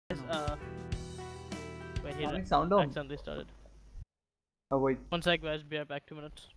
Wait, he Having sound on. accidentally started. Oh wait. One sec, guys. Be right back. 2 minutes.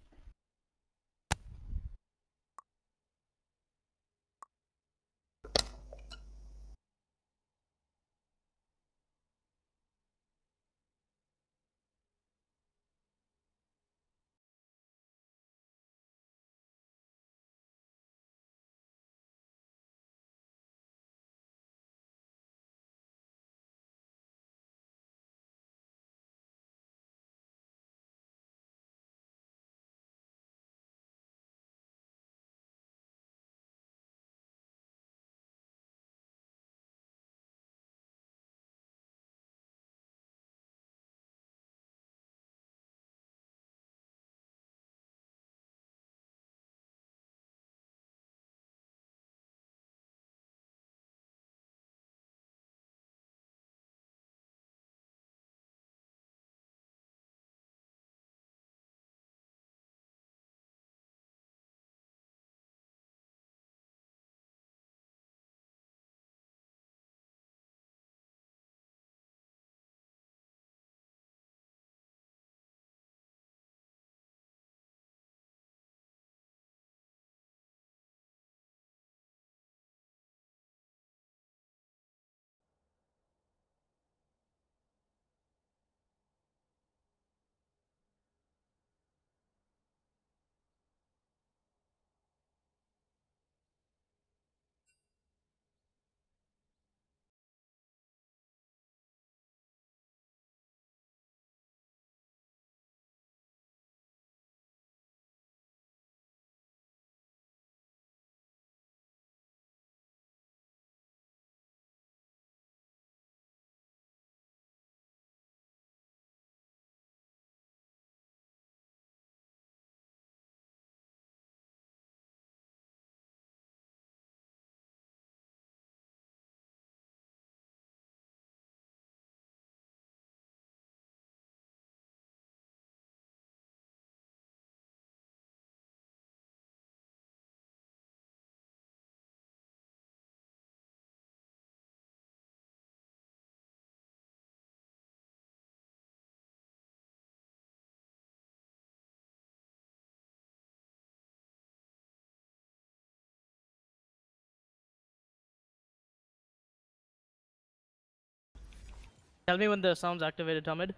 Tell me when the sound's activated, Tomid.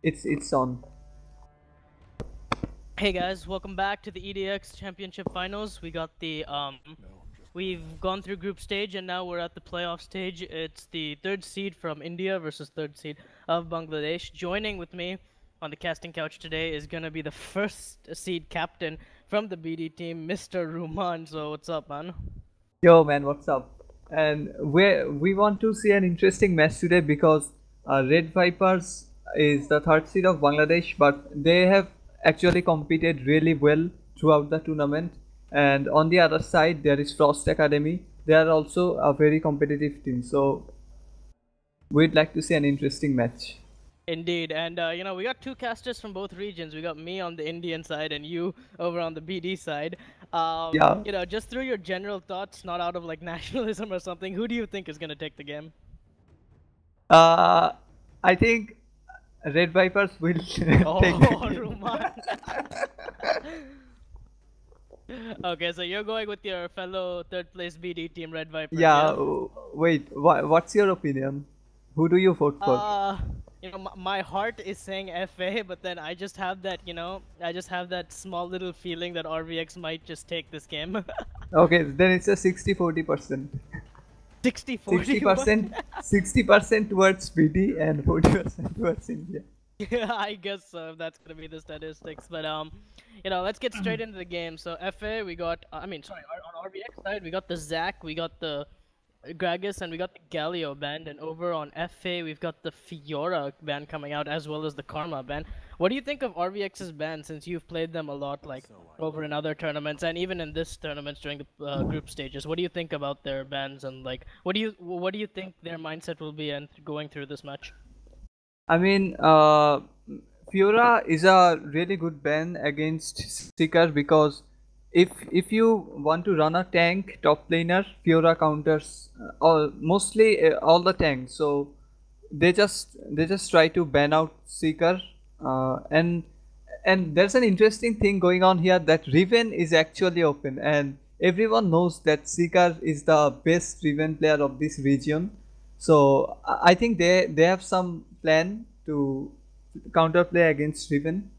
It's on. Hey guys, welcome back to the EDX Championship Finals. We've gone through group stage and now we're at the playoff stage. It's the third seed from India versus third seed of Bangladesh. Joining with me on the casting couch today is gonna be the first seed captain from the BD team, Mr. Ruman. So what's up, man? Yo man, what's up? And we want to see an interesting match today because Red Vipers is the third seed of Bangladesh, but they have actually competed really well throughout the tournament. And on the other side, there is Frost Academy. They are also a very competitive team. So we'd like to see an interesting match. Indeed, and we got two casters from both regions. We got me on the Indian side and you over on the BD side. Yeah. Just through your general thoughts, not out of like nationalism or something, who do you think is gonna take the game? Uh, I think Red Vipers will Oh, take the game. Ruman. Okay, so you're going with your fellow third place BD team, Red Vipers, Yeah. yeah? Wait. What's your opinion? Who do you vote for? My heart is saying FA, but then I just have that, I just have that small little feeling that RVX might just take this game. Okay, then it's a 60-40%. 60-40. 60%, 60% towards PD and 40% towards India. Yeah, I guess so. That's gonna be the statistics. But let's get straight into the game. So FA, we got. Sorry, on RVX side, we got the Zac, we got the Gragas, and we got the Galio band. And over on FA, we've got the Fiora band coming out, as well as the Karma band. What do you think of RVX's band, since you've played them a lot, like over in other tournaments and even in this tournament during the group stages? What do you think about their bands, and like, what do you think their mindset will be and going through this match? I mean, Fiora is a really good ban against Seeker because if you want to run a tank top laner, Fiora counters all mostly all the tanks. So they just try to ban out Seeker, and there's an interesting thing going on here that Riven is actually open, and everyone knows that Seeker is the best Riven player of this region. So I think they have some plan to counterplay against Riven.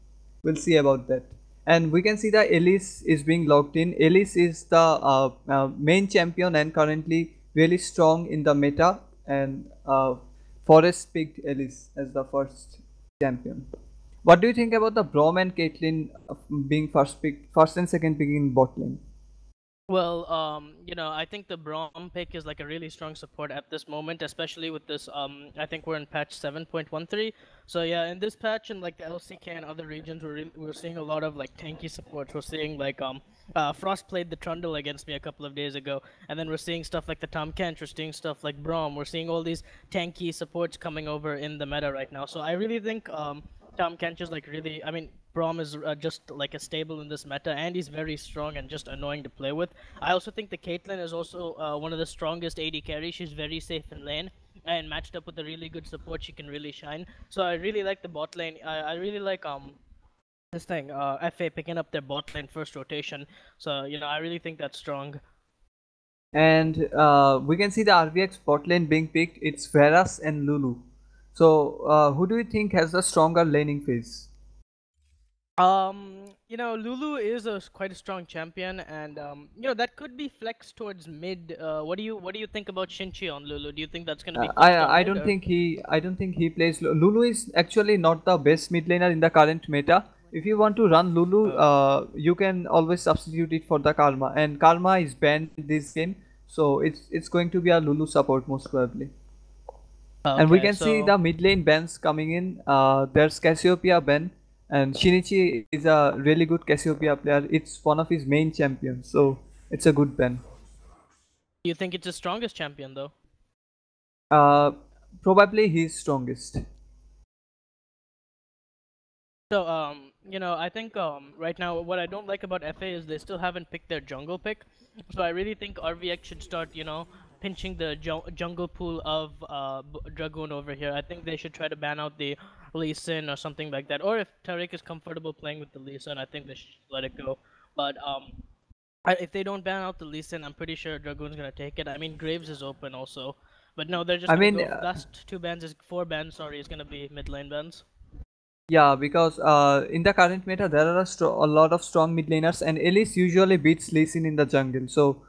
We'll see about that. And we can see that Elise is being logged in. Elise is the main champion and currently really strong in the meta. And Forest picked Elise as the first champion. What do you think about the Braum and Caitlyn being first and second pick in bot lane? Well, I think the Braum pick is like a really strong support at this moment, especially with this. I think we're in patch 7.13. So yeah, in this patch and like the LCK and other regions, we're seeing a lot of like tanky supports. We're seeing like Frost played the Trundle against me a couple of days ago, and then we're seeing stuff like the Tom Kench. We're seeing stuff like Braum. We're seeing all these tanky supports coming over in the meta right now. So I really think Tom Kench is like really. I mean, Braum is just like a stable in this meta, and he's very strong and just annoying to play with. I also think the Caitlyn is also one of the strongest AD carries. She's very safe in lane, and matched up with a really good support, she can really shine. So I really like the bot lane. I really like this thing FA picking up their bot lane first rotation. So I really think that's strong. And we can see the RVX bot lane being picked. It's Varus and Lulu. So who do you think has the stronger laning phase? Lulu is quite a strong champion, and that could be flexed towards mid. What do you think about Shinchi on Lulu? Do you think that's gonna be I flexed on I mid? don't Or? think he plays Lulu is actually not the best mid laner in the current meta. If you want to run Lulu, you can always substitute it for the Karma, and Karma is banned this game, so it's going to be a Lulu support most probably. And we Okay, can see so the mid lane bans coming in. There's Cassiopeia ban, and Shinichi is a really good Cassiopeia player. It's one of his main champions, so it's a good ban. do you think it's the strongest champion though? Uh, Probably he's strongest. So, I think right now what I don't like about FA is they still haven't picked their jungle pick. So I really think RVX should start, pinching the jungle pool of Dragoon over here. I think they should try to ban out the Lee Sin or something like that. Or if Tariq is comfortable playing with the Lee Sin, I think they should let it go. But if they don't ban out the Lee Sin, I'm pretty sure Dragoon's gonna take it. I mean, Graves is open also. But no, they're just I gonna mean, go. Last two bans is four bans. Sorry, is gonna be mid lane bans. yeah, because in the current meta there are a lot of strong mid laners, and Elise usually beats Lee Sin in the jungle. So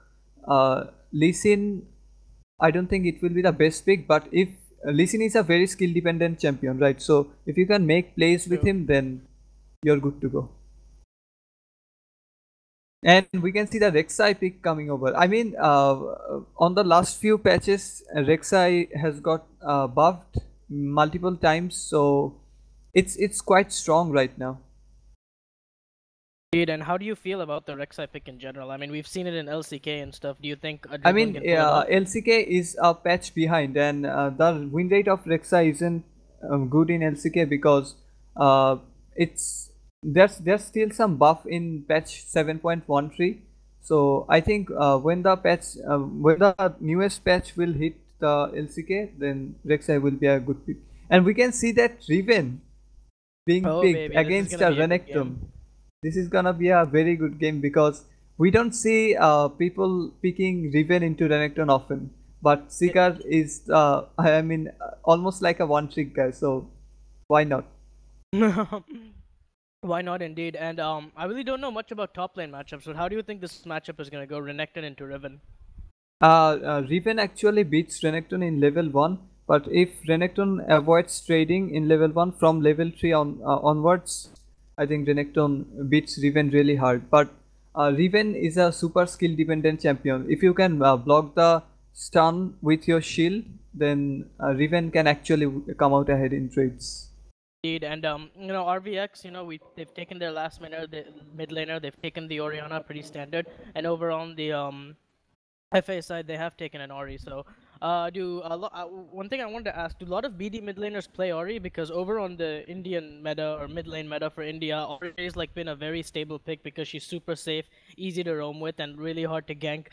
Lee Sin, I don't think it will be the best pick, but if Lee Sin is a very skill dependent champion, right? So if you can make plays with True. him, then you're good to go. And we can see the Rek'Sai pick coming over. I mean, on the last few patches, Rek'Sai has got buffed multiple times, so it's quite strong right now. Indeed, and how do you feel about the Rek'Sai pick in general? I mean, we've seen it in LCK and stuff. Do you think a I Dragoon mean, can pull it off? LCK is a patch behind, and the win rate of Rek'Sai isn't good in LCK because it's there's still some buff in patch 7.13. So I think when the newest patch will hit the LCK, then Rek'Sai will be a good pick. And we can see that Riven being Oh picked baby, this is against gonna a be a good Renekton. game. This is gonna be a very good game because we don't see people picking Riven into Renekton often. But Seeker is, I mean, almost like a one-trick guy. So why not? Why not, indeed? And I really don't know much about top lane matchups. But how do you think this matchup is gonna go? Renekton into Riven. Riven actually beats Renekton in level 1, but if Renekton avoids trading in level 1 from level 3 onwards, I think Renekton beats Riven really hard. But Riven is a super skill dependent champion. If you can block the stun with your shield, then Riven can actually come out ahead in trades. Indeed, and RVX, they've taken their last mid laner. They've taken the Orianna, pretty standard, and over on the FA side, they have taken an Ori. So One thing I wanted to ask: do a lot of BD mid laners play Ori? Because over on the Indian meta or mid lane meta for India, Ori has like been a very stable pick because she's super safe, easy to roam with, and really hard to gank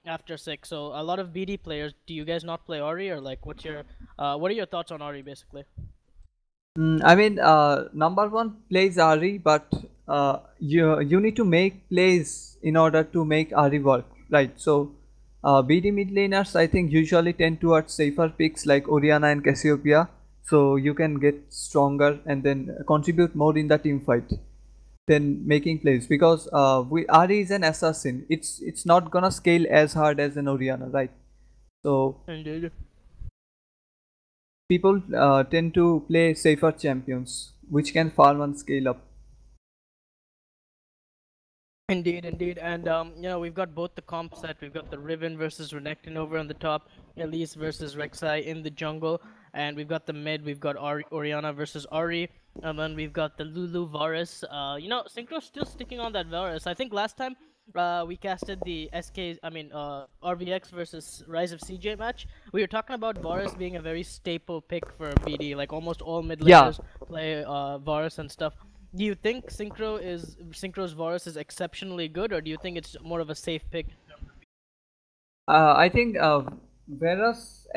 after 6. So a lot of BD players. Do you guys not play Ori, or like what are your thoughts on Ori basically? I mean, number one plays Ari, but you need to make plays in order to make Ari work, right? So, BD mid laners I think usually tend towards safer picks like Oriana and Cassiopeia, so you can get stronger and then contribute more in the team fight than making plays because Ari is an assassin. It's not gonna scale as hard as an Oriana, right? So Indeed. people tend to play safer champions, which can farm and scale up. Indeed, indeed, and we've got both the comp set. We've got the Riven versus Renekton over on the top, Elise versus Rek'Sai in the jungle, and we've got the mid. We've got Oriana versus Ari, and then we've got the Lulu Varus. Synchro's still sticking on that Varus. I think last time we casted the RVX versus Rise of CJ match. We were talking about Varus being a very staple pick for BD. Like almost all mid Yeah, laners play Varus and stuff. Do you think Synchro's Varus is exceptionally good, or do you think it's more of a safe pick? I think Varus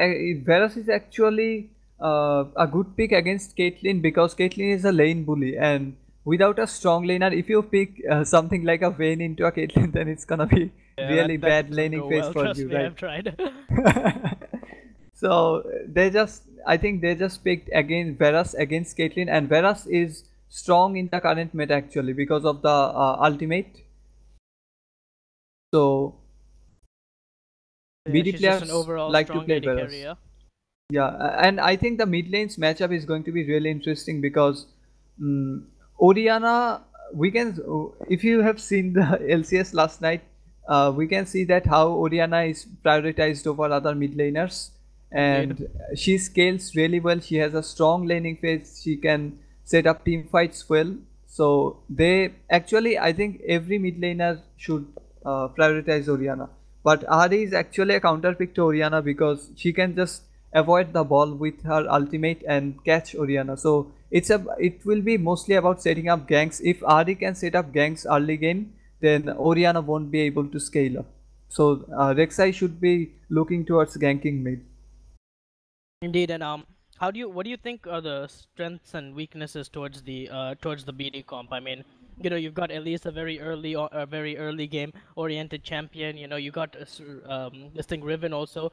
is actually a good pick against Caitlyn because Caitlyn is a lane bully, and without a strong laner, if you pick something like a Vayne into a Caitlyn, then it's gonna be Yeah, really that bad doesn't laning go phase well. for Trust you, me, right? I've tried. So I think they just picked against Varus against Caitlyn, and Varus is strong in the current meta actually because of the ultimate. So Yeah, BD she's just an players overall like to strong play AD carry. Varus. Yeah. Yeah, and I think the mid lanes matchup is going to be really interesting because um, Oriana, we can, if you have seen the LCS last night, we can see that how Oriana is prioritized over other mid laners, Indeed. and she scales really well. She has a strong laning phase. She can set up team fights well. So they actually, I think every mid laner should prioritize Oriana. But Ahri is actually a counter pick to Oriana because she can just avoid the ball with her ultimate and catch Oriana. So it will be mostly about setting up ganks. If Ahri can set up ganks early game, then Oriana won't be able to scale up. So Rek'Sai should be looking towards ganking mid. Indeed, and what do you think are the strengths and weaknesses towards the BD comp? I mean, you've got at least a very early game oriented champion. You got this thing Riven also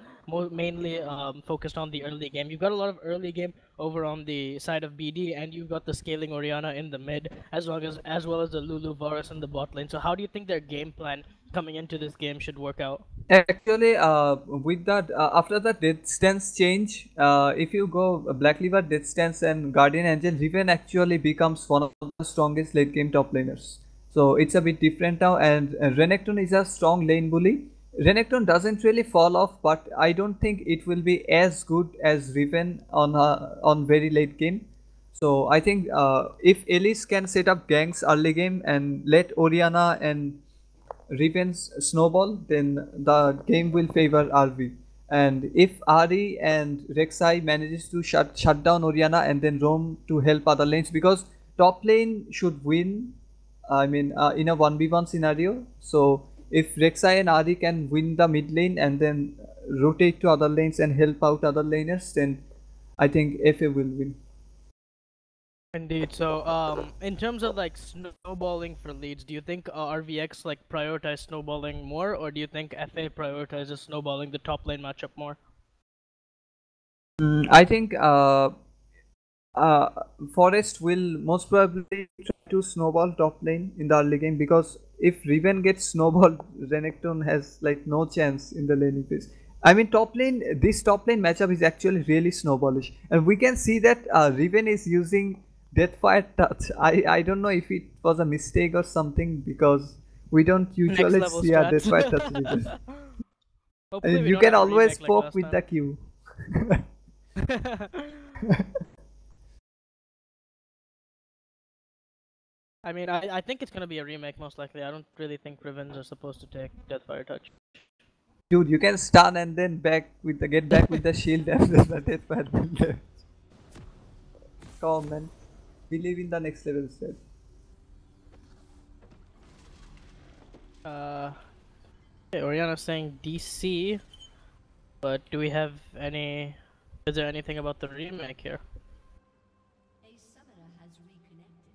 mainly focused on the early game. You've got a lot of early game over on the side of BD, and you've got the scaling Oriana in the mid, as well as the Lulu Varus in the bot lane. So how do you think their game plan coming into this game should work out? Actually, with that, after the death stance change, if you go Black Cleaver, death stance, and Guardian Angel, Riven actually becomes one of the strongest late game top laners. So it's a bit different now, and Renekton is a strong lane bully. Renekton doesn't really fall off, but I don't think it will be as good as Riven on very late game. So I think if Elise can set up ganks early game and let Oriana and Riven's snowball, then the game will favor RV. And if Ari and Rek'Sai manages to shut down Oriana and then roam to help other lanes, because top lane should win. I mean, in a 1v1 scenario. So if Rek'Sai and Ari can win the mid lane and then rotate to other lanes and help out other laners, then I think FA will win. Indeed. So, in terms of like snowballing for leads, do you think RVX like prioritize snowballing more, or do you think FA prioritizes snowballing the top lane matchup more? I think uh, Forest will most probably try to snowball top lane in the early game because if Riven gets snowballed, Renekton has like no chance in the laning phase. I mean, this top lane matchup is actually really snowballish, and we can see that Riven is using Deathfire Touch. I don't know if it was a mistake or something because we don't Next usually level see a strats. Deathfire Touch Riven. Hopefully, we You don't can have a always remake like poke last with time. the Q. I mean, I think it's gonna be a remake most likely. I don't really think Rivens are supposed to take Deathfire Touch. Dude, you can stun and then get back with the shield and then the death pad. Come on, man. Believe in the next level stage. Okay, Oriana's saying DC, but do we have any? Is there anything about the remake here? A summoner has reconnected.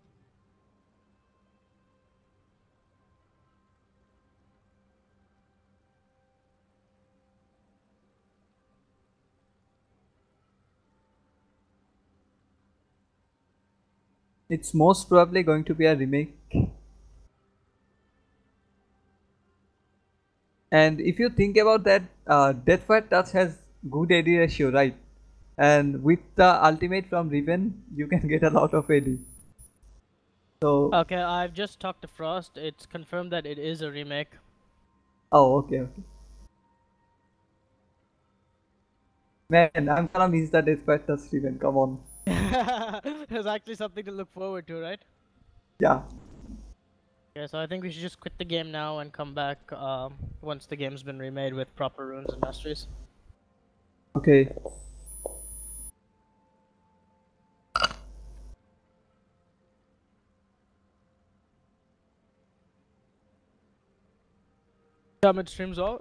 It's most probably going to be a remake. And if you think about that, Deathfire Touch has good AD ratio, right? And with the ultimate from Riven, you can get a lot of AD. So, Okay, I've just talked to Frost. It's confirmed that it is a remake. oh, okay, okay. Man, I'm gonna miss the Deathfire Touch Riven, come on. There's actually something to look forward to, right? Yeah, Yeah, so I think we should just quit the game now and come back once the game's been remade with proper runes and masteries. okay. Streams all.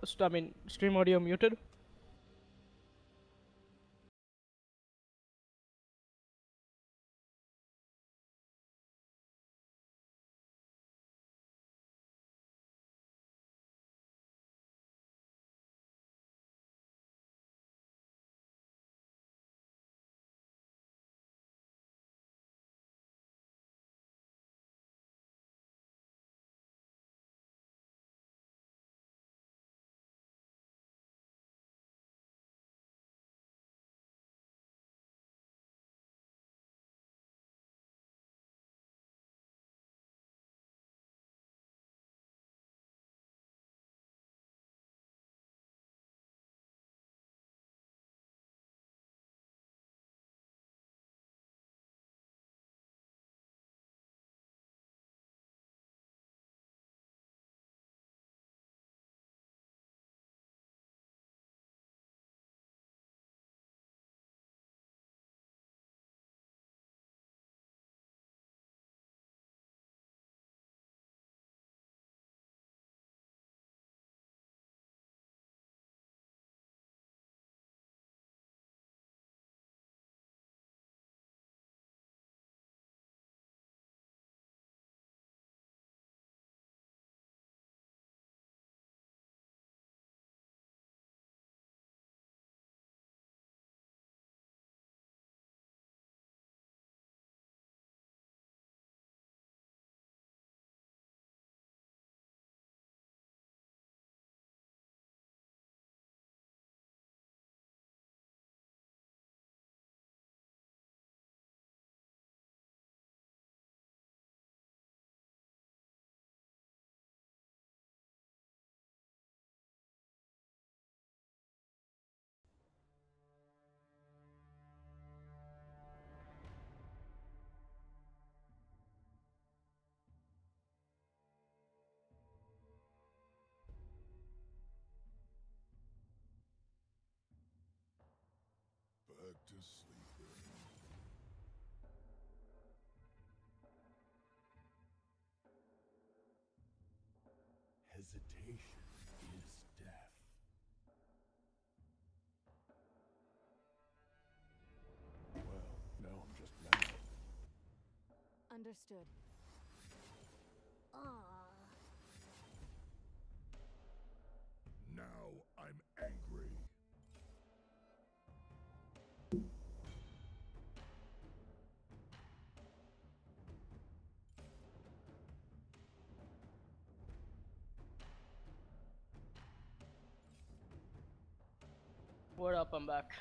Stream audio muted. Back to sleeping. Hesitation is death. Well, now I'm just mad. Understood. Now I'm angry. What up? I'm back.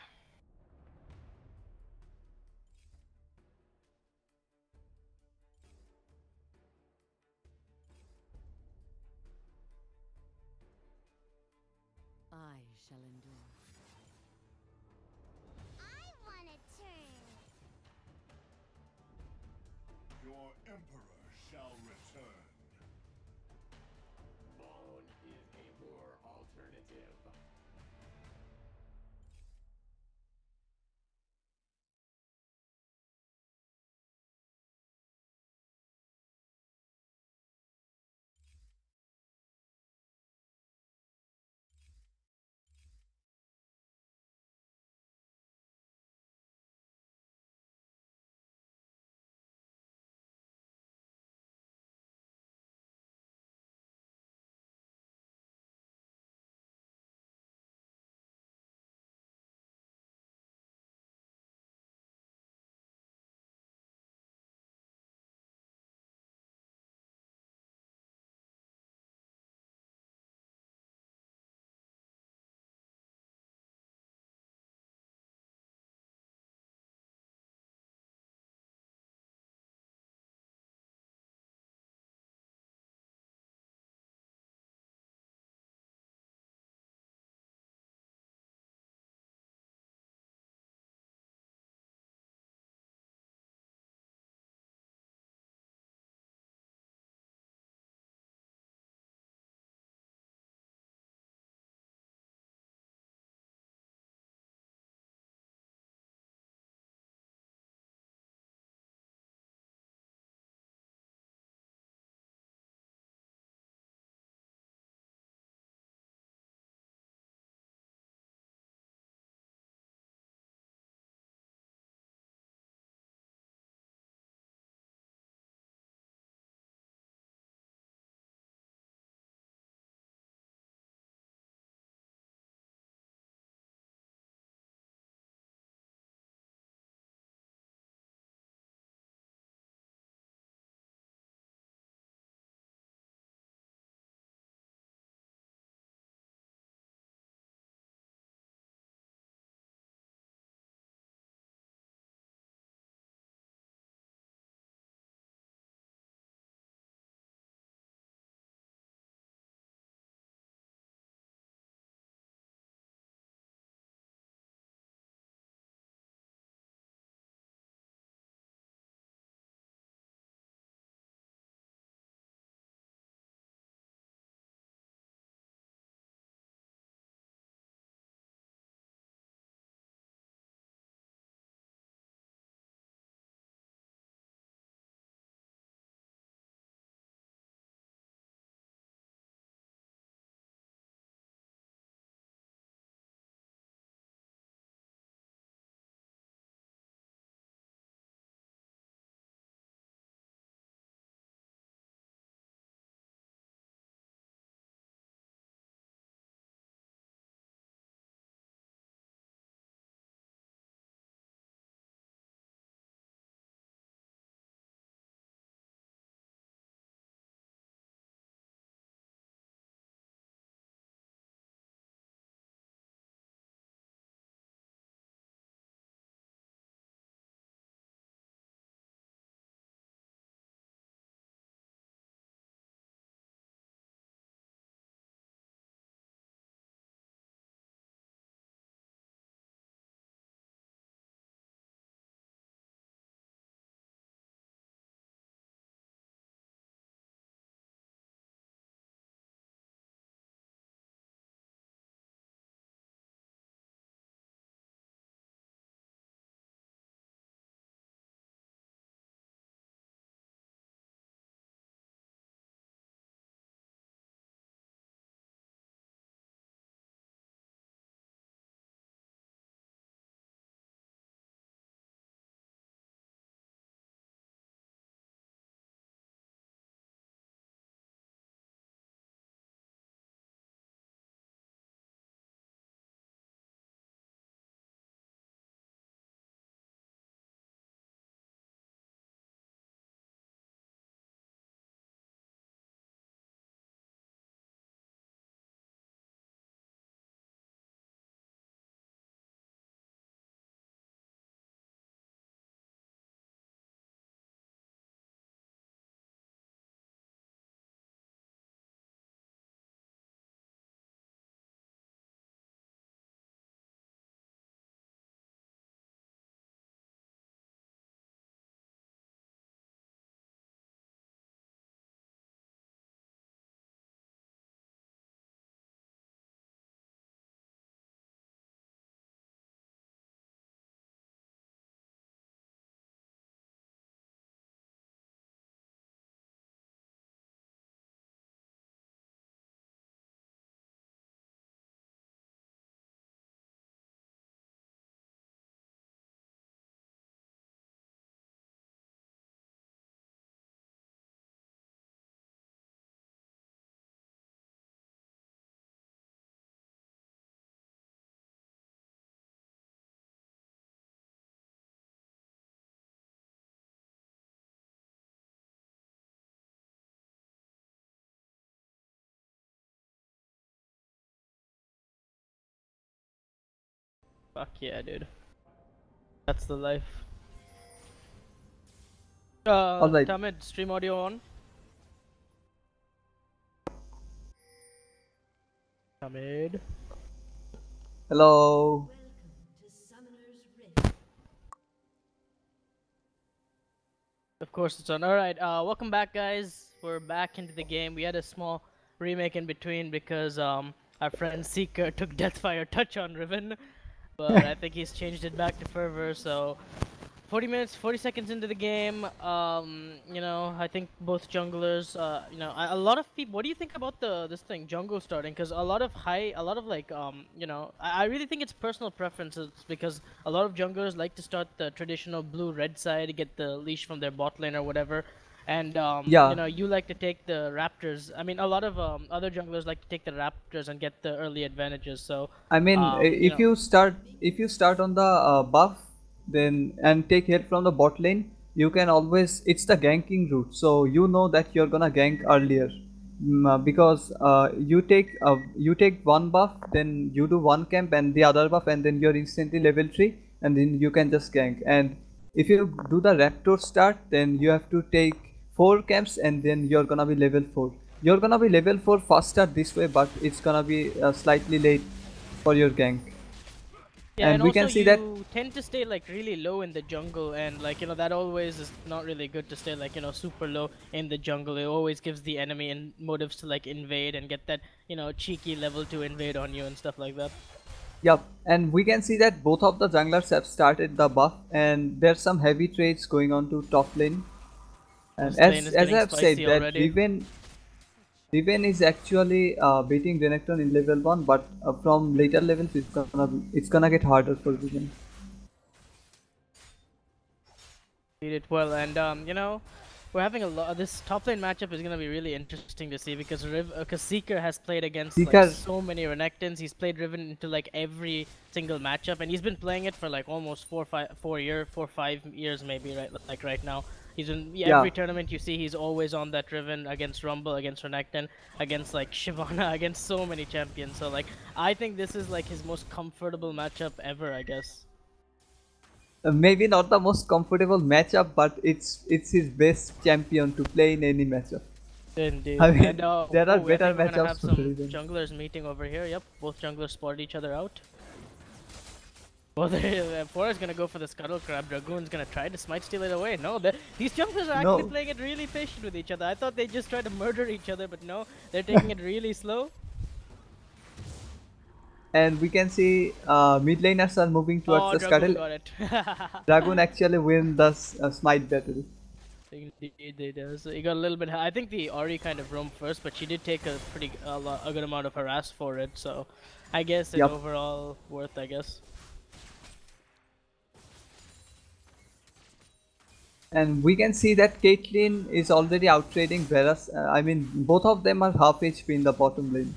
I shall endure. I want a turn. Your emperor shall return. Bone is a poor alternative. Fuck yeah, dude. That's the life. Alright. Tamid, stream audio on. Tamid. Hello. Welcome to Summoner's Rift. Of course it's on. Alright, welcome back guys. We're back into the game. We had a small remake in between because our friend Seeker took Deathfire Touch on Riven. But I think he's changed it back to Fervor, so 40 minutes, 40 seconds into the game, you know, I think both junglers, you know, a lot of people, what do you think about this thing, jungle starting? Because a lot of like, you know, I really think it's personal preferences because a lot of junglers like to start the traditional blue-red side to get the leash from their bot lane or whatever. And, Yeah. you know, you like to take the Raptors. I mean, a lot of other junglers like to take the Raptors and get the early advantages, so, I mean, you if know. you start on the buff, then and take help from the bot lane, you can always. It's the ganking route, so you know that you're gonna gank earlier, because you take one buff, then you do one camp and the other buff, and then you're instantly level 3, and then you can just gank. And if you do the Raptor start, then you have to take 4 camps, and then you're gonna be level 4. You're gonna be level 4 faster this way, but it's gonna be slightly late for your gank. Yeah, and We also can see you that. tend to stay like really low in the jungle, and like, you know, that always is not really good to stay like, you know, super low in the jungle. It always gives the enemy motives to like invade and get that, you know, cheeky level to invade on you and stuff like that. Yep, and we can see that both of the junglers have started the buff, and there's some heavy trades going on to top lane. And This lane is as getting I've said, spicy that already. Riven is actually beating Renekton in level 1, but from later levels it's gonna get harder for Riven. Did it well, and you know, we're having a lot. This top lane matchup is gonna be really interesting to see because Seeker has played against like Seeker. so many Renektons. He's played Riven into like every single matchup, and he's been playing it for like almost 5 years maybe, right? Like right now, he's been Yeah. every tournament you see, he's always on that Riven against Rumble, against Renekton, against like Shyvana, against so many champions. So like, I think this is like his most comfortable matchup ever, I guess. Maybe not the most comfortable matchup, but it's his best champion to play in any matchup. Indeed. I mean, And, there are I better think we're gonna have matchups for some Riven. junglers meeting over here. Yep, both junglers spotted each other out. Well, Fora's gonna go for the Scuttle Crab. Dragoon's gonna try to smite steal it away. No, these junglers are actually No. playing it really patient with each other. I thought they just tried to murder each other, but no, they're taking it really slow. And we can see mid laners are moving towards Oh, the Dragoon scuttle. got it. Dragoon actually win the smite battle. Indeed, they do. So he got a little bit. I think the Ori kind of roamed first, but she did take a a good amount of harass for it. So, I guess it's Yep. overall worth. I guess. And we can see that Caitlyn is already out trading Varus. I mean, both of them are half HP in the bottom lane.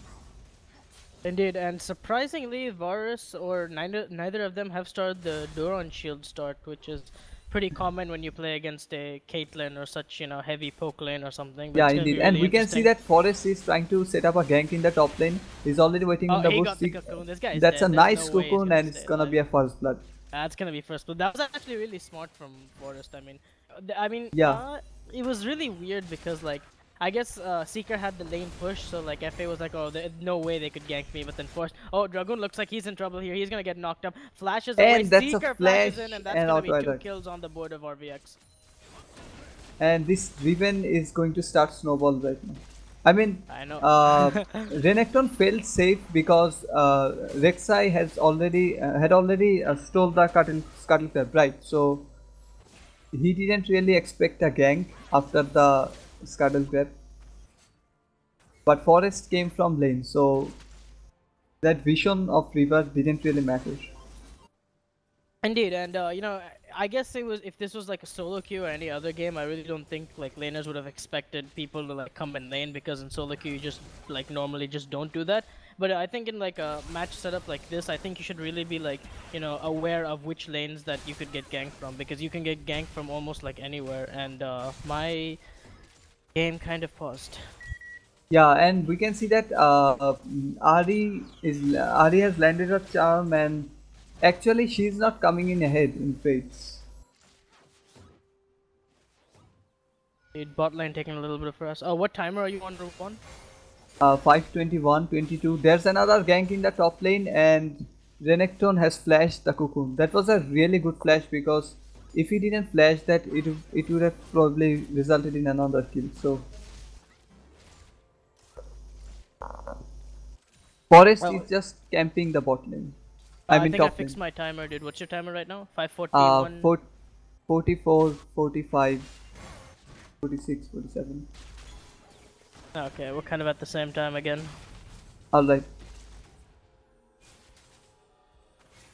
Indeed, and surprisingly, Varus or neither of them have started the Duron Shield start, which is pretty common when you play against a Caitlyn or such, you know, heavy poke lane or something. But Yeah, it's gonna be indeed. And really we can see interesting. that Forest is trying to set up a gank in the top lane. He's already waiting Oh, in the he bush. got the cocoon. This guy is That's dead. a There's nice no way he's cocoon, gonna and it's stay gonna alive. be a first blood. That's gonna be first, but that was actually really smart from Forest. I mean, Yeah. it was really weird because like I guess Seeker had the lane push, so like FA was like, oh, no way they could gank me, but then Forest. Oh, Dragoon looks like he's in trouble here. He's gonna get knocked up. Flashes away. And that's a Seeker flashes flash in, and that's and gonna be auto 2 attack. kills on the board of RVX. And this Riven is going to start snowball right now. I mean, I know. Renekton felt safe because Rek'Sai has already had already stole the scuttle crab, right? So he didn't really expect a gank after the scuttle crab. But Forest came from lane, so that vision of river didn't really matter. Indeed, and you know, I guess it was if this was like a solo queue or any other game, I really don't think like laners would have expected people to like come in lane because in solo queue you just like normally just don't do that. But I think in like a match setup like this, I think you should really be like, you know, aware of which lanes that you could get ganked from because you can get ganked from almost like anywhere. And my game kind of paused. Yeah, and we can see that Ari has landed a charm, and Actually, she's not coming in ahead in trades. Dude, bot lane taking a little bit for us. Oh, what timer are you on, Rook 1? 521, 22. There's another gank in the top lane, and Renekton has flashed the cocoon. That was a really good flash because if he didn't flash that, it would have probably resulted in another kill. So Forest Well, is just camping the bot lane. I I mean think I top fixed lane. my timer, dude. What's your timer right now? Uh, 541. 44, 45, 46, 47. Okay, we're kind of at the same time again. Alright.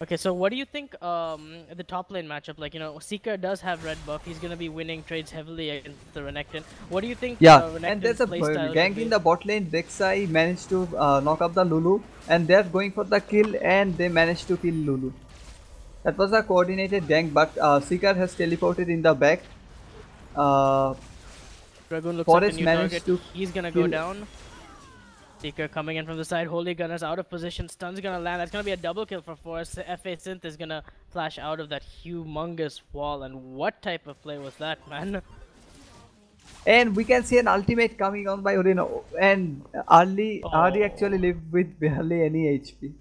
Okay, so what do you think the top lane matchup, like, Seeker does have red buff. He's going to be winning trades heavily against the Renekton. What do you think Yeah, and Renekton's there's a playstyle gank would in be? the bot lane. Rek'Sai managed to knock up the Lulu, and they're going for the kill, and they managed to kill Lulu. That was a coordinated gank, but Seeker has teleported in the back. Dragoon looks like the Forest new managed target. to He's going to go kill. down. Seeker coming in from the side. Holy Gunner's out of position. Stun's going to land. That's going to be a double kill for Forest. FA Synth is going to flash out of that humongous wall. And what type of play was that, man? And we can see an ultimate coming on by Orino, and Arlie actually Oh. lived with barely any HP.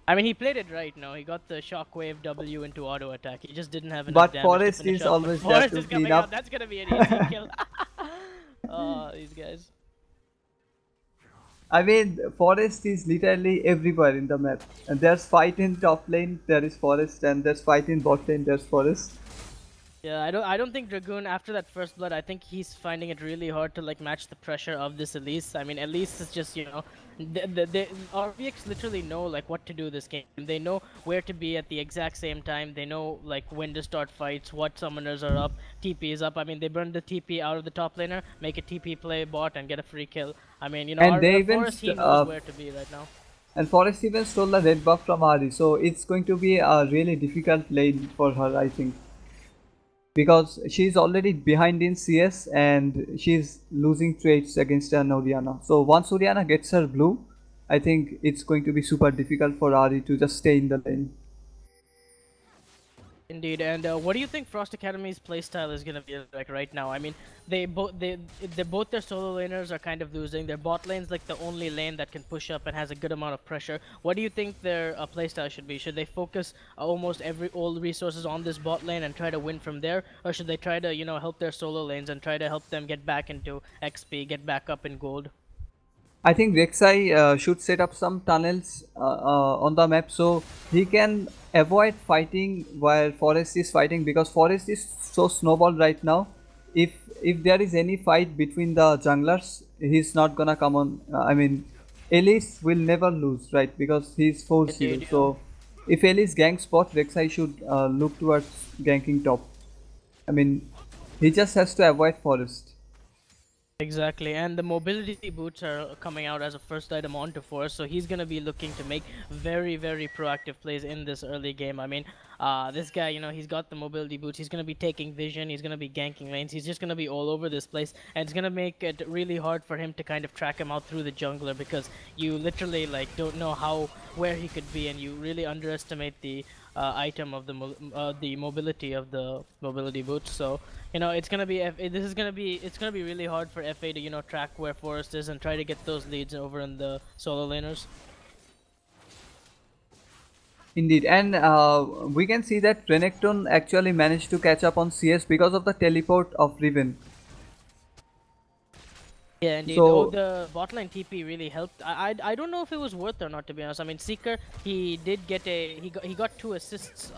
I mean, he played it right now. He got the shockwave W into auto attack. He just didn't have enough But damage Forest to finish is off. always there Forest to is clean coming up. out. That's gonna be an easy kill. Oh, these guys. I mean, Forest is literally everywhere in the map. And there's fight in top lane, there is Forest, and there's fight in bot lane, there's Forest. Yeah, I don't think Dragoon after that first blood. I think he's finding it really hard to like match the pressure of this Elise. I mean, Elise is just the RVX literally know like what to do this game. They know where to be at the exact same time. They know like when to start fights, what summoners are up, TP is up. I mean, they burn the TP out of the top laner, make a TP play bot, and get a free kill. I mean, And they even Forest he knows where to be right now. and Forest even stole the red buff from Ari, so it's going to be a really difficult lane for her, I think. Because she's already behind in CS and she's losing trades against an Orianna. So once Orianna gets her blue, I think it's going to be super difficult for Ari to just stay in the lane. Indeed, and what do you think Frost Academy's playstyle is gonna be like right now? I mean, they both their solo laners are kind of losing. Their bot lane's like the only lane that can push up and has a good amount of pressure. What do you think their playstyle should be? Should they focus almost all the resources on this bot lane and try to win from there, or should they try to help their solo lanes and try to help them get back into XP, get back up in gold? I think Rek'Sai should set up some tunnels on the map so he can avoid fighting while Forest is fighting, because Forest is so snowballed right now. If there is any fight between the junglers, he's not gonna come on. I mean, Elise will never lose, right? Because he's 4-0. Indeed, yeah. So if Elise gank spot, Rek'Sai should look towards ganking top. I mean, he just has to avoid Forest. Exactly, and the mobility boots are coming out as a first item onto Forest, so he's gonna be looking to make very, very proactive plays in this early game. I mean, this guy, he's got the mobility boots. He's gonna be taking vision. He's gonna be ganking lanes. He's just gonna be all over this place, and it's gonna make it really hard for him to kind of track him out through the jungler, because you literally like don't know where he could be, and you really underestimate the item of the mobility of the mobility boots. So it's gonna be it's gonna be really hard for FA to track where Forest is and try to get those leads over in the solo laners. Indeed, and we can see that Renekton actually managed to catch up on CS because of the teleport of Riven. Yeah, indeed. So- The botline TP really helped. I don't know if it was worth or not, to be honest. I mean, Seeker, he did get he got 2 assists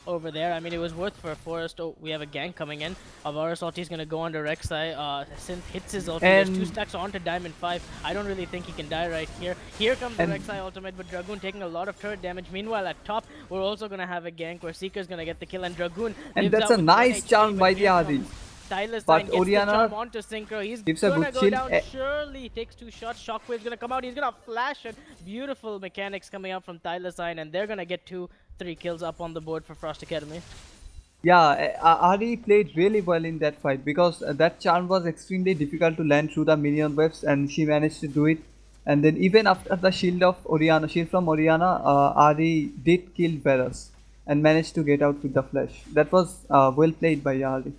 over there. I mean, it was worth for Forest. Oh, we have a gank coming in. Avara's ulti is gonna go under Rek'Sai. Synth hits his ulti. There's 2 And- stacks onto Diamond 5. I don't really think he can die right here. Here comes the And- Rek'Sai ultimate, but Dragoon taking a lot of turret damage. Meanwhile, at top, we're also gonna have a gank where Seeker's gonna get the kill, and Dragoon And lives that's out a with nice 1 HP, charm but by the here Ahri. comes Tyler But Sign gets Orianna the charm onto Synchro. He's gives a gonna good go shield. down. Surely takes 2 shots. Shockwave's gonna come out. He's gonna flash, and beautiful mechanics coming out from Tyler Sign, and they're gonna get 2-3 kills up on the board for Frost Academy. Yeah, Ari played really well in that fight because that charm was extremely difficult to land through the minion waves, and she managed to do it. And then even after the shield from Oriana, Ari did kill Varus and managed to get out with the flash. That was well played by Ari.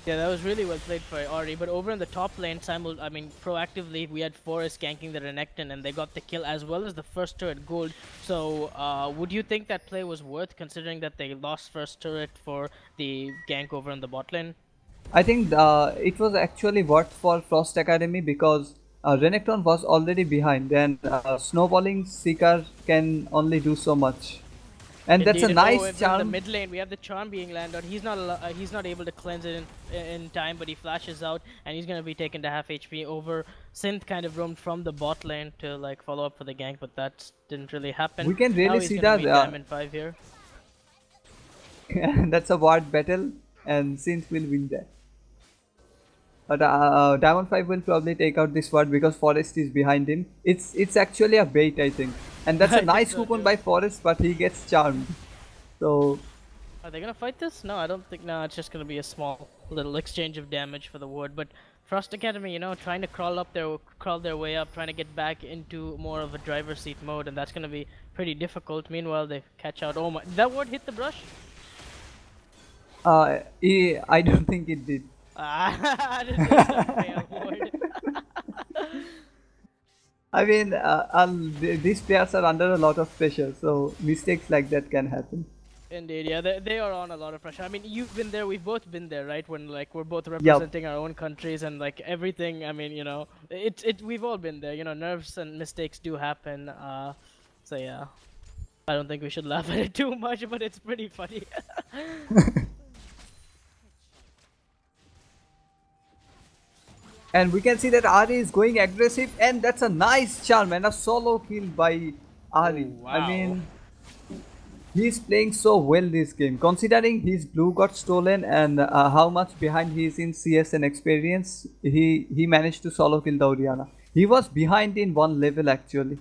Yeah, that was really well played by Ori. But over in the top lane, proactively, we had Forest ganking the Renekton, and they got the kill as well as the first turret gold. So, would you think that play was worth, considering that they lost first turret for the gank over in the bot lane? I think it was actually worth for Frost Academy because Renekton was already behind, and snowballing Seeker can only do so much. And that's a Indeed. nice In the charm. mid lane, we have the charm being landed. He's not able to cleanse it in time, but he flashes out, and he's gonna be taken to half HP. Over Synth kind of roamed from the bot lane to like follow up for the gank, but that didn't really happen. We can Now really he's see gonna that meet Diamond 5 here. that's a ward battle, and Synth will win that. But Diamond 5 will probably take out this ward because Forest is behind him. It's actually a bait, I think. And that's I a think nice so, coupon too. by Forest, but he gets charmed. So Are they gonna fight this? No, I don't think. No, it's just gonna be a small little exchange of damage for the ward. But Frost Academy, trying to crawl their way up, trying to get back into more of a driver's seat mode, and that's gonna be pretty difficult. Meanwhile, they catch out. Oh my! That ward hit the brush. I don't think it did. This is a fair ward. I mean, these players are under a lot of pressure, so mistakes like that can happen. Indeed, yeah, they are on a lot of pressure. I mean, you've been there, we've both been there, right? When like we're both representing our own countries and like everything. I mean, we've all been there. Nerves and mistakes do happen. So yeah, I don't think we should laugh at it too much, but it's pretty funny. And we can see that Ari is going aggressive, and that's a nice charm and a solo kill by Ari. Oh, I wow. mean, he's playing so well this game, considering his blue got stolen and how much behind he is in CS and experience. He managed to solo kill the Oriana. He was behind in one level actually.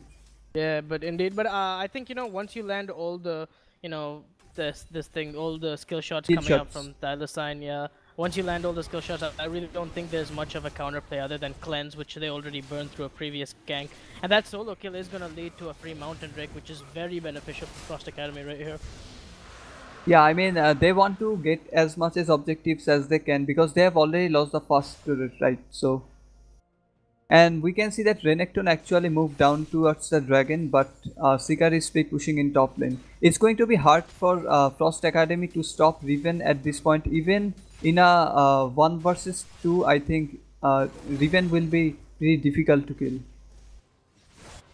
Yeah, but indeed, but I think once you land all the all the skill shots Skill coming up shots. from Thylacine, yeah. Once you land all the skill shots, I really don't think there's much of a counterplay other than cleanse, which they already burned through a previous gank. And that solo kill is gonna lead to a free mountain drake, which is very beneficial for Frost Academy right here. Yeah, I mean, they want to get as much as objectives as they can because they have already lost the first turret, right? So, and we can see that Renekton actually moved down towards the dragon, but Seeker is still pushing in top lane. It's going to be hard for Frost Academy to stop Riven at this point. Even in a 1 versus 2, I think Riven will be really difficult to kill.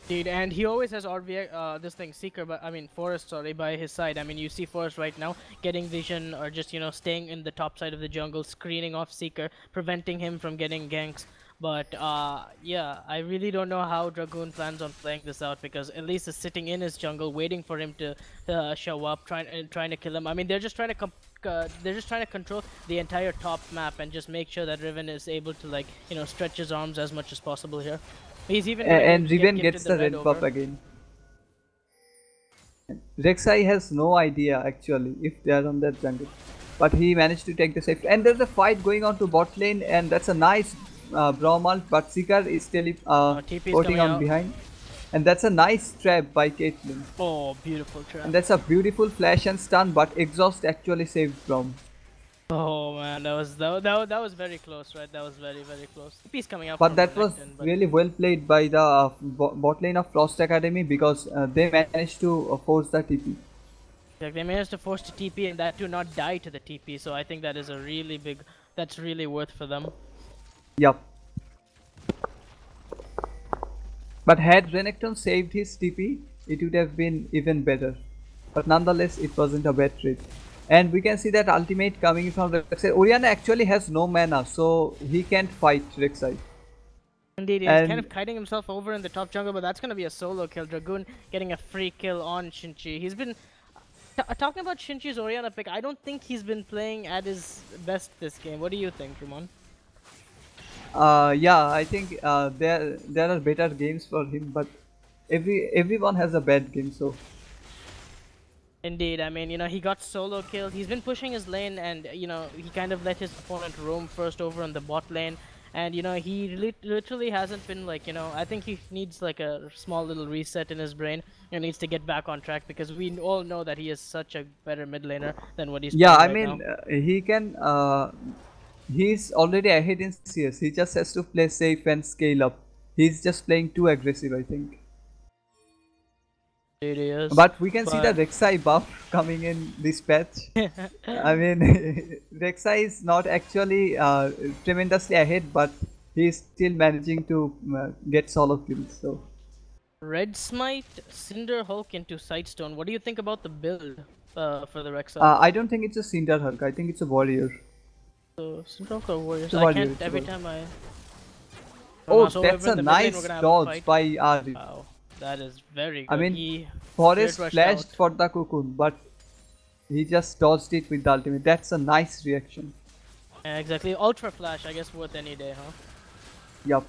Indeed, and he always has RVX, Seeker, but I mean Forest, sorry, by his side. I mean, you see Forest right now getting vision or just staying in the top side of the jungle, screening off Seeker, preventing him from getting ganks. But yeah, I really don't know how Dragoon plans on playing this out because Elise is sitting in his jungle, waiting for him to show up, trying to kill him. I mean, they're just trying to control the entire top map and just make sure that Riven is able to stretch his arms as much as possible here. He's even And get Riven gifted gets the red over. buff again. Rek'Sai has no idea actually if they are on that jungle, but he managed to take the safe. And there's a fight going on to bot lane, and that's a nice Braum ult, but Seeker is still TP is floating coming on out. behind. And that's a nice trap by Caitlyn. Oh, beautiful trap. And that's a beautiful flash and stun, but exhaust actually saved Braum. Oh man, that was very close, right? That was very close. TP's coming up. But from that was Renekton, but really well played by the bot lane of Frost Academy because they managed to force the TP. like, they managed to force the TP and that to not die to the TP. So I think that is a really big. That's really worth for them. Yup. But had Renekton saved his TP, it would have been even better. But nonetheless, it wasn't a bad trade. And we can see that ultimate coming from Rek'Sai. Oriana actually has no mana, so he can't fight Rek'Sai. Indeed, he's And- kind of kiting himself over in the top jungle, but that's gonna be a solo kill. Dragoon getting a free kill on Shinchi. He's been talking about Shinchi's Oriana pick. I don't think he's been playing at his best this game. What do you think, Rumon? Yeah, I think there are better games for him, but everyone has a bad game, so Indeed, I mean, he got solo killed. He's been pushing his lane and, he kind of let his opponent roam first over on the bot lane. and you know he literally hasn't been like, you know, I think he needs like a small little reset in his brain and needs to get back on track because we all know that he is such a better mid laner than what he's Yeah, playing I right now. mean, he can. He's already ahead in CS. He just has to play safe and scale up. He's just playing too aggressive, I think. It is, But we can see the but Rek'Sai buff coming in this patch. I mean, Rek'Sai is not actually tremendously ahead, but he's still managing to get solo kills. So Red Smite, Cinder Hulk into Sightstone. What do you think about the build for the Rek'Sai? I don't think it's a Cinder Hulk. I think it's a warrior. So Cinder Hulk or Warriors? It's a I warrior. can't It's a every warrior. time I. Oh, So that's over in a the mid lane, we're nice gonna have a dodge fight. by Ari. Wow, that is very good. I mean, He Forest straight rushed flashed out. for the cocoon, but he just dodged it with the ultimate. That's a nice reaction. Yeah, exactly. Ultra Flash, I guess, worth any day, huh? Yup.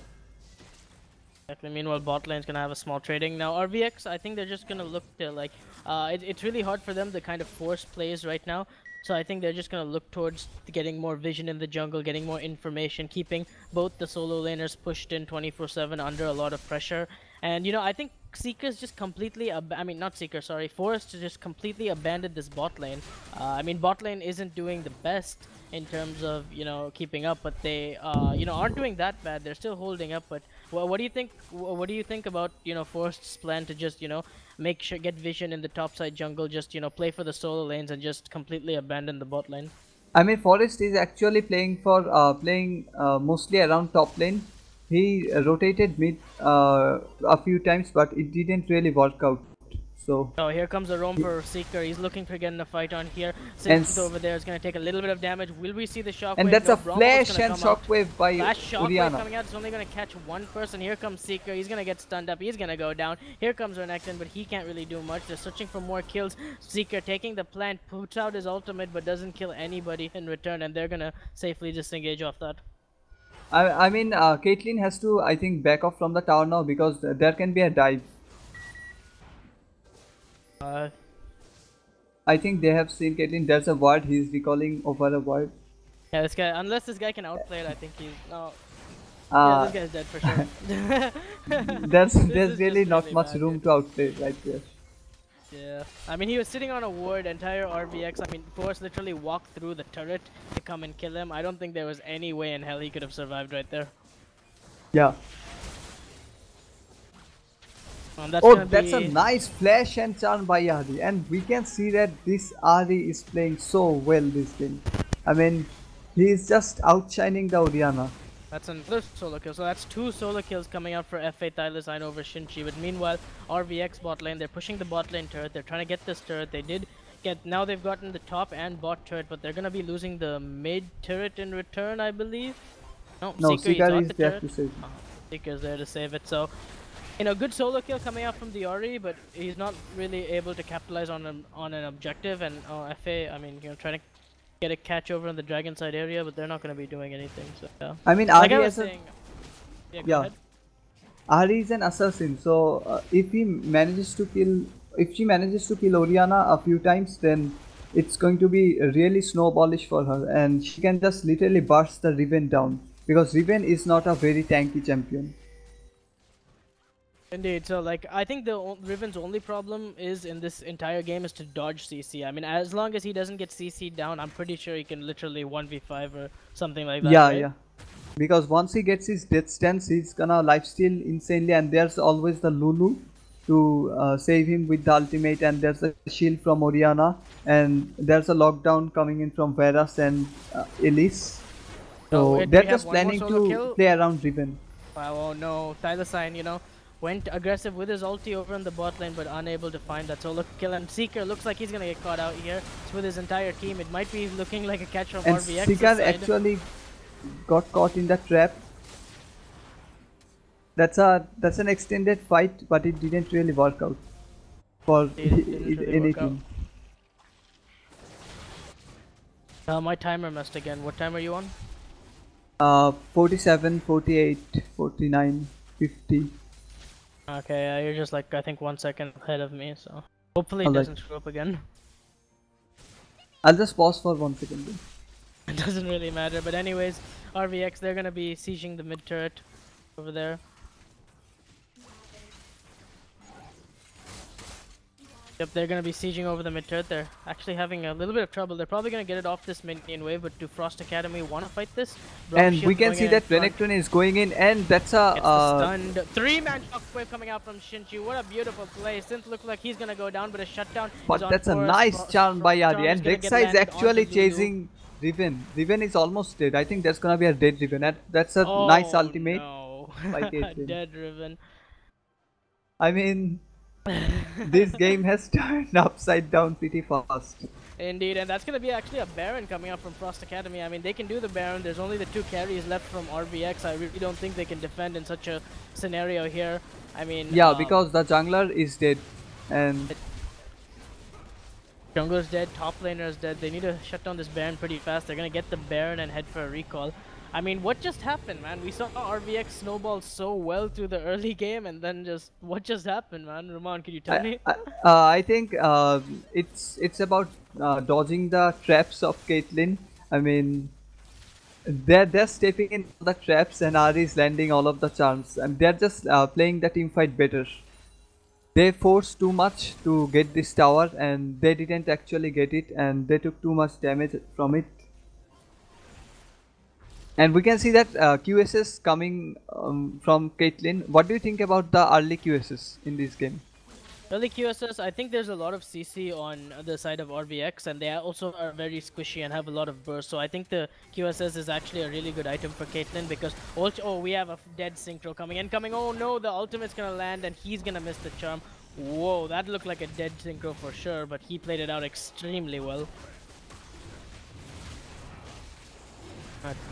Exactly. Meanwhile, bot lane's gonna have a small trading. Now, RVX, I think they're just gonna look to like, it's really hard for them to kind of force plays right now. So I think they're just gonna look towards getting more vision in the jungle, getting more information, keeping both the solo laners pushed in 24/7 under a lot of pressure. And you know, I think Seeker's just completely, I mean not Seeker, sorry, Forest just completely abandoned this bot lane. I mean bot lane isn't doing the best in terms of, you know, keeping up, but they you know, aren't doing that bad. They're still holding up. But what do you think? What do you think about, you know, Forest's plan to just, you know, make sure get vision in the top side jungle, just, you know, play for the solo lanes and just completely abandon the bot lane? I mean, Forest is actually playing for mostly around top lane. He rotated mid a few times, but it didn't really work out. So Oh, here comes a roam for Seeker. He's looking for getting a fight on here. And Synth over there is going to take a little bit of damage. Will we see the shockwave? and that's No, a Brahma's flash gonna and come out. shockwave by Flash shockwave Orianna. coming out. It's only going to catch one person. Here comes Seeker. He's going to get stunned up. He's going to go down. Here comes Renekton, but he can't really do much. They're searching for more kills. Seeker taking the plant, puts out his ultimate, but doesn't kill anybody in return, and they're going to safely disengage off that. I mean, Caitlyn has to, I think, back off from the tower now because there can be a dive. I think they have seen Caitlyn. There's a ward. He's recalling over a ward. Yeah, this guy, unless this guy can outplay it, I think he's... No. Yeah, Uh, this guy's dead for sure. there's This is really just not really much bad, room dude. to outplay right there. Yeah, I mean he was sitting on a ward, entire RVX. I mean Force literally walked through the turret to come and kill him. I don't think there was any way in hell he could have survived right there. Yeah. That's Oh, gonna that's a be... nice flash and charm by Ari, and we can see that this Ari is playing so well this game. I mean, he is just outshining the Orianna. That's another solo kill. So that's two solo kills coming out for FA Thylacine over Shinchi. But meanwhile, RVX bot lane, they're pushing the bot lane turret. They're trying to get this turret. They did get... Now they've gotten the top and bot turret, but they're going to be losing the mid turret in return, I believe. No, No, Seeker Seeker got is the there turret. to save. Seeker's there to save it. So, you know, good solo kill coming out from the Ori, but he's not really able to capitalize on an objective. And FA, I mean, you know, trying to get a catch over in the dragon side area, but they're not going to be doing anything. So, yeah. I mean, Like I Ari was is a, saying, yeah, go yeah. ahead. Ari is an assassin, so if he manages to kill, if she manages to kill Orianna a few times, then it's going to be really snowballish for her, and she can just literally burst the Riven down because Riven is not a very tanky champion. Indeed. So, like, I think the Riven's only problem is in this entire game is to dodge CC. I mean, as long as he doesn't get CC down, I'm pretty sure he can literally 1v5 or something like that. Yeah, right? yeah. Because once he gets his death stance, he's gonna lifesteal insanely, and there's always the Lulu to save him with the ultimate, and there's a shield from Orianna, and there's a lockdown coming in from Varus and Elise. So wait, do they're we have just one more planning solo to kill? play around Riven. Wow, oh no. Thylacine, you know, went aggressive with his ulti over in the bot lane, but unable to find that solo kill. And Seeker looks like he's gonna get caught out here. It's with his entire team. It might be looking like a catch from And RVX's Seeker side. actually got caught in the trap. That's an extended fight, but it didn't really work out for It didn't really any work out. team. My timer messed again. What time are you on? 47, 48, 49, 50. Okay, yeah, you're just like, I think 1 second ahead of me, so hopefully it Alright. doesn't screw up again. I'll just pause for 1 second. Then. It doesn't really matter, but anyways, RVX, they're gonna be sieging the mid turret over there. Yep, they're gonna be sieging over the mid turret. They're actually having a little bit of trouble. They're probably gonna get it off this minion wave, but do Frost Academy wanna fight this? And we Shield's can going see in that front. Renekton is going in, and that's Gets the a stunned. 3-man shockwave coming out from Shinji. What a beautiful play. Synth looked like he's gonna go down, but a shutdown but is on that's a course. nice charm by Charm Ari, is and gonna get Rexa is landed actually onto Lulu. chasing Riven. Riven is almost dead. I think there's gonna be a dead Riven. That's a Oh, nice ultimate no. by Caitlyn. Dead Riven. I mean, this game has turned upside down pretty fast. Indeed, and that's going to be actually a Baron coming up from Frost Academy. I mean, they can do the Baron. There's only the 2 carries left from RVX. I really don't think they can defend in such a scenario here. I mean... Yeah, because the jungler is dead, and... Jungler's dead, top laner is dead. They need to shut down this Baron pretty fast. They're going to get the Baron and head for a recall. I mean, what just happened, man? We saw RVX snowball so well through the early game, and then just... What just happened, man? Roman, can you tell me? I think it's about dodging the traps of Caitlyn. I mean, they're stepping in the traps, and Ari is landing all of the charms, and they're just playing the team fight better. They forced too much to get this tower, and they didn't actually get it, and they took too much damage from it. And we can see that QSS coming from Caitlyn. What do you think about the early QSS in this game? Early QSS, I think there's a lot of CC on the side of RVX, and they also are very squishy and have a lot of burst. So I think the QSS is actually a really good item for Caitlyn, because oh, we have a dead synchro coming incoming. Oh no, the ultimate's gonna land and he's gonna miss the charm. Whoa, that looked like a dead synchro for sure, but he played it out extremely well.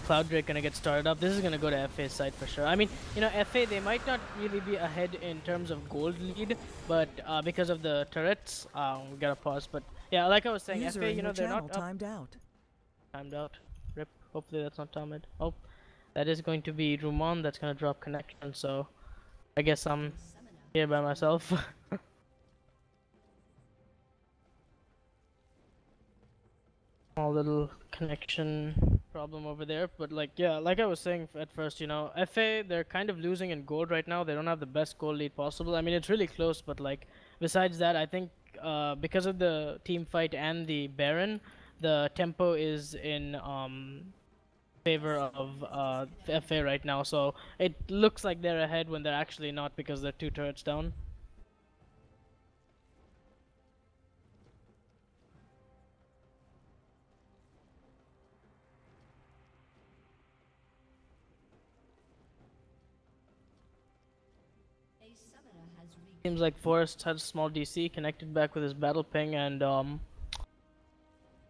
Cloud Drake gonna get started up. This is gonna go to FA's side for sure. I mean, you know, FA, they might not really be ahead in terms of gold lead, but because of the turrets, we gotta pause. But yeah, like I was saying, User FA, in you know, your they're channel not up. timed out. Timed out. Rip. Hopefully that's not timed. Oh, that is going to be Ruman that's gonna drop connection. So I guess I'm here by myself. Small little connection problem over there, but like, yeah, like I was saying at first, you know, FA, they're kind of losing in gold right now. They don't have the best gold lead possible. I mean, it's really close, but like, besides that, I think because of the team fight and the Baron, the tempo is in favor of FA right now. So it looks like they're ahead when they're actually not, because they're 2 turrets down. Seems like Forrest had a small DC, connected back with his battle ping, and oh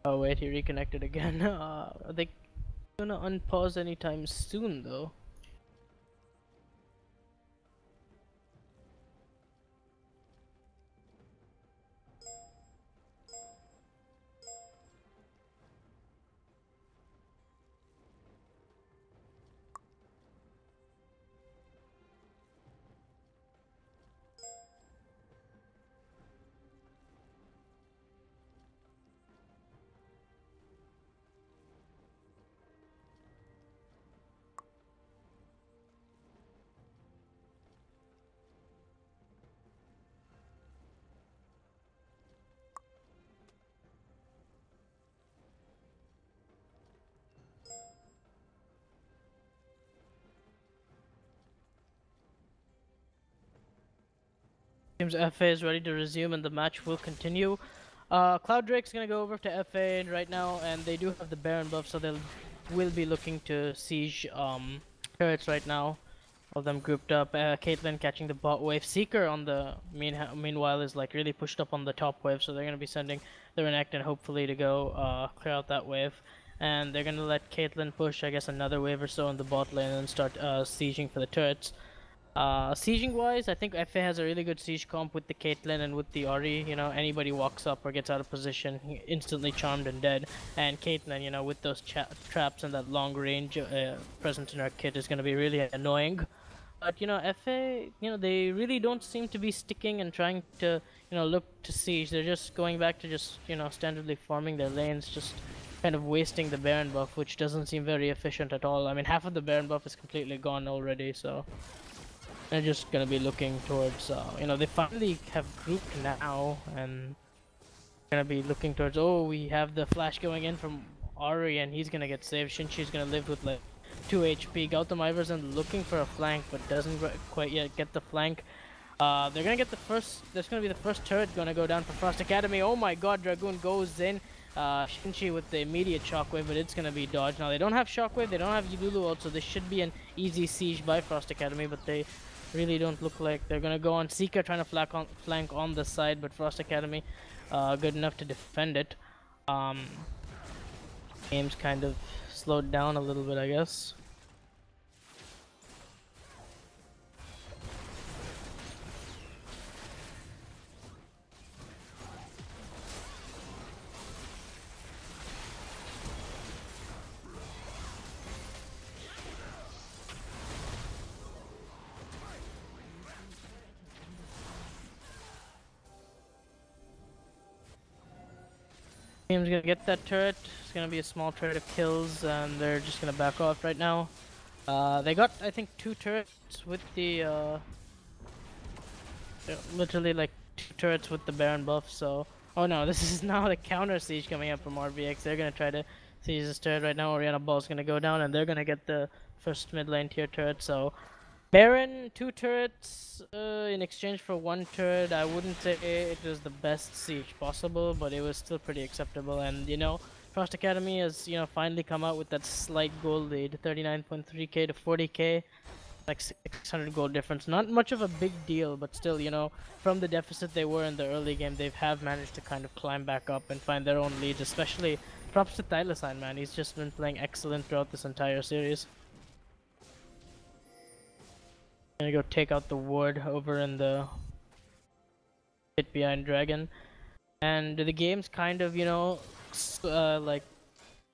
wait, he reconnected again. Are they gonna unpause anytime soon though? Seems FA is ready to resume and the match will continue. Cloud Drake's gonna go over to FA right now, and they do have the Baron buff, so they will be looking to siege turrets right now. All of them grouped up. Caitlyn catching the bot wave. Seeker on the meanwhile is like really pushed up on the top wave, so they're gonna be sending the Renekton hopefully to go clear out that wave. And they're gonna let Caitlyn push, I guess, another wave or so in the bot lane and start sieging for the turrets. Sieging wise, I think FA has a really good siege comp with the Caitlyn and with the Ori. You know, anybody walks up or gets out of position, instantly charmed and dead. And Caitlyn, you know, with those traps and that long range present in her kit is going to be really annoying. But, you know, FA, you know, they really don't seem to be sticking and trying to, you know, look to siege. They're just going back to just, you know, standardly farming their lanes, just kind of wasting the Baron buff, which doesn't seem very efficient at all. I mean, half of the Baron buff is completely gone already, so they're just gonna be looking towards, you know, they finally have grouped now, and gonna be looking towards, oh, we have the flash going in from Ari, and he's gonna get saved. Shinshi's gonna live with like 2 HP. Gautam Iverson looking for a flank, but doesn't quite yet get the flank. They're gonna get the first, there's gonna be the first turret gonna go down for Frost Academy. Oh my god, Dragoon goes in. Shinshi with the immediate shockwave, but it's gonna be dodged. Now they don't have shockwave, they don't have Yululu ult, so this should be an easy siege by Frost Academy, but they really don't look like they're gonna go on. Seeker trying to flank on the side, but Frost Academy good enough to defend it. Game's kind of slowed down a little bit, I guess. Team's gonna get that turret. It's gonna be a small turret of kills, and they're just gonna back off right now. They got, I think, 2 turrets with the literally like 2 turrets with the Baron buff. So, oh no, this is now the counter siege coming up from RVX. They're gonna try to siege this turret right now. Oriana Ball's gonna go down, and they're gonna get the first mid lane tier turret. So, Baron 2 turrets in exchange for 1 turret. I wouldn't say it was the best siege possible, but it was still pretty acceptable. And you know, Frost Academy has, you know, finally come out with that slight gold lead, 39.3k to 40k, like 600 gold difference. Not much of a big deal, but still, you know, from the deficit they were in the early game, they have managed to kind of climb back up and find their own leads. Especially props to Thylacine, man. He's just been playing excellent throughout this entire series. Gonna go take out the ward over in the pit behind Dragon, and the game's kind of, you know, like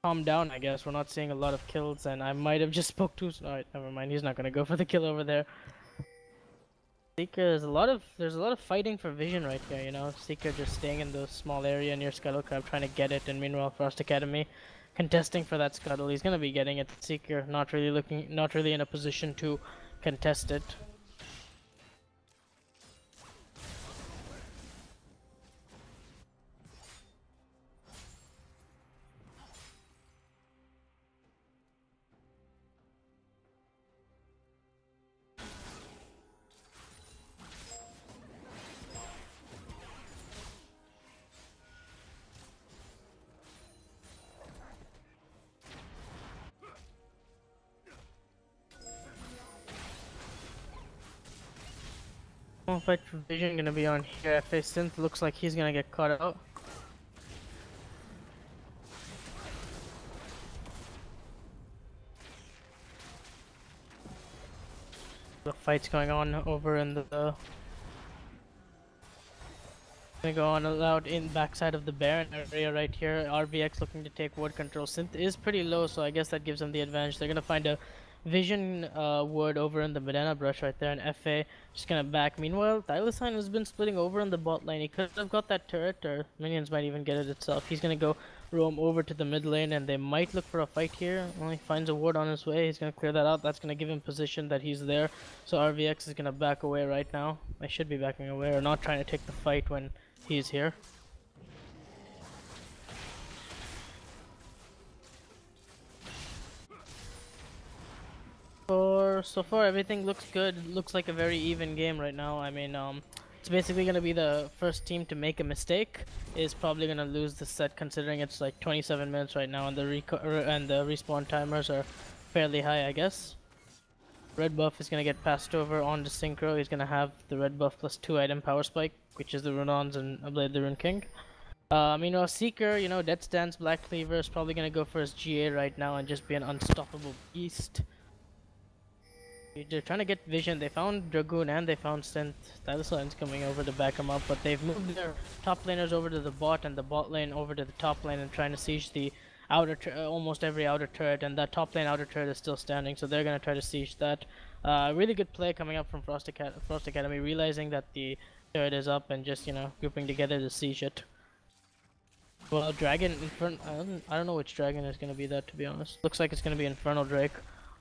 calmed down, I guess. We're not seeing a lot of kills, and I might have just spoke too. Alright, never mind. He's not gonna go for the kill over there. Seeker, there's a lot of fighting for vision right here, you know. Seeker just staying in the small area near Scuttle Crab trying to get it, and meanwhile Frost Academy contesting for that Scuttle. He's gonna be getting it. Seeker not really in a position to contest it. Fight for vision gonna be on here. FA Synth looks like he's gonna get caught out. The fight's going on over in the gonna go on out in backside of the Baron area right here. RVX looking to take ward control. Synth is pretty low, so I guess that gives them the advantage. They're gonna find a vision ward over in the banana brush right there, and FA just gonna back. Meanwhile, Thylacine has been splitting over in the bot lane. He could have got that turret, or minions might even get it itself. He's gonna go roam over to the mid lane, and they might look for a fight here. Well, he finds a ward on his way. He's gonna clear that out. That's gonna give him position that he's there. So RVX is gonna back away right now. They should be backing away, or not trying to take the fight when he's here. So far everything looks good. It looks like a very even game right now. I mean, it's basically gonna be the first team to make a mistake is probably gonna lose the set, considering it's like 27 minutes right now, and the respawn timers are fairly high, I guess. Red buff is gonna get passed over on to Synchro. He's gonna have the red buff plus 2 item power spike, which is the Runons and Blade the Rune King. Meanwhile, Seeker, you know, Death Stance Black Cleaver is probably gonna go for his GA right now and just be an unstoppable beast. They're trying to get vision. They found Dragoon and they found Synth. Thylacine's coming over to back him up, but they've moved their top laners over to the bot and the bot lane over to the top lane and trying to siege the outer almost every outer turret, and that top lane outer turret is still standing, so they're gonna try to siege that. Really good play coming up from Frost Academy, realizing that the turret is up and just, you know, grouping together to siege it. Well, Dragon I don't know which dragon is gonna be that, to be honest. Looks like it's gonna be Infernal Drake.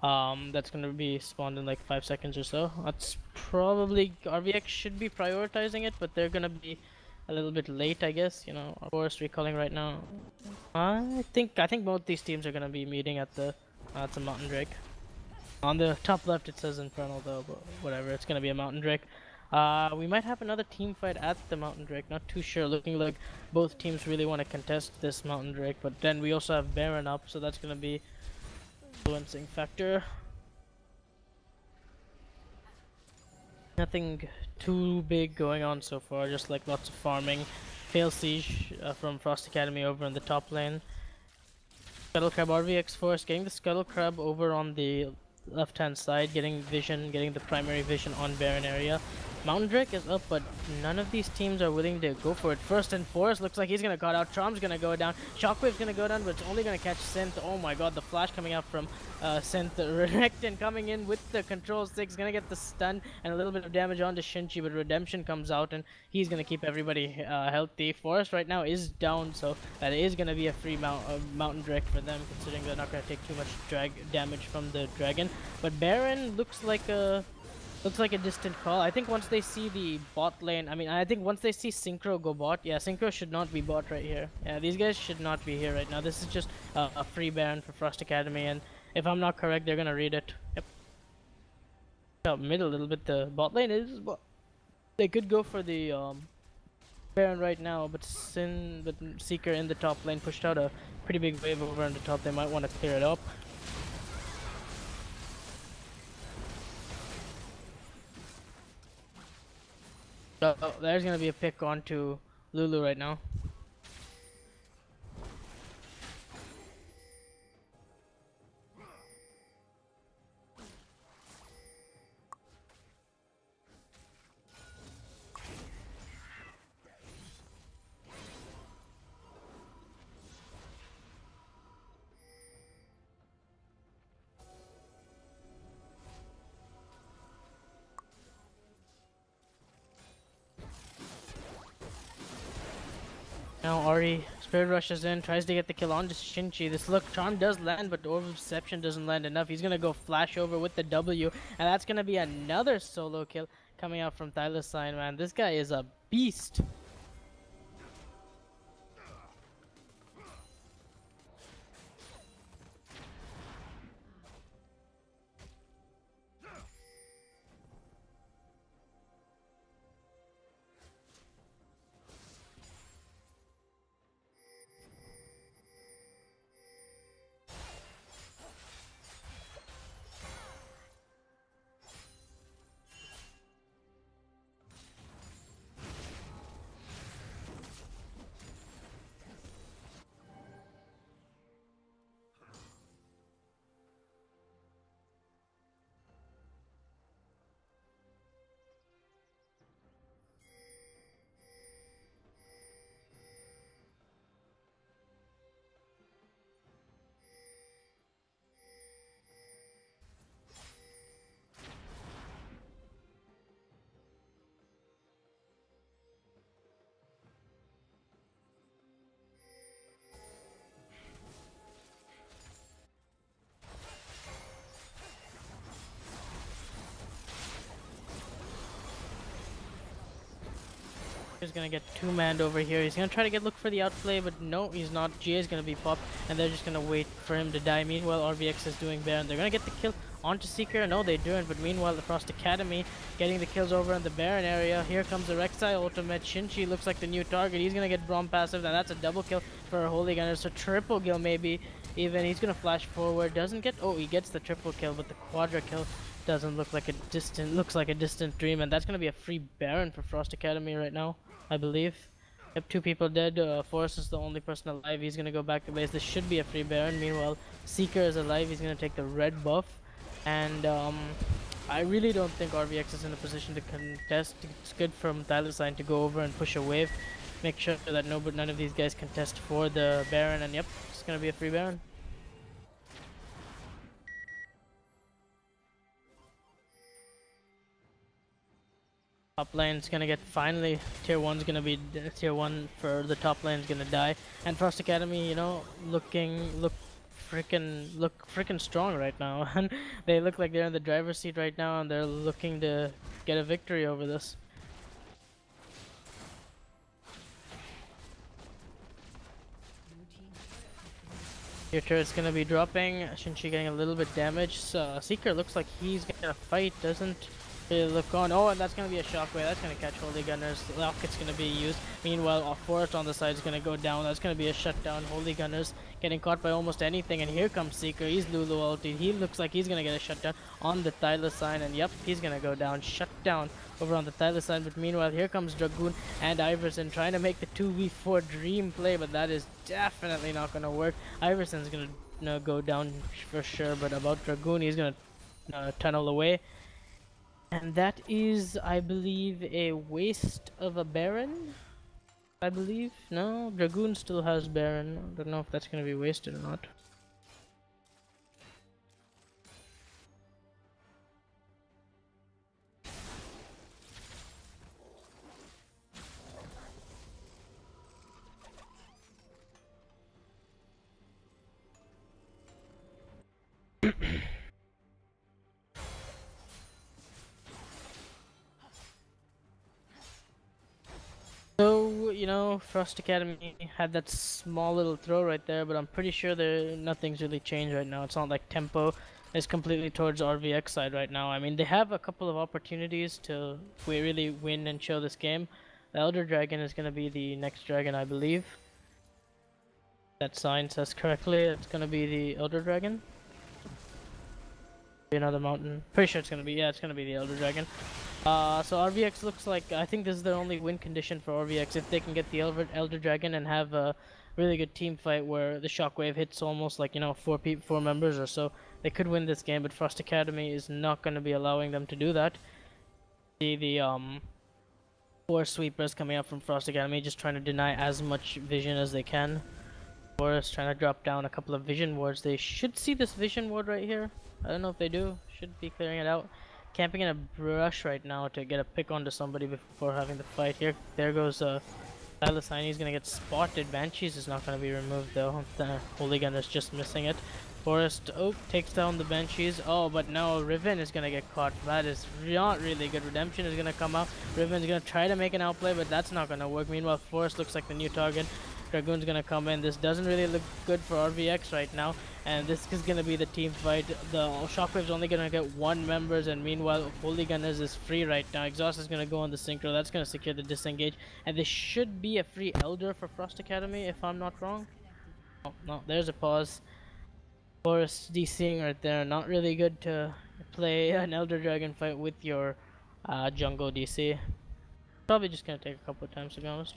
That's gonna be spawned in like 5 seconds or so. That's probably RVX should be prioritizing it, but they're gonna be a little bit late, I guess. You know, Forest recalling right now. I think both these teams are gonna be meeting at the it's a Mountain Drake. On the top left it says Infernal though, but whatever. It's gonna be a Mountain Drake. We might have another team fight at the Mountain Drake. Not too sure. Looking like both teams really want to contest this Mountain Drake, but then we also have Baron up, so that's gonna be influencing factor. Nothing too big going on so far. Just like lots of farming. Fail Siege from Frost Academy over in the top lane. Scuttle Crab RVX Force getting the Scuttle Crab over on the left hand side, getting vision, getting the primary vision on Baron area. Mountain Drake is up, but none of these teams are willing to go for it. First and Forest looks like he's gonna cut out. Charm's gonna go down. Shockwave's gonna go down, but it's only gonna catch Synth. Oh my god, the flash coming out from Synth. Renekton coming in with the control 6, gonna get the stun and a little bit of damage onto Shinchi, but Redemption comes out and he's gonna keep everybody healthy. Forest right now is down, so that is gonna be a free Mountain Drake for them, considering they're not gonna take too much damage from the dragon. But Baron looks like a distant call. I think once they see the bot lane, I think once they see Synchro go bot, yeah, Synchro should not be bot right here. Yeah, these guys should not be here right now. This is just a free Baron for Frost Academy, and if I'm not correct, they're gonna read it. Yep. Out mid a little bit, the bot lane is, they could go for the Baron right now, but Seeker in the top lane pushed out a pretty big wave over on the top. They might want to clear it up. Oh, there's gonna be a pick onto Lulu right now. Now Ari Spirit rushes in, tries to get the kill on to Shinchi. This look, Charm does land, but Orb of Deception doesn't land enough. He's gonna go flash over with the W, and that's gonna be another solo kill coming out from Thylacine, man. This guy is a beast. He's gonna get two-manned over here. He's gonna try to look for the outplay, but no, he's not. GA is gonna be popped, and they're just gonna wait for him to die. Meanwhile, RVX is doing Baron. They're gonna get the kill onto Seeker. No, they don't. But meanwhile, the Frost Academy getting the kills over in the Baron area. Here comes the Rek'Sai ultimate. Shinchi looks like the new target. He's gonna get Braum passive, and that's a double kill for a Holy Gunner. So triple kill maybe. Even he's gonna flash forward. Doesn't get. Oh, he gets the triple kill, but the quadra kill doesn't look like a distant. Looks like a distant dream, and that's gonna be a free Baron for Frost Academy right now, I believe. Yep, 2 people dead. Forrest is the only person alive. He's gonna go back to base. This should be a free Baron. Meanwhile, Seeker is alive. He's gonna take the red buff, and I really don't think RVX is in a position to contest. It's good from Thylacine to go over and push a wave, make sure that none of these guys contest for the Baron. And yep, it's gonna be a free Baron. Top lane's gonna get finally tier 1's gonna be tier 1 for the top lane's gonna die, and Frost Academy, you know, look freaking strong right now, and they look like they're in the driver's seat right now, and they're looking to get a victory over this. Your turret's gonna be dropping. Shinchi getting a little bit damaged. So Seeker looks like he's gonna fight, doesn't really look on. Oh, and that's gonna be a shockwave. That's gonna catch Holy Gunners. Locket's gonna be used. Meanwhile, Forest on the side is gonna go down. That's gonna be a shutdown. Holy Gunners getting caught by almost anything. And here comes Seeker. He's Lulu ulti. He looks like he's gonna get a shutdown on the Tyler sign. And yep, he's gonna go down. Shut down over on the Tyler side. But meanwhile, here comes Dragoon and Iverson trying to make the 2v4 dream play. But that is definitely not gonna work. Iverson's gonna go down for sure. But about Dragoon, he's gonna tunnel away. And that is, I believe, a waste of a Baron. I believe. No, Dragoon still has Baron. I don't know if that's gonna be wasted or not. So, you know, Frost Academy had that small little throw right there, but I'm pretty sure nothing's really changed right now. It's not like tempo is completely towards RVX side right now. I mean, they have a couple of opportunities to really win and show this game. The Elder Dragon is going to be the next dragon, I believe. That sign says correctly. It's going to be the Elder Dragon. Be another mountain. Pretty sure it's going to be, yeah, it's going to be the Elder Dragon. So RVX looks like, I think this is their only win condition for RVX, if they can get the Elder Dragon and have a really good team fight where the shockwave hits almost like, you know, four members or so. They could win this game, but Frost Academy is not going to be allowing them to do that. See the 4 sweepers coming up from Frost Academy, just trying to deny as much vision as they can. Forest trying to drop down a couple of vision wards. They should see this vision ward right here. I don't know if they do. Should be clearing it out. Camping in a brush right now to get a pick onto somebody before having the fight. Here, there goes Silasine. He's gonna get spotted. Banshees is not gonna be removed though. The Holy Gunner's just missing it. Forest, oh, takes down the Banshees. Oh, but now Riven is gonna get caught. That is not really good. Redemption is gonna come out. Riven's gonna try to make an outplay, but that's not gonna work. Meanwhile, Forest looks like the new target. Dragoon's gonna come in. This doesn't really look good for RVX right now, and this is gonna be the team fight. The Shockwave's only gonna get 1 members, and meanwhile Holy Gunners is free right now. Exhaust is gonna go on the synchro. That's gonna secure the disengage, and there should be a free Elder for Frost Academy if I'm not wrong. Oh, no, there's a pause. Forest DCing right there. Not really good to play an Elder Dragon fight with your jungle DC. Probably just gonna take a couple of times, to be honest.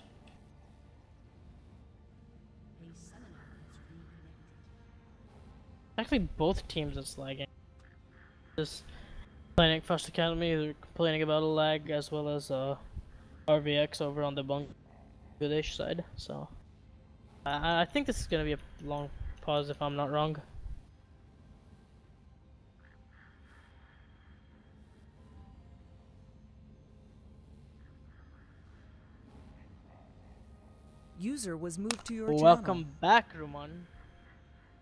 Actually, both teams are lagging. Just playing Frost Academy, they're complaining about a lag, as well as RVX over on the Bangladesh side. So I think this is gonna be a long pause if I'm not wrong. User was moved to your channel. Welcome back, Ruman.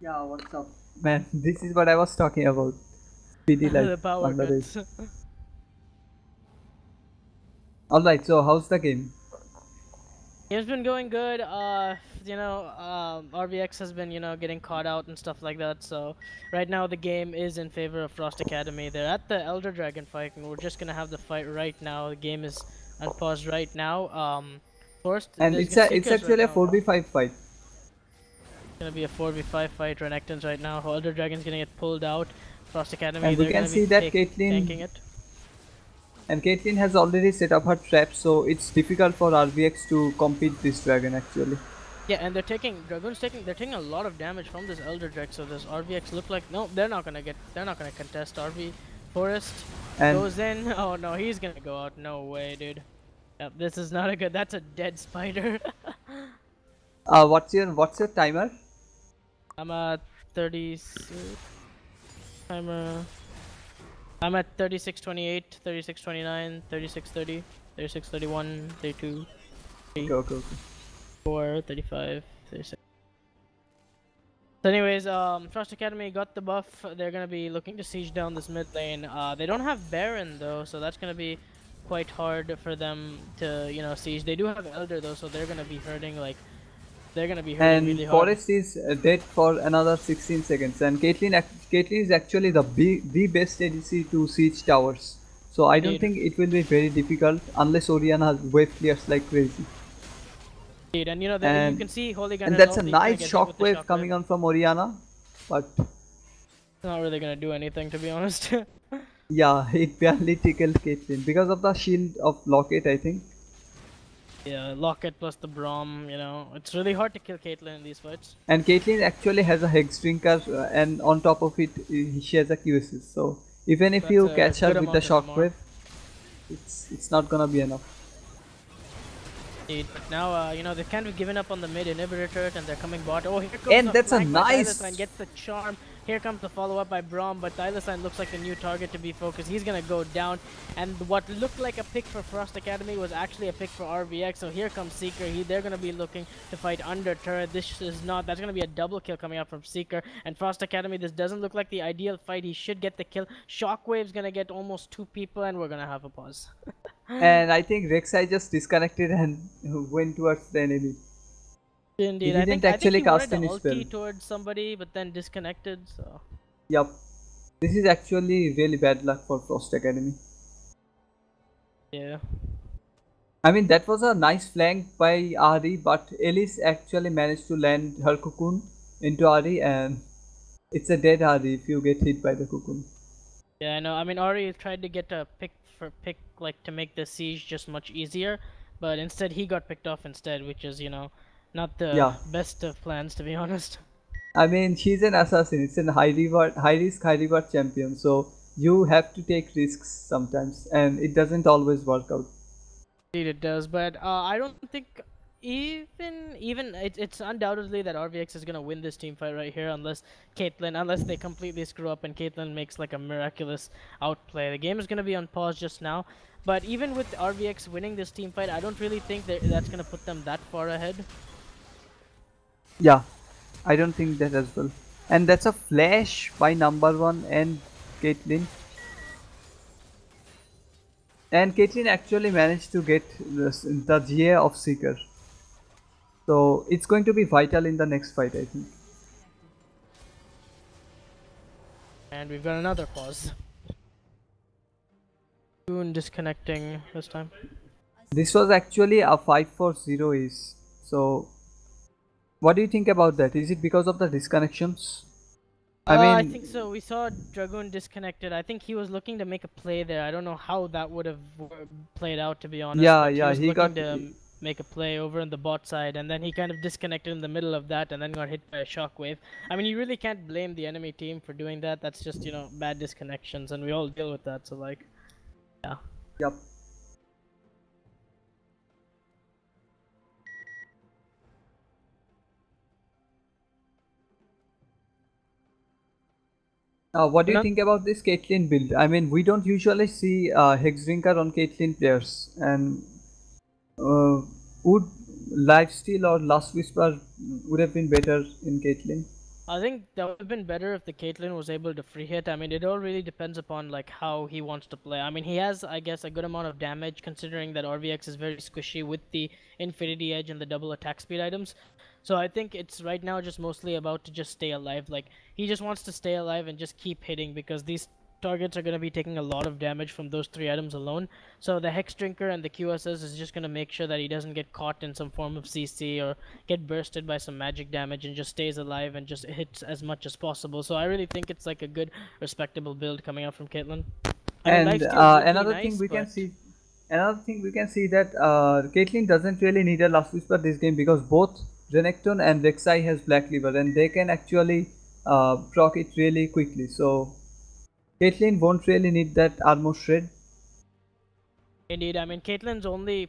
Yeah, what's up? Man, this is what I was talking about. PD The like power Bangladesh. cuts. Alright, so how's the game? Game's been going good. You know, RVX has been, you know, getting caught out and stuff like that. So right now the game is in favor of Frost Academy. They're at the Elder Dragon fight, and we're just gonna have the fight right now. The game is unpaused right now. First, And it's actually a 4v5 fight. It's gonna be a 4v5 fight. Renekton's right now. Elder Dragon's gonna get pulled out. Frost Academy. And we they're can gonna see be that tanking it. And Caitlyn has already set up her trap, so it's difficult for RVX to compete this dragon actually. Yeah, and they're taking a lot of damage from this Elder Dragon. So this RVX look like they're not gonna contest. RV Forest And goes in. Oh no, he's gonna go out. No way, dude. Yep, this is not a good. That's a dead spider. what's your timer? I'm at 36. I'm at 36:28, 36:29, 36:30. 36, 31, 32, Okay, okay, okay. 4, 35, 36. So anyways, Frost Academy got the buff. They're gonna be looking to siege down this mid lane. They don't have Baron though, so that's gonna be quite hard for them to, siege. They do have Elder though, so they're gonna be hurting they're gonna be hurting And really hard. Forest is dead for another 16 seconds. And Caitlyn is actually the best ADC to siege towers. So I don't Indeed. think it will be very difficult unless Oriana wave clears like crazy. Indeed, and you And can see Holy Gun and has that's a ulti, gonna nice get hit with the shockwave coming on from Oriana, but It's not really gonna do anything, to be honest. yeah, it barely tickled Caitlyn because of the shield of Locket, I think. Yeah, Locket plus the Braum, it's really hard to kill Caitlyn in these fights. And Caitlyn actually has a Hex Drinker, and on top of it, she has a QSS. So even if That's you a catch her good with the amount of shockwave, it's not gonna be enough. Indeed, but now, they've kind of given up on the mid inhibitor turret and they're coming bot. Oh, here comes And the that's a flank by nice- Thylacine, gets the charm. Here comes the follow-up by Braum, but Thylacine looks like the new target to be focused. He's gonna go down, and what looked like a pick for Frost Academy was actually a pick for RVX. So here comes Seeker. They're gonna be looking to fight under turret. That's gonna be a double kill coming out from Seeker and Frost Academy. This doesn't look like the ideal fight. He should get the kill. Shockwave's gonna get almost 2 people, and we're gonna have a pause. And I think Rek'Sai just disconnected and went towards the enemy. Indeed, He I think didn't actually he cast wanted any to spell. ulti towards somebody, but then disconnected. So Yup. This is actually really bad luck for Frost Academy. yeah. I mean, that was a nice flank by Ahri, but Elise actually managed to land her cocoon into Ahri, and it's a dead Ahri if you get hit by the cocoon. Yeah, I know. I mean, Ari tried to get a pick like to make the siege just much easier, but instead he got picked off instead, which is not the Yeah. best of plans, to be honest. I mean, she's an assassin. It's a high risk, high reward champion. So you have to take risks sometimes, and it doesn't always work out. Indeed, it does, but I don't think it's undoubtedly that RVX is gonna win this team fight right here, unless they completely screw up and Caitlyn makes like a miraculous outplay. The game is gonna be on pause just now, but even with RVX winning this team fight, I don't really think that's gonna put them that far ahead. Yeah, I don't think that as well. And that's a flash by number 1 and Caitlyn. And Caitlyn actually managed to get the GA of Seeker. So it's going to be vital in the next fight, I think. And we've got another pause. Soon disconnecting this time. This was actually a 5-4-0 ace. So what do you think about that? Is it because of the disconnections? I think so. We saw Dragoon disconnected. I think he was looking to make a play there. I don't know how that would have played out, to be honest. Yeah, but yeah, he he was got- looking to make a play over on the bot side, and then he kind of disconnected in the middle of that, and then got hit by a shockwave. I mean, you really can't blame the enemy team for doing that. That's just bad disconnections, and we all deal with that. So like, yeah. Yep. What do you think about this Caitlyn build? I mean, we don't usually see Hex Drinker on Caitlyn players, and would Lifesteal or Last Whisper would have been better in Caitlyn? I think that would have been better if the Caitlyn was able to free hit. I mean, it all really depends upon like how he wants to play. I mean, he has, I guess, a good amount of damage considering that RVX is very squishy with the Infinity Edge and the double attack speed items. So I think it's right now just mostly about to just stay alive. Like, he just wants to stay alive and just keep hitting because these targets are going to be taking a lot of damage from those 3 items alone. So the Hex Drinker and the QSS is just going to make sure that he doesn't get caught in some form of CC or get bursted by some magic damage and just stays alive and just hits as much as possible. So I really think it's like a good, respectable build coming out from Caitlyn. And another nice, thing we can but- see, that Caitlyn doesn't really need a Last Whisper this game because both Renekton and Rek'Sai has Black Liver and they can actually proc it really quickly. So Caitlyn won't really need that armor shred. Indeed, I mean, Caitlyn's only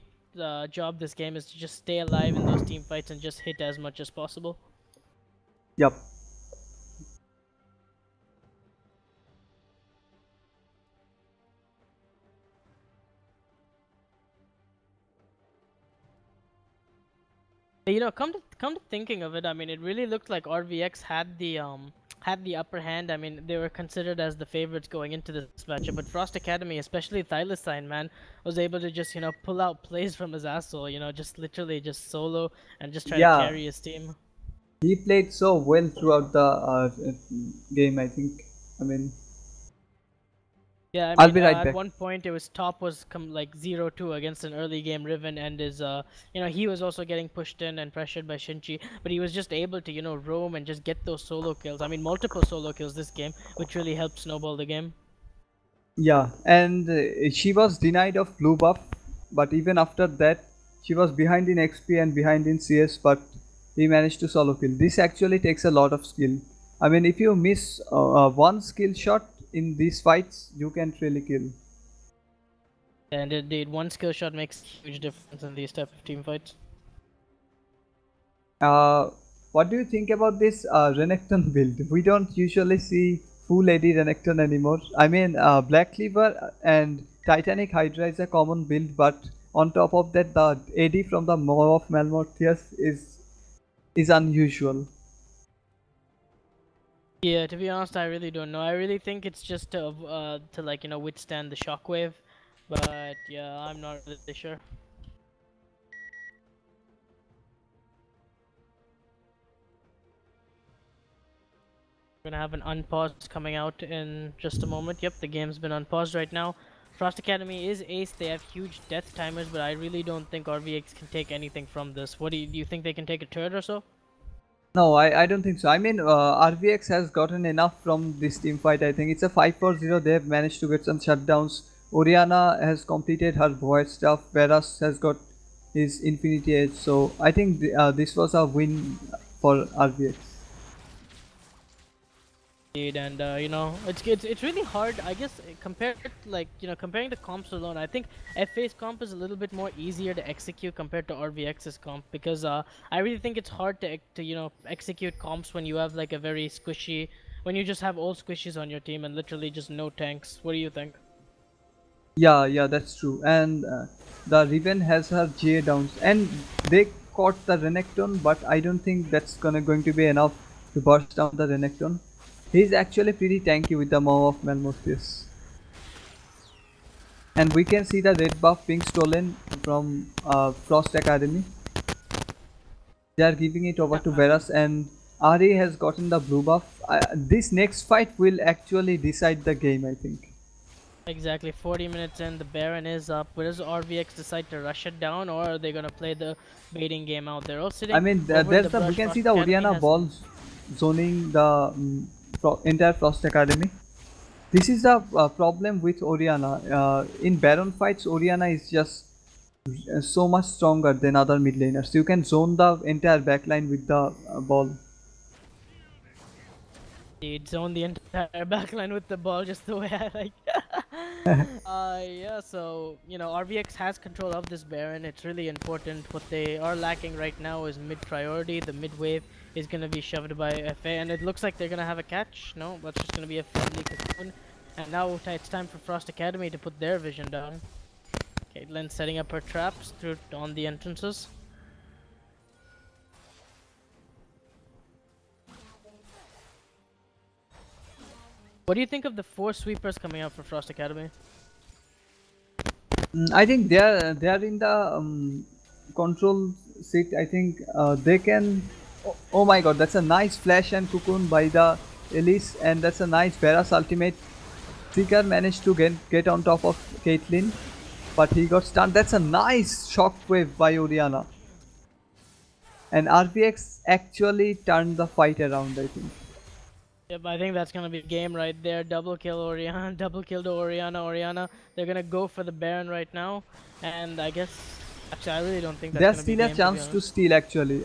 job this game is to just stay alive in those team fights and just hit as much as possible. Yup. You know, come to thinking of it, I mean, it really looked like RVX had the upper hand. I mean, they were considered as the favorites going into this matchup, but Frost Academy, especially Thylacine, man, was able to just pull out plays from his asshole. Just literally just solo and just try to Yeah, carry his team. he played so well throughout the game, I think. I mean, Yeah, I I'll mean, be right at back. one point it was top was like 0-2 against an early game Riven, and he was also getting pushed in and pressured by Shinchi, but he was just able to, roam and just get those solo kills. I mean, multiple solo kills this game, which really helped snowball the game. Yeah, and she was denied of blue buff, but even after that, she was behind in XP and behind in CS, but he managed to solo kill. This actually takes a lot of skill. I mean, if you miss one skill shot in these fights, you can't really kill. And indeed, one skill shot makes a huge difference in these type of team fights. Uh, what do you think about this Renekton build? We don't usually see full AD Renekton anymore. I mean, Black Cleaver and Titanic Hydra is a common build, but on top of that, the AD from the Maw of Malmortius is unusual. Yeah, to be honest, I really don't know. I really think it's just to like withstand the shockwave, but yeah, I'm not really sure. We're gonna have an unpaused coming out in just a moment. Yep, the game's been unpaused right now. Frost Academy is ace. They have huge death timers, but I really don't think RVX can take anything from this. What do you think they can take a turret or so? No, I don't think so. I mean, RVX has gotten enough from this team fight. I think it's a 5-4-0. They have managed to get some shutdowns. Oriana has completed her void stuff. Veras has got his Infinity Edge. So I think this was a win for RVX. Indeed, and it's really hard. I guess compared like comparing the comps alone, I think FA's comp is a little bit more easier to execute compared to RVX's comp because I really think it's hard to execute comps when you have like a very squishy when you just have all squishies on your team and literally just no tanks. What do you think? Yeah, that's true. And the Riven has her GA downs, and they caught the Renekton, but I don't think that's going to be enough to burst down the Renekton. He's actually pretty tanky with the Maw of Malmortius. And we can see the red buff being stolen from Frost Academy. They are giving it over to Veras, and Ari has gotten the blue buff. This next fight will actually decide the game, I think. Exactly, 40 minutes in, the Baron is up. Where does RVX decide to rush it down, or are they gonna play the baiting game out? They're all sitting. I mean, over there's the we brush. can Frost see the Academy Oriana has balls zoning the entire Frost Academy. This is the problem with Oriana. In Baron fights, Oriana is just so much stronger than other mid laners. You can zone the entire backline with the ball. He'd zone the entire backline with the ball just the way I like. Yeah, so, RVX has control of this Baron. It's really important. What they are lacking right now is mid priority. The mid wave is going to be shoved by FA, and it looks like they're going to have a catch. No, that's just going to be a friendly cocoon. And now it's time for Frost Academy to put their vision down. Caitlyn setting up her traps on the entrances. What do you think of the 4 sweepers coming out for Frost Academy? I think they are in the control seat. I think they can. Oh my god, that's a nice flash and cocoon by the Elise, and that's a nice Veras ultimate. Seeker managed to get on top of Caitlyn, but he got stunned. That's a nice shockwave by Oriana. And RVX actually turned the fight around, I think. Yep, I think that's gonna be game right there. Double kill Oriana, double kill to Oriana. They're gonna go for the Baron right now, and I guess actually I really don't think that's There's gonna be still a game, chance to steal actually.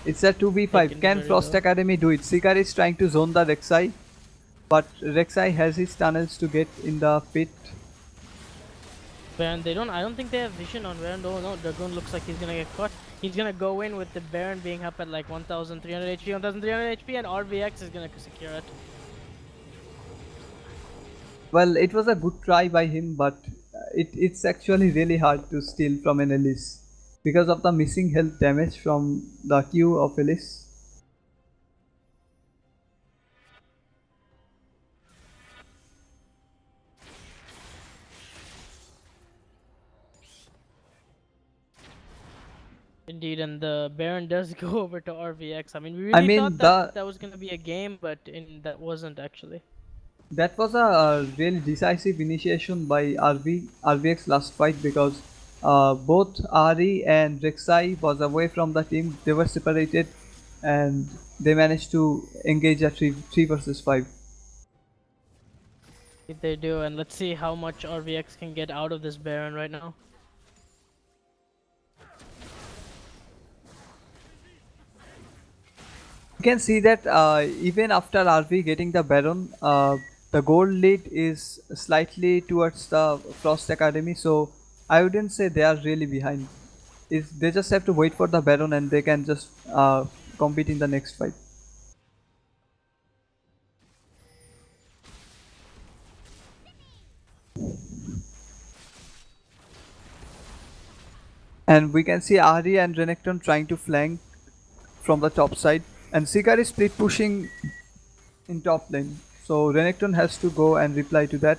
It's a 2v5. Can Frost Academy do it? Seeker is trying to zone the Rek'Sai, but Rek'Sai has his tunnels to get in the pit. Baron, I don't think they have vision on Baron. No, Dragoon looks like he's gonna get caught. He's gonna go in with the Baron being up at like 1,300 HP, 1,300 HP, and RVX is gonna secure it. Well, it was a good try by him, but it's actually really hard to steal from an Elise because of the missing health damage from the Q of Elise. Indeed, and the Baron does go over to RVX. I mean, we I really mean thought that that was gonna be a game, but that wasn't actually. that was a really decisive initiation by RVX last fight because both Ari and Rek'Sai was away from the team. They were separated, and they managed to engage a 3 versus 5. If they do, and let's see how much RVX can get out of this Baron right now. You can see that even after RV getting the Baron, the gold lead is slightly towards the Frost Academy, so I wouldn't say they are really behind. They just have to wait for the Baron and they can just compete in the next fight. And we can see Ahri and Renekton trying to flank from the top side, and Seeker is split pushing in top lane. So Renekton has to go and reply to that.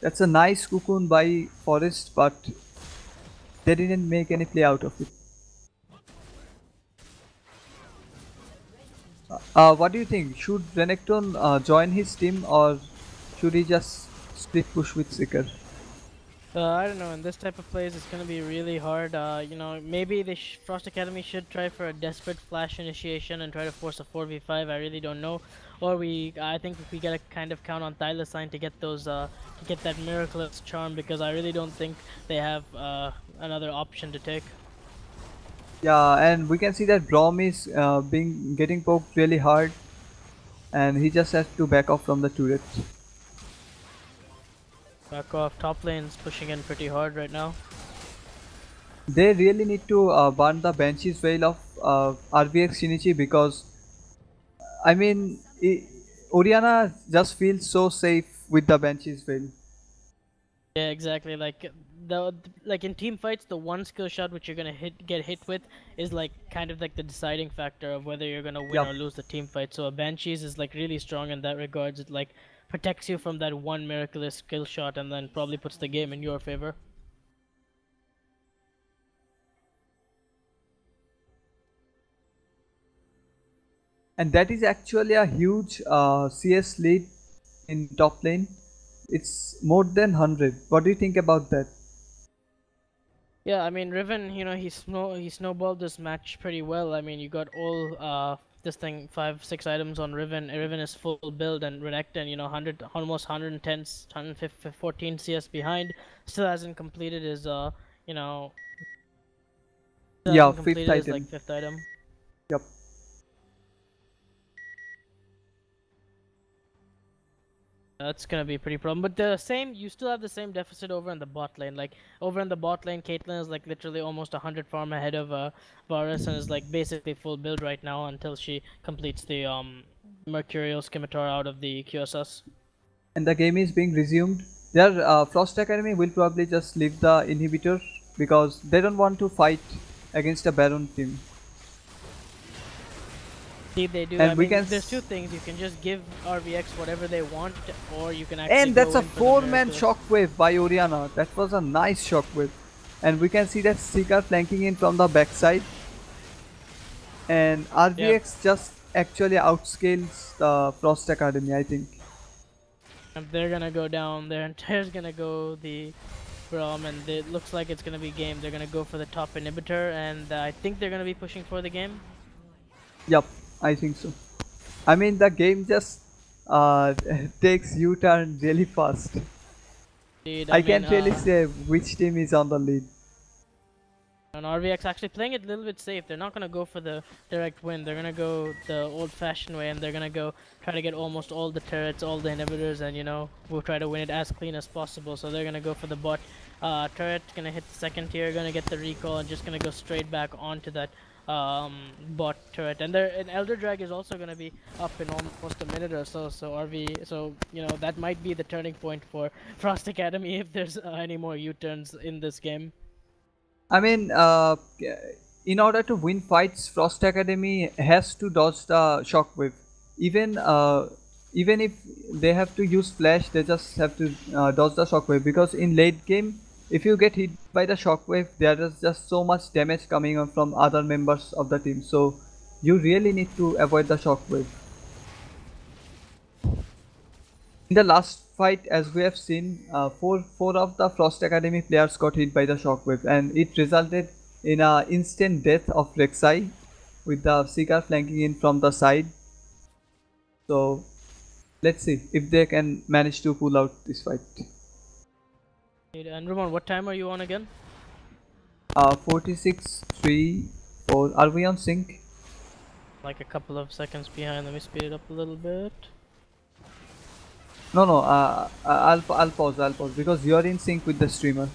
That's a nice cocoon by Forest, but they didn't make any play out of it. What do you think? Should Renekton join his team, or should he just split push with Seeker? I don't know. In this type of plays, it's gonna be really hard. You know, maybe the Frost Academy should try for a desperate flash initiation and try to force a 4v5. I really don't know. Or I think we gotta kind of count on Thylacine to get those, to get that Miraculous Charm, because I really don't think they have another option to take. Yeah, and we can see that Brom is getting poked really hard, and he just has to back off from the turret. Back off. Top lane's pushing in pretty hard right now. They really need to burn the Banshee's Veil of RVX Shinichi because, I mean, Orianna just feels so safe with the Banshee's Veil. Yeah, exactly. Like in team fights, the one skill shot which you're gonna get hit with is like kind of like the deciding factor of whether you're gonna win or lose the team fight. So a Banshee's is like really strong in that regards. It like protects you from that one miraculous skill shot and then probably puts the game in your favor. And that is actually a huge CS lead in top lane. It's more than 100. What do you think about that? Yeah, I mean Riven, you know, he snowballed this match pretty well. I mean, you got all this thing 5-6 items on Riven. Riven is full build, and Renekton, you know, 100 almost 110 114 CS behind, still hasn't completed his you know, Fifth item. like 5th item. Yep. That's gonna be a pretty problem. But you still have the same deficit over in the bot lane. Like over in the bot lane, Caitlyn is like literally almost 100 farm ahead of Varus, and is like basically full build right now until she completes the Mercurial Scimitar out of the QSS. And the game is being resumed. Their Frost Academy will probably just leave the inhibitor because they don't want to fight against a Baron team. See, they do. And I we mean, can there's two things. You can just give RVX whatever they want, or you can actually. And that's go a in for the 4-man Miraculous. shockwave by Orianna. That was a nice shockwave. And we can see that Seeker flanking in from the backside. And RVX just actually outscales the Frost Academy, I think. And they're gonna go down. Their entire's gonna go the Braum, and it looks like it's gonna be game. They're gonna go for the top inhibitor, and I think they're gonna be pushing for the game. Yup, I think so. I mean, the game just takes U-turn really fast. Indeed, I mean, can't really say which team is on the lead. And RVX actually playing it a little bit safe. They're not gonna go for the direct win. They're gonna go the old-fashioned way, and they're gonna go try to get almost all the turrets, all the inhibitors, and we'll try to win it as clean as possible. So they're gonna go for the bot turret, gonna hit the second tier, gonna get the recall, and just gonna go straight back onto that bot turret. And Elder Drag is also gonna be up in almost a minute or so. So that might be the turning point for Frost Academy if there's any more U-turns in this game. I mean, in order to win fights, Frost Academy has to dodge the shockwave. Even even if they have to use flash, they just have to dodge the shockwave, because in late game, if you get hit by the shockwave, there is just so much damage coming on from other members of the team. So you really need to avoid the shockwave. In the last fight, as we have seen, four of the Frost Academy players got hit by the shockwave, and it resulted in an instant death of Rek'Sai, with the Seeker flanking in from the side. So let's see if they can manage to pull out this fight. And Roman, what time are you on again? 46, 3, 4. Are we on sync? Like a couple of seconds behind. Let me speed it up a little bit. No, no. I'll pause. I'll pause because you're in sync with the streamer.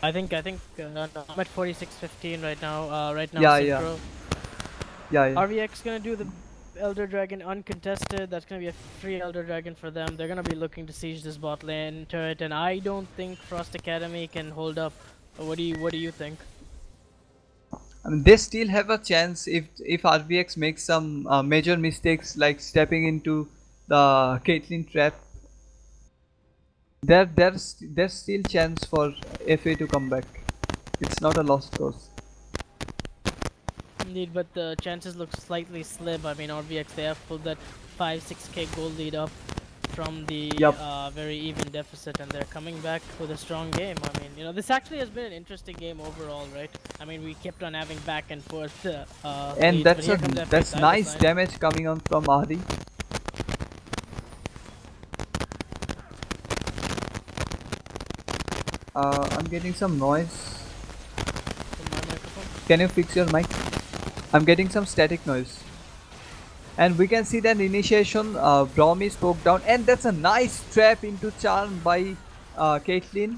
I think no, I'm at 46:15 right now. Right now, Yeah, synchro. yeah. RVX gonna do the Elder Dragon uncontested. That's gonna be a free Elder Dragon for them. They're gonna be looking to siege this bot lane turret, and I don't think Frost Academy can hold up. What do you think? I mean, they still have a chance if RVX makes some major mistakes like stepping into the Caitlyn trap. There's still chance for FA to come back. It's not a lost cause. Indeed, but the chances look slightly slim. I mean, RVX, they have pulled that 5-6k goal lead up from the Yup. very even deficit, and they're coming back with a strong game. I mean, this actually has been an interesting game overall, right? I mean, we kept on having back and forth And leads, but here comes FA that's side by nice side. damage coming on from Ahri. I'm getting some noise. From my microphone. Can you fix your mic? I'm getting some static noise. And we can see that initiation, Braum is poked down, and that's a nice trap into charm by Caitlyn.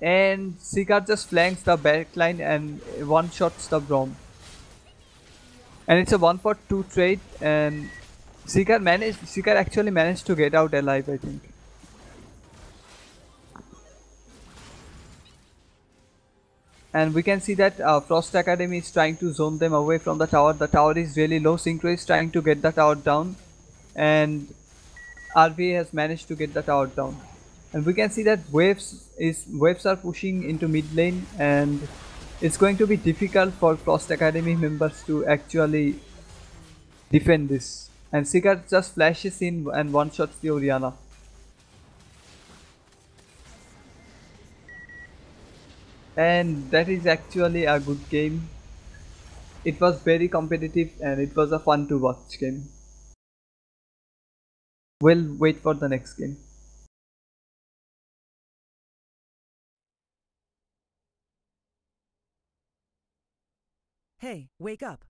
And Seeker just flanks the backline and one-shots the Braum. And it's a 1-for-2 trade, and Seeker actually managed to get out alive, I think. And we can see that Frost Academy is trying to zone them away from the tower. The tower is really low. Synchro is trying to get the tower down, and RVA has managed to get the tower down. And we can see that waves are pushing into mid lane, and it's going to be difficult for Frost Academy members to actually defend this. And Seeker just flashes in and one-shots the Orianna. And that is actually a good game. It was very competitive and it was a fun to watch game. We'll wait for the next game. Hey, wake up.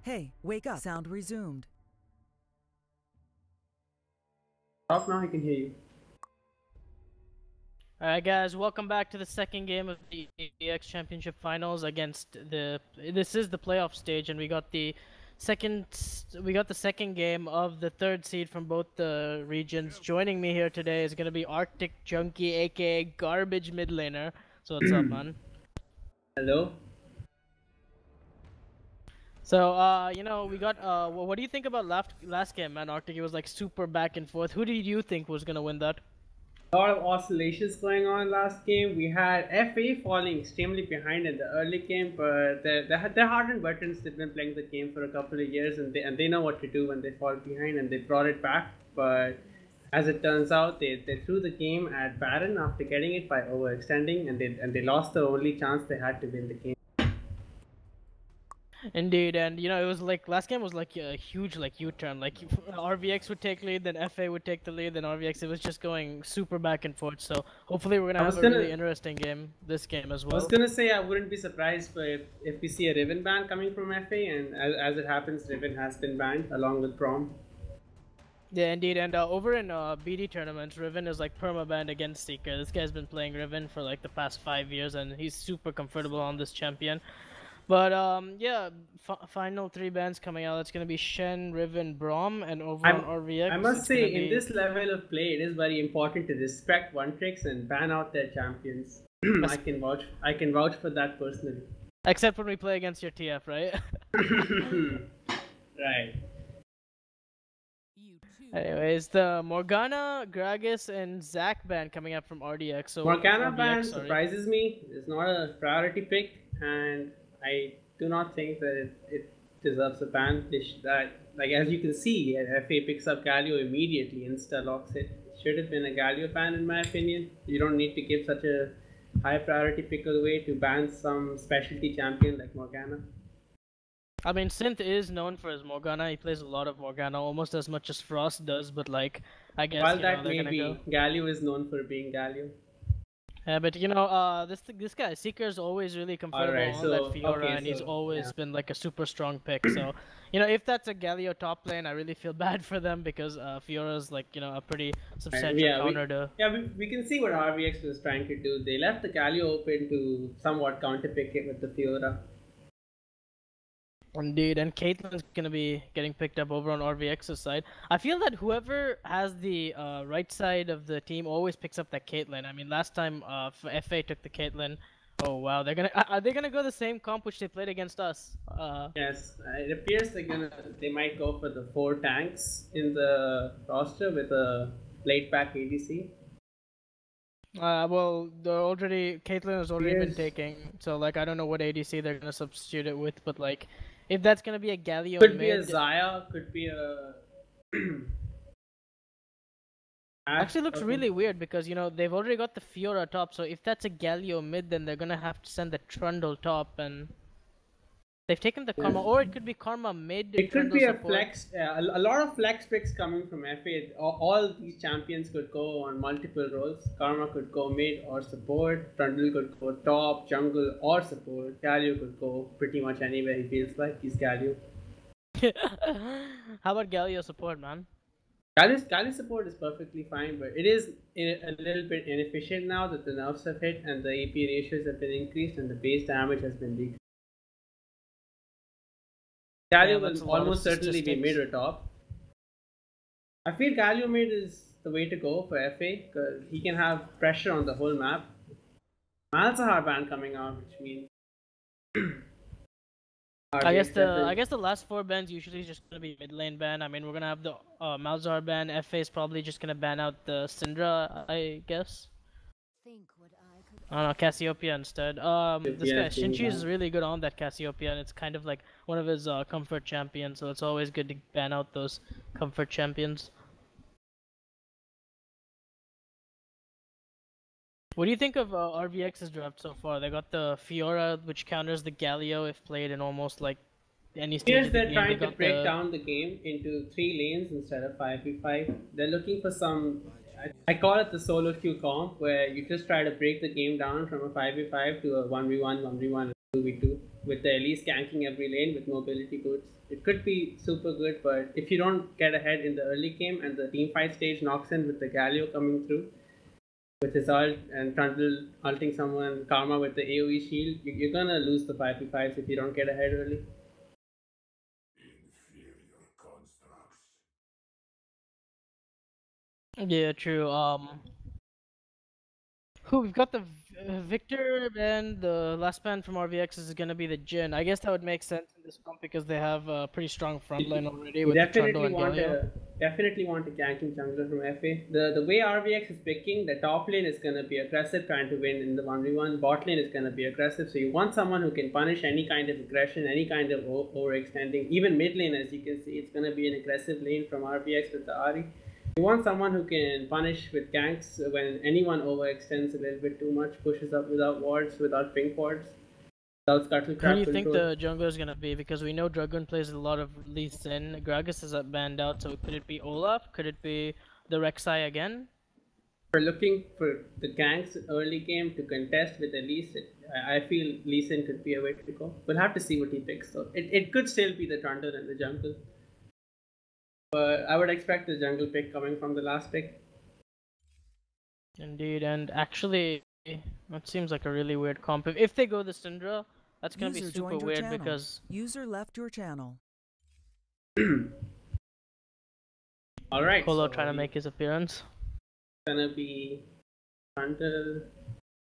Hey, wake up. Sound resumed. Stop now, I can hear you. Alright guys, welcome back to the second game of the EDX Championship Finals against this is the playoff stage, and we got the second game of the third seed from both the regions. Joining me here today is gonna be Arctic Junkie, aka Garbage Mid Laner. So what's up, man? Hello? So we got what do you think about last game, man? Arctic, it was like super back and forth. Who did you think was gonna win that? A lot of oscillations going on last game. We had FA falling extremely behind in the early game, but they're hardened veterans. They've been playing the game for a couple of years, and they know what to do when they fall behind, and they brought it back. But as it turns out, they threw the game at Baron after getting it by overextending, and they lost the only chance they had to win the game. Indeed, and it was like last game was like a huge like U-turn. Like RVX would take lead, then FA would take the lead, then RVX. It was just going super back and forth. So hopefully we're gonna have a really interesting game this game as well. I was gonna say I wouldn't be surprised if we see a Riven ban coming from FA, and as it happens, Riven has been banned along with Prom. Yeah, indeed, and over in BD tournaments, Riven is like perma-banned against Seeker. This guy's been playing Riven for like the past 5 years, and he's super comfortable on this champion. But yeah, final 3 bans coming out. It's gonna be Shen, Riven, Braum, and over on RVX. I must say, in this level of play, it is very important to respect one tricks and ban out their champions. I can vouch for that personally. Except when we play against your TF, right? Right. Anyways, the Morgana, Gragas, and Zac ban coming up from RDX. So Morgana ban surprises me. It's not a priority pick, and I do not think that it deserves a ban. Like as you can see, FA picks up Galio immediately, insta locks it. Should have been a Galio ban in my opinion. You don't need to give such a high priority pick away to ban some specialty champion like Morgana. I mean, Synth is known for his Morgana. He plays a lot of Morgana, almost as much as Frost does. But like, I guess while that may be, Galio is known for being Galio. Yeah, but this guy Seeker is always really comfortable on that Fiora, and he's always been like a super strong pick. So, if that's a Galio top lane, I really feel bad for them because Fiora is like a pretty substantial counter to. Yeah, we can see what RVX was trying to do. They left the Galio open to somewhat counter pick it with the Fiora. Indeed, and Caitlyn's gonna be getting picked up over on RVX's side. I feel that whoever has the right side of the team always picks up that Caitlyn. I mean, last time FA took the Caitlyn. Oh wow, are they gonna go the same comp which they played against us? Yes, it appears they might go for the 4 tanks in the roster with a late back ADC. Well, Caitlyn has already been taking, so like I don't know what ADC they're gonna substitute it with, but like. If that's gonna be a Galio could be a Xayah, could be a actually looks really weird because they've already got the Fiora top, so if that's a Galio mid, then they're gonna have to send the Trundle top, and they've taken the Karma, or it could be Karma mid. It could be a flex. A lot of flex picks coming from FA. All these champions could go on multiple roles. Karma could go mid or support. Trundle could go top, jungle, or support. Galio could go pretty much anywhere he feels like. He's Galio. How about Galio support, man? Galio support is perfectly fine, but it is a little bit inefficient now that the nerfs have hit and the AP ratios have been increased and the base damage has been decreased. Galio will almost certainly be mid or top. I feel Galio mid is the way to go for FA because he can have pressure on the whole map. Malzahar ban coming out, which means I guess the last 4 bans usually is just gonna be mid lane ban. I mean, we're gonna have the Malzahar ban. FA is probably just gonna ban out the Syndra, I guess. I don't know, Cassiopeia instead. This guy Shinji is really good on that Cassiopeia, and it's kind of like one of his comfort champions, so it's always good to ban out those comfort champions. What do you think of RVX's draft so far? They got the Fiora, which counters the Galio if played in almost like any stage of the game. They're trying to break down the game into 3 lanes instead of 5v5. They're looking for some. I call it the solo queue comp, where you just try to break the game down from a 5v5 to a 1v1, 1v1. 2v2 with the Elise ganking every lane with mobility boots. It could be super good, but if you don't get ahead in the early game and the team fight stage knocks in with the Galio coming through with his ult and Trundle ulting someone, Karma with the AoE shield, you're gonna lose the 5v5s if you don't get ahead early. Inferior constructs. Yeah, true. Who we've got the Victor and the last man from RVX is gonna be the Jin. I guess that would make sense in this comp because they have a pretty strong front line already You with the Trundle definitely and want Galio. definitely want a ganking jungler from FA. The way RVX is picking, the top lane is gonna be aggressive, trying to win in the 1v1. Bot lane is gonna be aggressive, so you want someone who can punish any kind of aggression, any kind of overextending. Even mid lane, as you can see, it's gonna be an aggressive lane from RVX with the Ari. You want someone who can punish with ganks when anyone overextends a little bit too much, pushes up without wards, without pink wards, without scuttle Who trap do you control. think the jungler is gonna be? Because we know Dragon plays a lot of Lee Sin. Gragas is banned out, so could it be Olaf? Could it be the Rek'Sai again? We're looking for the ganks early game to contest with Elise. I feel Lee Sin could be a way to go. We'll have to see what he picks. So it could still be the Trundle and the jungle. But I would expect the jungle pick coming from the last pick. Indeed, and actually, that seems like a really weird comp. If they go the Syndra, that's gonna be User super joined your weird channel. because User left your channel. Alright, Kolo so trying to make his appearance. it's gonna be Trundle.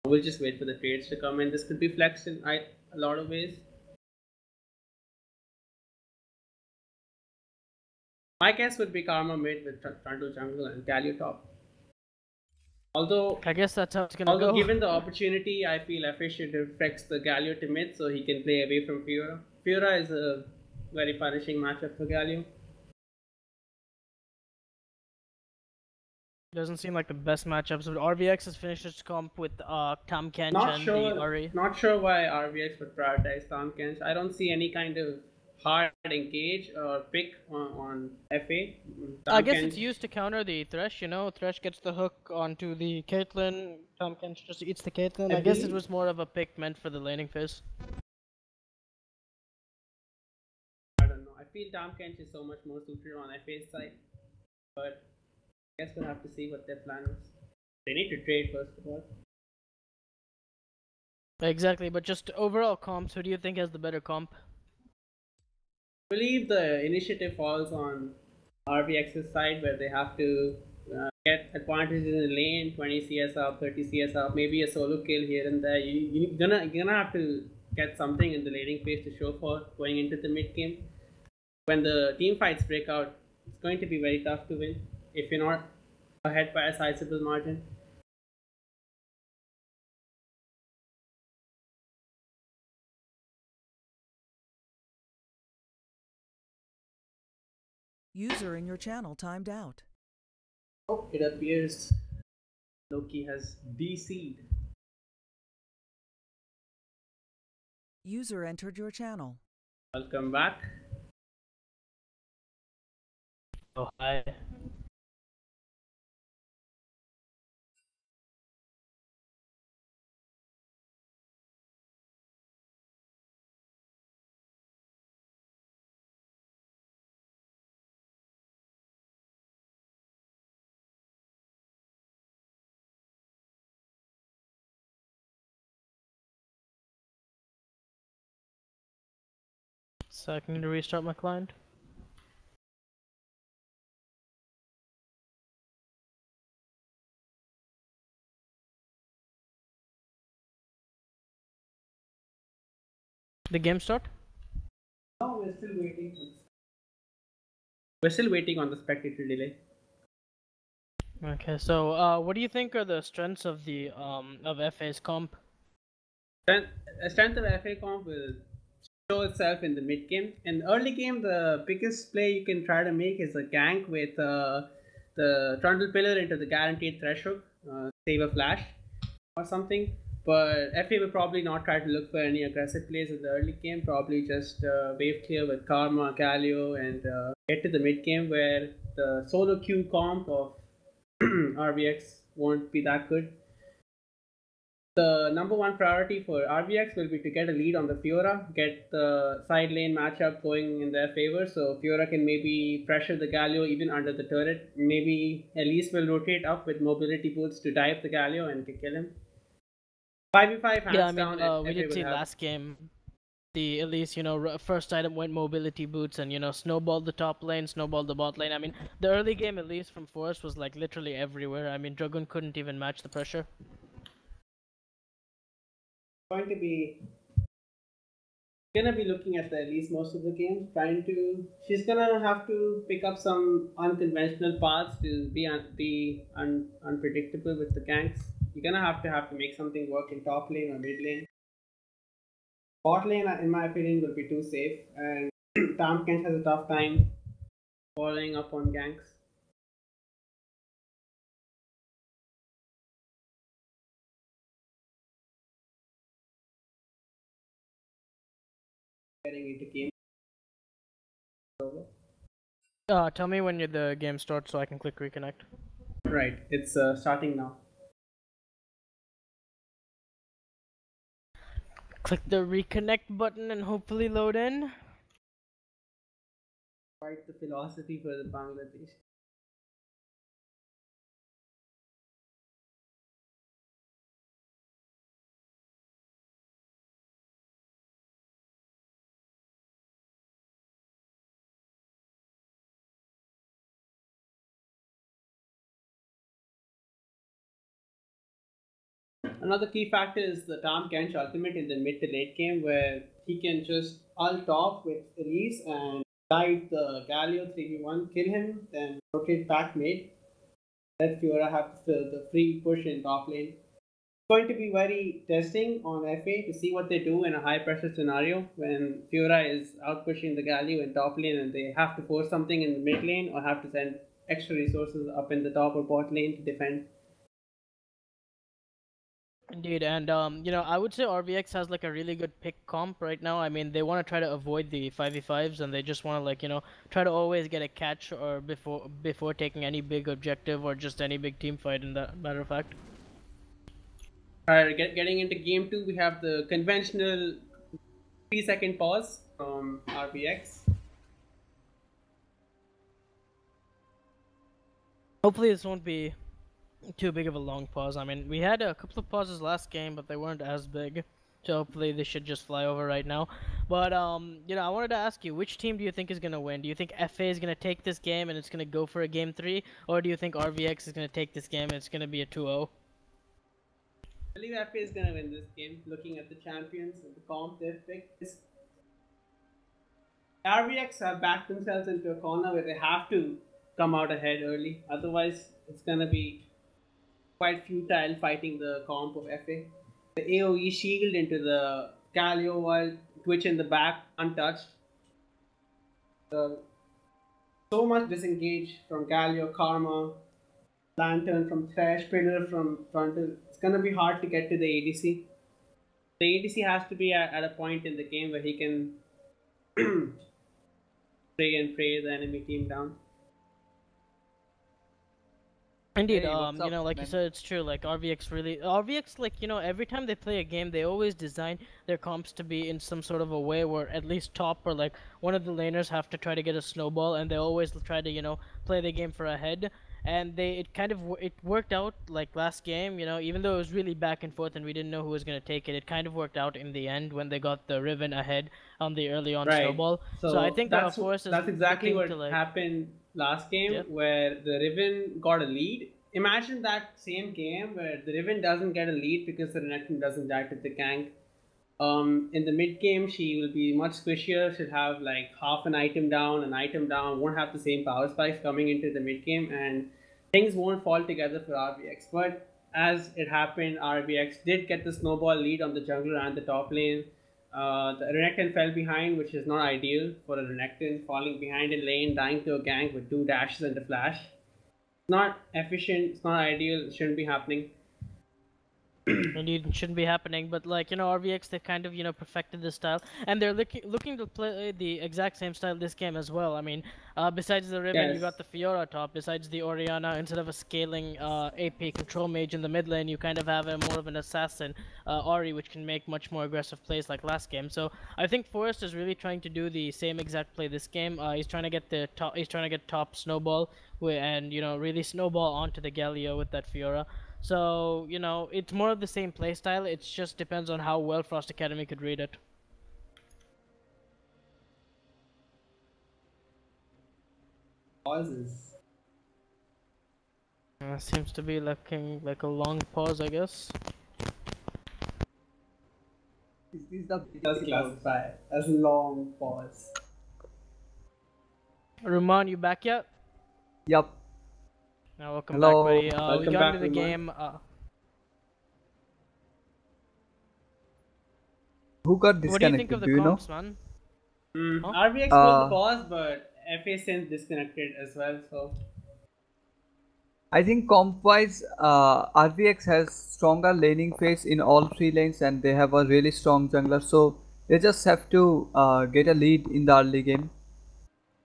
We'll just wait for the trades to come in. This could be flexed in a lot of ways. My guess would be Karma mid with Trundle jungle and Galio top. Although I guess that's how it's gonna go. given the opportunity, I feel FA should have flexed the Galio to mid so he can play away from Fiora. Fiora is a very punishing matchup for Galio. Doesn't seem like the best matchups, but RVX has finished its comp with Tam Kench Not and sure. the Ori. Not sure why RVX would prioritize Tom Kench. I don't see any kind of hard engage or pick on FA. I guess Kench- it's used to counter the Thresh, you know? Thresh gets the hook onto the Caitlyn, Tam Kench just eats the Caitlyn. I guess it was more of a pick meant for the laning phase. I don't know. I feel Tom Kench is so much more suited on FA's side, but I guess we'll have to see what their plan is. They need to trade first of all. Exactly, but just overall comps, who do you think has the better comp? I believe the initiative falls on RVX's side where they have to get advantages in the lane, 20 CS up, 30 CS up, maybe a solo kill here and there. You're gonna have to get something in the laning phase to show for going into the mid game. When the team fights break out, it's going to be very tough to win if you're not ahead by a sizable margin. User in your channel timed out. Oh, it appears Loki has DC'd. User entered your channel. Welcome back. Oh, hi. So I can restart my client. The game start? No, we're still waiting. We're still waiting on the spectator delay. Okay, so what do you think are the strengths of the of FA's comp? Strength of FA comp will show itself in the mid game. In early game, the biggest play you can try to make is a gank with the Trundle pillar into the guaranteed threshold, save a flash or something. But FA will probably not try to look for any aggressive plays in the early game. Probably just wave clear with Karma, Galio, and get to the mid game where the solo queue comp of RVX won't be that good. the number one priority for RVX will be to get a lead on the Fiora, get the side lane matchup going in their favor, so Fiora can maybe pressure the Galio even under the turret. Maybe Elise will rotate up with mobility boots to dive the Galio and kill him. 5v5 hands Yeah, I down. mean, we FA did will see have. last game. The at least first item went mobility boots and snowballed the top lane, snowballed the bot lane. I mean, the early game at least from Forest was like literally everywhere. I mean, Dragoon couldn't even match the pressure. Going to be looking at the Elise most of the game, she's gonna have to pick up some unconventional paths to be unpredictable with the ganks. You're gonna have to make something work in top lane or mid lane. Bot lane, in my opinion, will be too safe, and Tam Kent has a tough time following up on ganks. Getting into game. Tell me when the game starts so I can click reconnect. Right, it's starting now. Click the reconnect button and hopefully load in. Quite the philosophy for the Bangladesh. Another key factor is the Tom Kench ultimate in the mid to late game, where he can just ult top with Elise and dive the Galio 3v1, kill him, then rotate back mid. Let Fiora have the free push in top lane. It's going to be very testing on FA to see what they do in a high pressure scenario when Fiora is out pushing the Galio in top lane and they have to force something in the mid lane or have to send extra resources up in the top or bot lane to defend. Indeed, and I would say RVX has like a really good pick comp right now. I mean, they want to try to avoid the 5v5s, and they just want to like try to always get a catch or before taking any big objective or just any big team fight. In that matter of fact. Alright, getting into game 2, we have the conventional 3-second pause from RVX. Hopefully, this won't be too big of a long pause. I mean, we had a couple of pauses last game, but they weren't as big. So hopefully they should just fly over right now. But I wanted to ask you, which team do you think is gonna win? Do you think FA is gonna take this game and it's gonna go for a game 3, or do you think RVX is gonna take this game and it's gonna be a 2-0? I believe FA is gonna win this game. Looking at the champions and the comp they've picked, RVX have backed themselves into a corner where they have to come out ahead early. Otherwise, it's gonna be quite futile fighting the comp of FA. The AoE shield into the Galio while Twitch in the back untouched. So much disengage from Galio, Karma, Lantern from Thresh, Pillar from Frontal. It's gonna be hard to get to the ADC. The ADC has to be at a point in the game where he can pray the enemy team down. Indeed, Hey, what's up, like you man? said, it's true. Like RVX, like every time they play a game, they always design their comps to be in some sort of a way where at least top or like one of the laners have to try to get a snowball, and they always try to play the game for a head. And it worked out like last game. Even though it was really back and forth and we didn't know who was gonna take it, it kind of worked out in the end when they got the Riven ahead on the early on Right. snowball. So I think that's Force is exactly looking what to, like, happened last game, Yeah. where the Riven got a lead. Imagine that same game where the Riven doesn't get a lead because the Renekton doesn't die to the gank. In the mid game, she will be much squishier. She'll have like half an item down, won't have the same power spikes coming into the mid game, and things won't fall together for RVX. But as it happened, RVX did get the snowball lead on the jungler and the top lane. The Renekton fell behind, which is not ideal for a Renekton, falling behind in lane, dying to a gank with 2 dashes and a flash. It's not efficient, it's not ideal, it shouldn't be happening. Indeed, it shouldn't be happening, but like RVX, they've kind of perfected this style, and they're looking to play the exact same style this game as well. I mean, besides the Ribbon, you Yes. got the Fiora top. Besides the Orianna, instead of a scaling AP control mage in the mid lane, you kind of have a more of an assassin Ori, which can make much more aggressive plays like last game. So I think Forrest is really trying to do the same exact play this game. He's trying to get the top. He's trying to get top snowball and really snowball onto the Galio with that Fiora. So, it's more of the same playstyle. It just depends on how well Frost Academy could read it. Pauses. Seems to be looking like a long pause, I guess. Is this the Does classify as long pause. Ruman, you back yet? Yup. Now, welcome Hello. back, buddy. Welcome We got back, into the Ruman. game. Who got What do you disconnected? think of the Do you know? comps, man? Huh? RVX pulled the pause, but FA since disconnected as well. So I think comp-wise, RVX has stronger laning phase in all three lanes, and they have a really strong jungler. So they just have to get a lead in the early game.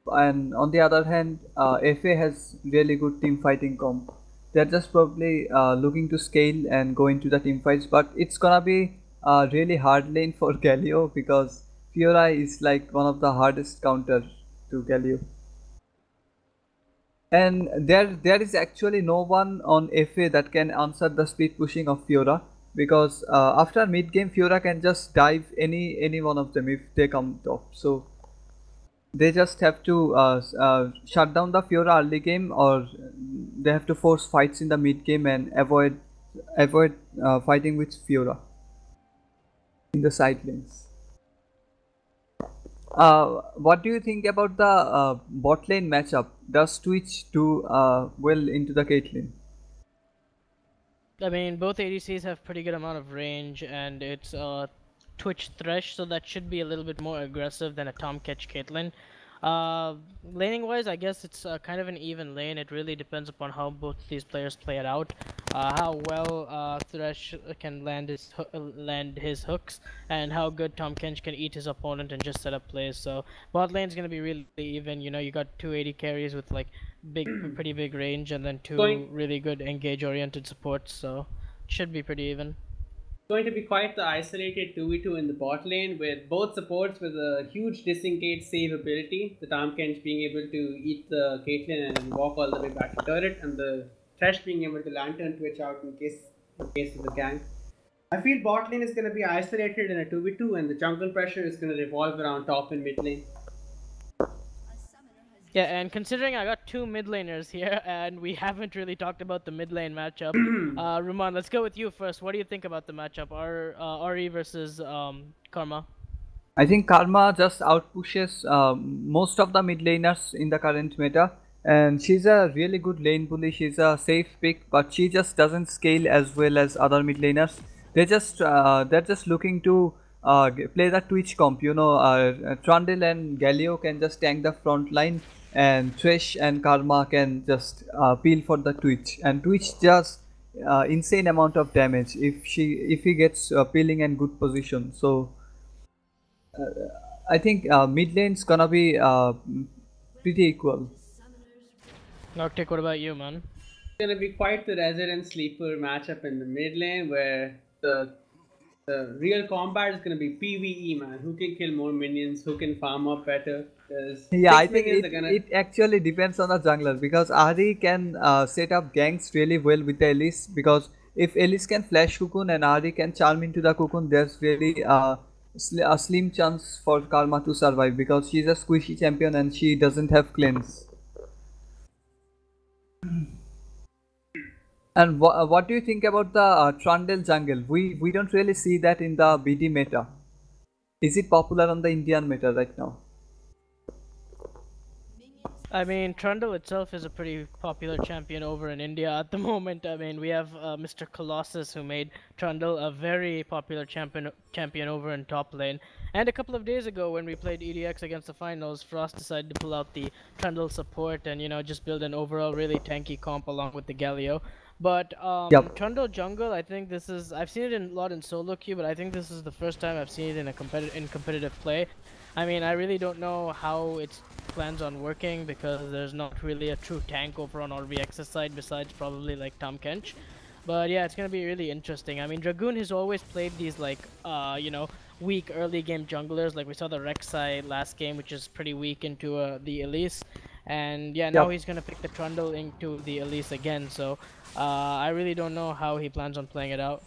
And on the other hand, FA has really good team fighting comp. They're just probably looking to scale and go into the team fights, but it's gonna be a really hard lane for Galio because Fiora is like one of the hardest counter to Galio. And there is actually no one on FA that can answer the speed pushing of Fiora because after mid game Fiora can just dive any one of them if they come top. So they just have to shut down the Fiora early game, or they have to force fights in the mid game and avoid fighting with Fiora in the side lanes. What do you think about the bot lane matchup? Does Twitch do well into the Caitlyn? I mean, both ADCs have pretty good amount of range, and it's Twitch Thresh, so that should be a little bit more aggressive than a Tom Catch Caitlyn. Laning wise, I guess it's kind of an even lane. It really depends upon how both these players play it out, how well Thresh can land his hooks, and how good Tom Kench can eat his opponent and just set up plays. So bot lane's gonna be really even. You got two 80 carries with like pretty big range, and then two really good engage oriented supports. So it should be pretty even. going to be quite the isolated 2v2 in the bot lane with both supports with a huge disengage save ability. The Tom Kench being able to eat the Caitlyn and walk all the way back to turret, and the Thresh being able to lantern Twitch out in case of the gank. I feel bot lane is going to be isolated in a 2v2, and the jungle pressure is going to revolve around top and mid lane. Yeah, and considering I got two mid laners here, and we haven't really talked about the mid lane matchup, Ruman, let's go with you first. What do you think about the matchup, Ari versus Karma? I think Karma just outpushes most of the mid laners in the current meta, and she's a really good lane bully. She's a safe pick, but she just doesn't scale as well as other mid laners. They're just looking to play the Twitch comp. Trundle and Galio can just tank the front line, and Thresh and Karma can just peel for the Twitch, and Twitch just insane amount of damage if he gets peeling in good position. So I think mid lane's gonna be pretty equal. Noctic, what about you, man? It's going to be quite the resident sleeper matchup in the mid lane where the real combat is going to be PvE, man. Who can kill more minions? Who can farm up better? Yeah, I think it actually depends on the jungler because Ahri can set up ganks really well with the Elise, because if Elise can flash cocoon and Ahri can charm into the cocoon, there's really a slim chance for Karma to survive because she's a squishy champion and she doesn't have cleanse. And what do you think about the Trundle jungle? We don't really see that in the BD meta. Is it popular on the Indian meta right now? I mean, Trundle itself is a pretty popular champion over in India at the moment. I mean, we have Mr. Colossus who made Trundle a very popular champion over in top lane. And a couple of days ago when we played EDX against the finals, Frost decided to pull out the Trundle support and, just build an overall really tanky comp along with the Galio. But Yep. Trundle jungle, I think this is I've seen it a lot in solo queue, but I think this is the first time I've seen it in a competitive play. I mean, I really don't know how it plans on working because there's not really a true tank over on RVX's side besides probably like Tom Kench. But yeah, it's gonna be really interesting. I mean, Dragoon has always played these like weak early game junglers. Like we saw the Rek'Sai last game, which is pretty weak into the Elise. And yeah, now Yep. he's gonna pick the Trundle into the Elise again. So I really don't know how he plans on playing it out.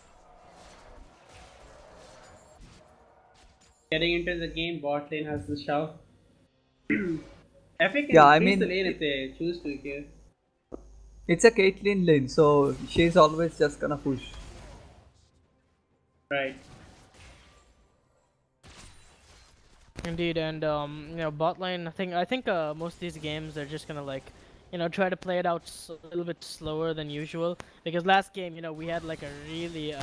Getting into the game, bot lane has the shove. FA can Yeah, I increase the mean, lane if they choose to here. it's a Caitlyn lane, so she's always just gonna push. Right. Indeed, and bot lane. I think most of these games they're just gonna like, try to play it out a little bit slower than usual. Because last game, we had like a really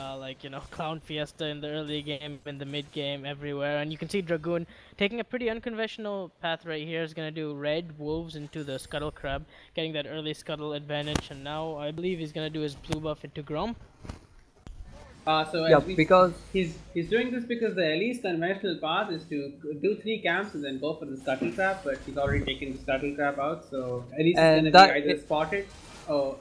clown fiesta in the early game, in the mid game, everywhere, and you can see Dragoon taking a pretty unconventional path right here. Is gonna do red wolves into the scuttle crab, getting that early scuttle advantage, and now I believe he's gonna do his blue buff into Grom. So Yeah, as we, because he's doing this because the least conventional path is to do 3 camps and then go for the scuttle trap, but he's already taken the scuttle trap out, so Elise is And gonna be that- either spotted or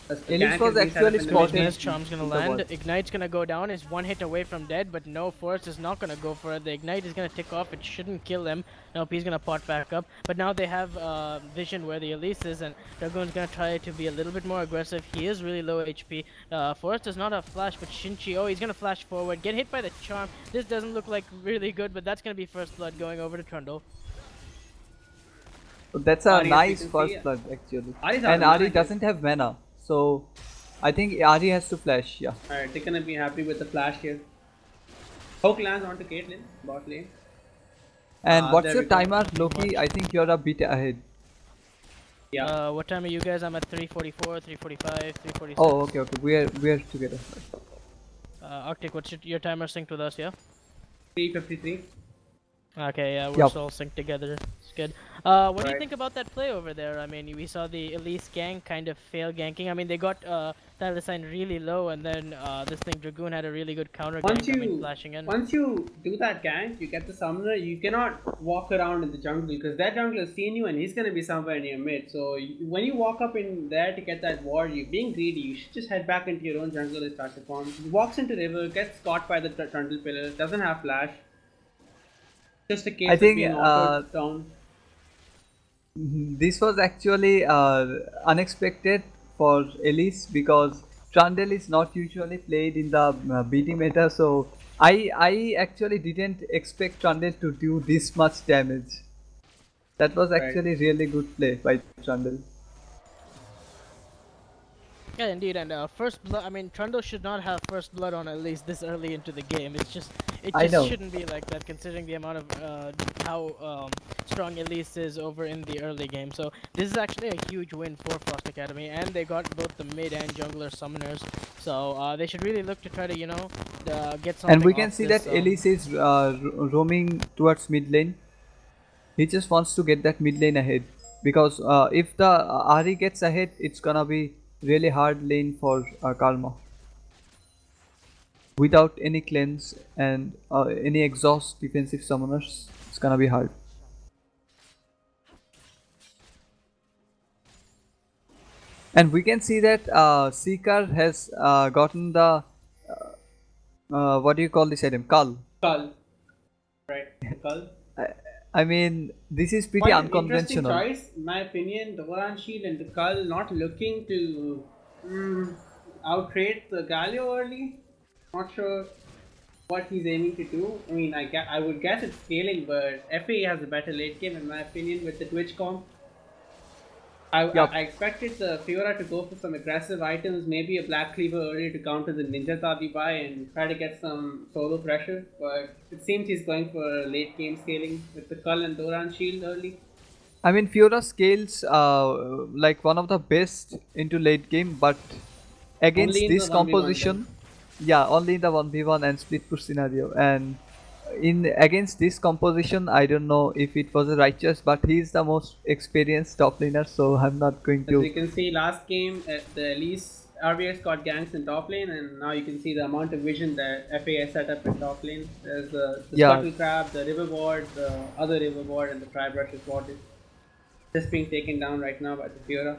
Elise was actually spotted. Miss Charm's gonna in the land. wall. Ignite's gonna go down. Is 1 hit away from dead, but no, Force is not gonna go for it. The Ignite is gonna tick off. It shouldn't kill him. Nope, he's gonna pot back up. But now they have vision where the Elise is, and Dragoon's gonna try to be a little bit more aggressive. He is really low HP. Force does not have flash, but Shinchi, oh, he's gonna flash forward. Get hit by the Charm. This doesn't look like really good, but that's gonna be first blood going over to Trundle. So that's a Ari, as nice you can first see, blood actually. Ari's out And of Ari mana, doesn't have mana, so I think Ari has to flash. Yeah. Alright, they're gonna be happy with the flash here. Hook lands onto Caitlyn, bot lane. And what's there your we go. timer, Loki? I think you're a bit ahead. Yeah. What time are you guys? I'm at 3:44, 3:45, 3:46. Oh, okay. We're together. Arctic, what's your timer synced with us? Yeah. 353. Okay, yeah, we're Yup. all synced together. It's good. What do you Right. think about that play over there? I mean, we saw the Elise gank kind of fail ganking. I mean, they got Thylacine really low, and then this thing Dragoon had a really good counter Once gank. I mean, you flashing in. once you do that gank, you get the summoner. You cannot walk around in the jungle because that jungler has seen you and he's gonna be somewhere near mid. So when you walk up in there to get that ward, you're being greedy. You should just head back into your own jungle and start to farm. He walks into river, gets caught by the trundle pillar, doesn't have flash. Just a case I think, of being autoed down. This was actually unexpected for Elise because Trundle is not usually played in the BD meta, so I actually didn't expect Trundle to do this much damage. That was actually really good play by Trundle. Yeah, indeed, and first blood. I mean, Trundle should not have first blood on at least this early into the game. It I just know. shouldn't be like that, considering the amount of how strong Elise is over in the early game. So this is actually a huge win for Frost Academy, and they got both the mid and jungler summoners. So they should really look to try to get something. And we can off see this, that Elise is roaming towards mid lane. He just wants to get that mid lane ahead because if the Ari gets ahead, it's gonna be really hard lane for Karma. Without any cleanse and any exhaust defensive summoners, it's gonna be hard. And we can see that Seeker has gotten the what do you call this item? Cull. Cull. Right. Cull. I mean, this is pretty Quite an unconventional. interesting choice, in my opinion. The Voran Shield and the Cull not looking to outrate the Galio early. Not sure what he's aiming to do. I mean, I would guess it's scaling, but FA has a better late game in my opinion with the Twitch comp. I expected the Fiora to go for some aggressive items, maybe a Black Cleaver early to counter the Ninja Tabi buy and try to get some solo pressure, but it seems he's going for late game scaling with the Cull and Doran Shield early. I mean, Fiora scales like one of the best into late game, but against Only in this the 1v1 composition, yeah, only in the 1v1 and split push scenario. And in against this composition, I don't know if it was a right choice, but he's the most experienced top laner, so I'm not going As you to. can see, last game the Elise RVX got ganks in top lane, and now you can see the amount of vision that FA has set up in top lane. There's the Yeah. Scuttle Crab, the River Ward, the other River Ward, and the Tri-Brush is what is just being taken down right now by the Fiora.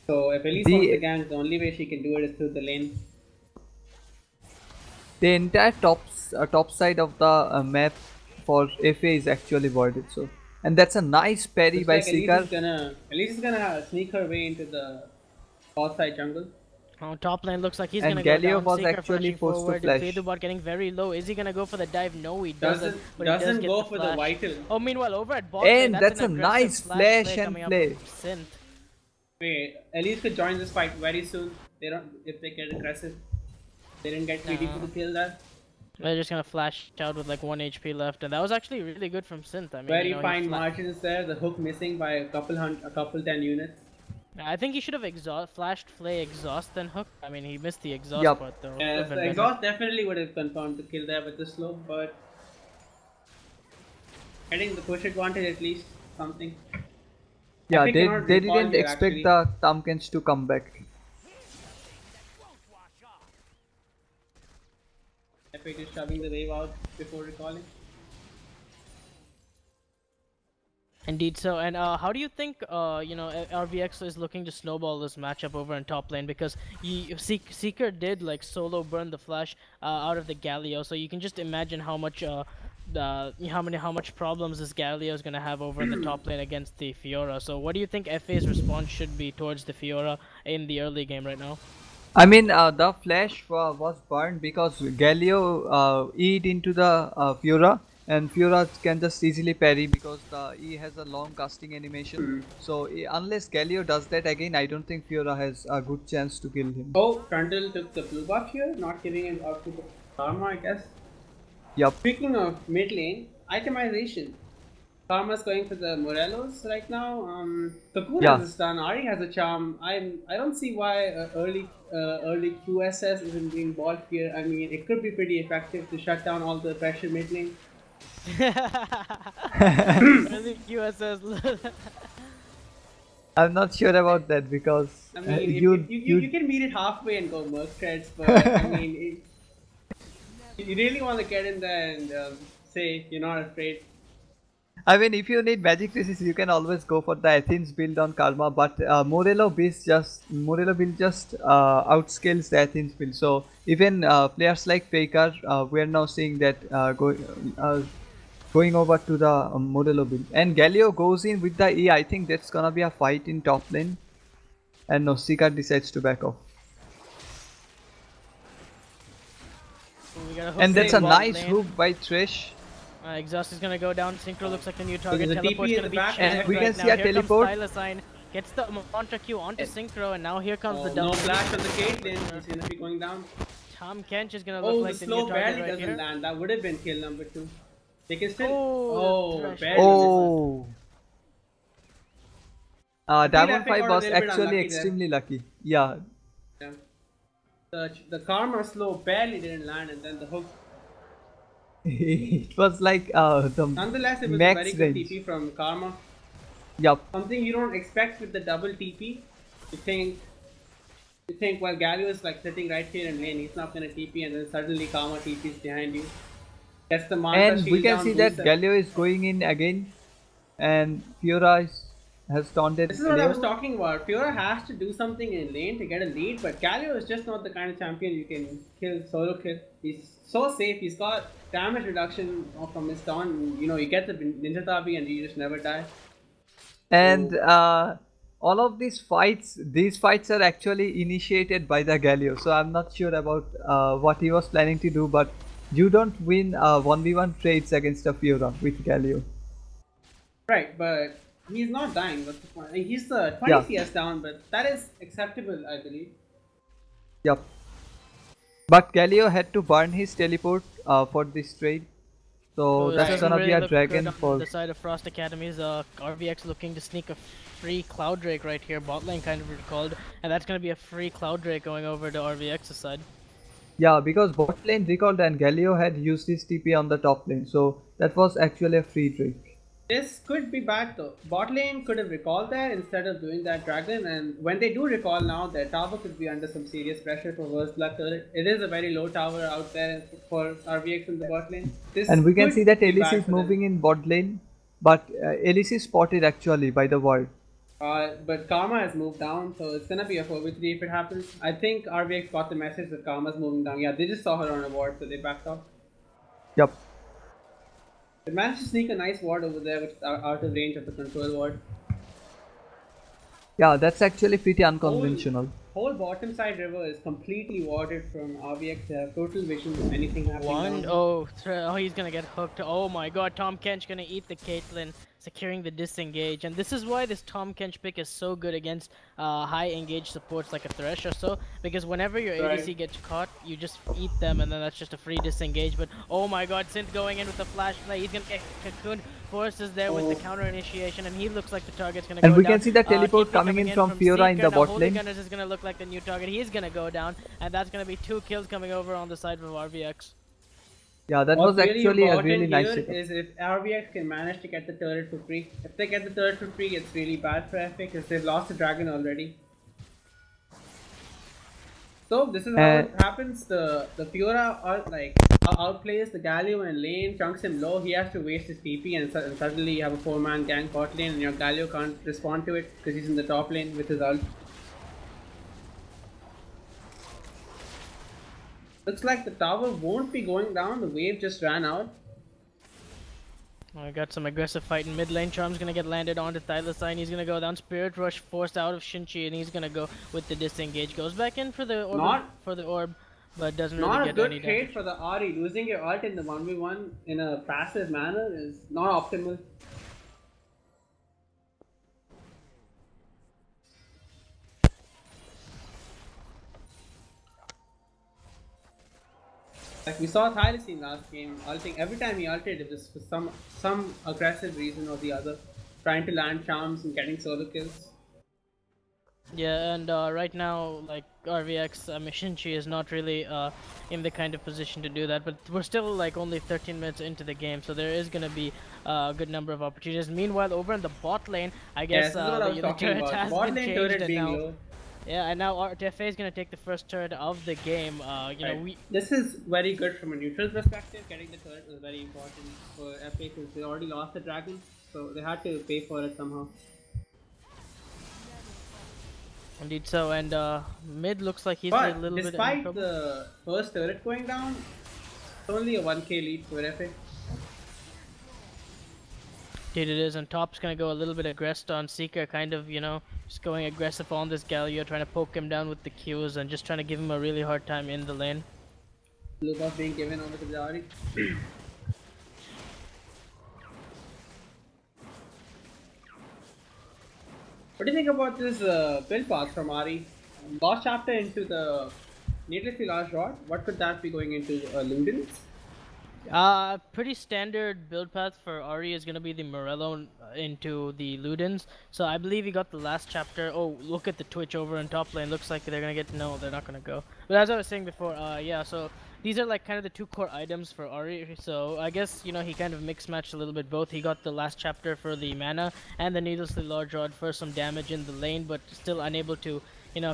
So if Elise wants the gank, the only way she can do it is through the lane. The entire top side of the map for FA is actually voided. So, and that's a nice parry Looks by like Seeker. Elise is gonna sneak her way into the bot side jungle. Oh, top lane looks like he's And gonna Galio go down. was Seeker actually flashing forced to forward. flash. Fadubot getting very low. Is he gonna go for the dive? No, he doesn't. But he does Doesn't get go the for the flash. vital. Oh, meanwhile, over at bot lane, And that's that's a an aggressive nice flash and coming up play. from Synth. Wait, Elise could join this fight very soon. They don't if they get aggressive. They didn't get greedy for the kill there. They're just gonna flash out with like 1 HP left, and that was actually really good from Synth. I mean, Very you know, fine margins there. The hook missing by a couple 10 units. I think he should have flashed Flay exhaust then hook. I mean, he missed the exhaust Yup. part though. Yeah, Would've been the better. exhaust definitely would have confirmed the kill there with the slow, but getting the push advantage at least something. Yeah, think they cannot they recall didn't here, expect actually. the Tamkens to come back. Epic is shoving the wave out before recalling. Indeed so, and how do you think RVX is looking to snowball this matchup over in top lane, because Seeker did like solo burn the flash out of the Galio, so you can just imagine how much how much problems this Galio is gonna have over in the top lane against the Fiora. So what do you think FA's response should be towards the Fiora in the early game right now? I mean, the flash was burned because Galio E'd into the Fiora, and Fiora can just easily parry because the E has a long casting animation. So unless Galio does that again, I don't think Fiora has a good chance to kill him. Oh, Trundle took the blue buff here, not giving it out to the Karma, I guess. Yup. Speaking of mid lane, itemization. Karma's going for the Morelos right now. Kapoor Yeah. has a stun, Ari has a charm. I don't see why early QSS isn't being bought here. I mean, it could be pretty effective to shut down all the pressure mid lane. Really QSS. I'm not sure about that because I mean, if you can meet it halfway and go Merc threads, but I mean, you really want to get in there and say you're not afraid. I mean, if you need magic resist, you can always go for the Athens build on Karma, but Morello build just outscales the Athens build. So even players like Faker, we are now seeing that going over to the Morello build. And Galio goes in with the E. I think that's gonna be a fight in top lane. And no, Seeker decides to back off. We got a hook And that's a bot nice lane. hook by Thresh. Exhaust is gonna go down. Synchro looks like the new target. there's a Teleport's TP in gonna the be back, checked and we right can now. see a Here teleport. comes Stylus gets the Mantra Q onto Synchro, and now here comes the No double. flash on the Caitlyn. He's gonna be going down. Tom Kench is gonna look Oh, like the the new slow target barely right doesn't here. land. That would have been kill number 2. They can still. Oh, the Oh, thresh. barely Oh. Diamond Epic 5 got a was little bit actually unlucky there. extremely lucky. Yeah. missed. Yeah. The Karma slow barely didn't land, and then the hook. It was like the Nonetheless, it was a max very good range. TP from Karma. Yup. Something you don't expect with the double TP. You think well, Galio is like sitting right here in lane. He's not gonna TP, and then suddenly Karma TPs behind you. Gets the mantra And we shield can down, see that boosts up. Galio is going in again, and Fiora has taunted This is what I was Galio. talking about. Fiora has to do something in lane to get a lead, but Galio is just not the kind of champion you can solo kill. He's so safe. He's got damage reduction from his taunt. You know, you get the Ninja Tabi and you just never die. And all of these fights are actually initiated by the Galio. So I'm not sure about what he was planning to do, but you don't win 1v1 trades against a Fiora with Galio. Right, but he's not dying. What's the point? I mean, he's 20 Yeah. CS down, but that is acceptable, I believe. Yup. But Galio had to burn his teleport for this trade. So This that's doesn't gonna really be a look dragon good for on the side of Frost Academy's RVX looking to sneak a free Cloud Drake right here. Bot lane kind of recalled, and that's gonna be a free Cloud Drake going over to RVX's side. Yeah, because bot lane recalled and Galio had used his TP on the top lane, so that was actually a free trick. This could be bad though. Bot lane could have recalled that instead of doing that dragon, and when they do recall now, their tower could be under some serious pressure for worst luck. It is a very low tower out there for RVX in the bot lane. This And we can could see that be Elise bad is for them. moving in bot lane, but Elise is spotted actually by the ward. But Karma has moved down, so it's gonna be a 4v3 if it happens. I think RVX got the message that Karma's moving down. Yeah, they just saw her on a ward, so they backed off. Yup. They managed to sneak a nice ward over there, which is out of range of the control ward. Yeah, that's actually pretty unconventional. Whole bottom side river is completely warded from RVX. They have total vision of anything happening. Oh, he's gonna get hooked. Oh my god, Tom Kench gonna eat the Caitlyn, securing the disengage. And this is why this Tom Kench pick is so good against high engage supports like a Thresh or so. Because whenever your ADC gets caught, you just eat them and then that's just a free disengage. But oh my god, Synth going in with the flash play. He's gonna get cocooned. Forrest is there with the counter initiation and he looks like the target's gonna go down. And we can see the teleport Kidney coming in from Fiora in the Now bot Holy lane. Gunners is gonna look like the new target. He's gonna go down and that's gonna be 2 kills coming over on the side of RVX. Yeah, that was actually a really nice setup. Is if RVX can manage to get the turret for free. If they get the turret for free, it's really bad for FA because they've lost the dragon already. So this is how it happens. The Fiora outplays the Galio in lane, chunks him low. He has to waste his PP, and suddenly you have a 4-man gang bot lane, and your Galio can't respond to it because he's in the top lane with his ult. Looks like the tower won't be going down. The wave just ran out. I got some aggressive fight in mid lane. Charm's gonna get landed onto Thylacine. He's gonna go down. Spirit Rush forced out of Shinchi, and he's gonna go with the disengage. Goes back in for the orb, but doesn't really get any damage. Not a good trade for the Ahri. Losing your ult in the 1v1 in a passive manner is not optimal. Like we saw Thylacine last game, ulting every time he ulted it was for some aggressive reason or the other, trying to land charms and getting solo kills. Yeah, and right now, like RVX, Shinchi is not really in the kind of position to do that. But we're still like only 13 minutes into the game, so there is gonna be a good number of opportunities. Meanwhile, over in the bot lane, I guess the turret has been changed, and now. Low. Yeah, and now FA is gonna take the first turret of the game. This is very good from a neutral perspective. Getting the turret was very important for FA because they already lost the dragon, so they had to pay for it somehow. Indeed so, and mid looks like he's a little bit in trouble. Despite the first turret going down, it's only a 1k lead for FA. Dude, it is, and top's gonna go a little bit aggressive on Seeker, kind of, just going aggressive on this Galio, trying to poke him down with the Qs and just trying to give him a really hard time in the lane. Look off being given over to the Ahri. What do you think about this build path from Ahri? Last chapter into the needlessly large rod. What could that be going into Ludens? Pretty standard build path for Ahri is gonna be the Morello into the Ludens. So I believe he got the last chapter. Oh, look at the Twitch over in top lane. Looks like they're gonna get no, they're not gonna go. But as I was saying before, yeah. So these are like kind of the 2 core items for Ahri. So I guess he kind of mix matched a little bit both. He got the last chapter for the mana and the needlessly large rod for some damage in the lane, but still unable to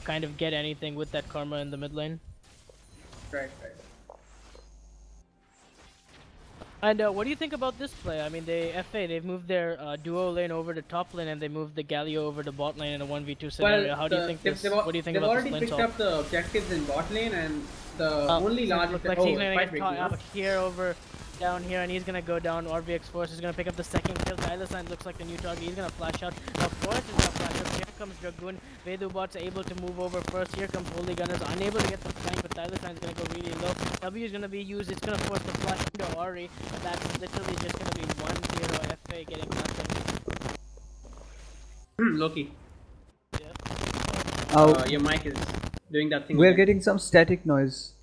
kind of get anything with that karma in the mid lane. Right. And what do you think about this play? I mean, they've moved their duo lane over to top lane, and they moved the Galio over to bot lane in a 1v2 scenario. How do you think this? What do you think about this lane They've already picked up the objectives in bot lane, and the only large. Looks like he's gonna get caught out here over down here, and he's gonna go down. RVX Force is gonna pick up the second kill. Thylacine looks like the new target. He's gonna flash out. Now Force is gonna flash out. Here comes Dragoon. Vedubot's able to move over first. Here comes Holy Gunners, unable to get the flank, but Thylacine's gonna go really low. W is gonna be used. It's gonna force the flash into Ahri, and that's literally just gonna be 1-0 FA getting nothing. Loki. Yeah. Your mic is doing that thing. We're getting some static noise.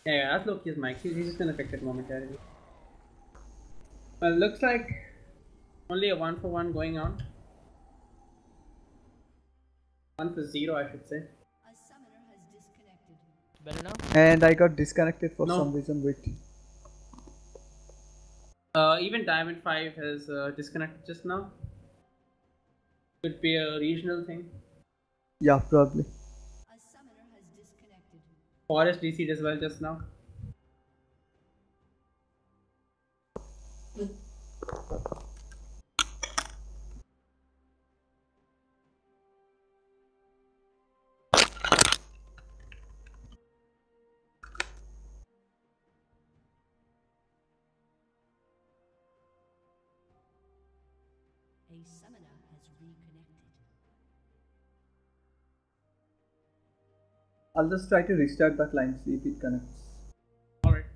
Yeah, that's Loki's mic. He's just gonna fix it momentarily. Well, looks like only a 1-for-1 going on. 1-for-0, I should say. A summoner has disconnected. Better now? And I got disconnected for some reason. Wait. Even Diamond 5 has disconnected just now. Could be a regional thing. Yeah, probably. A summoner has disconnected. Forest DC'd as well just now. A summoner has reconnected. I'll just try to restart the client, see if it connects. Alright.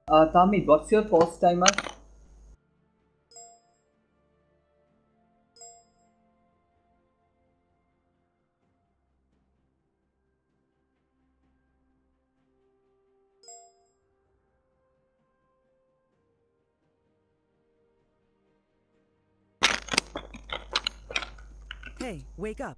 Tamid, what's your pause timer? Hey, wake up.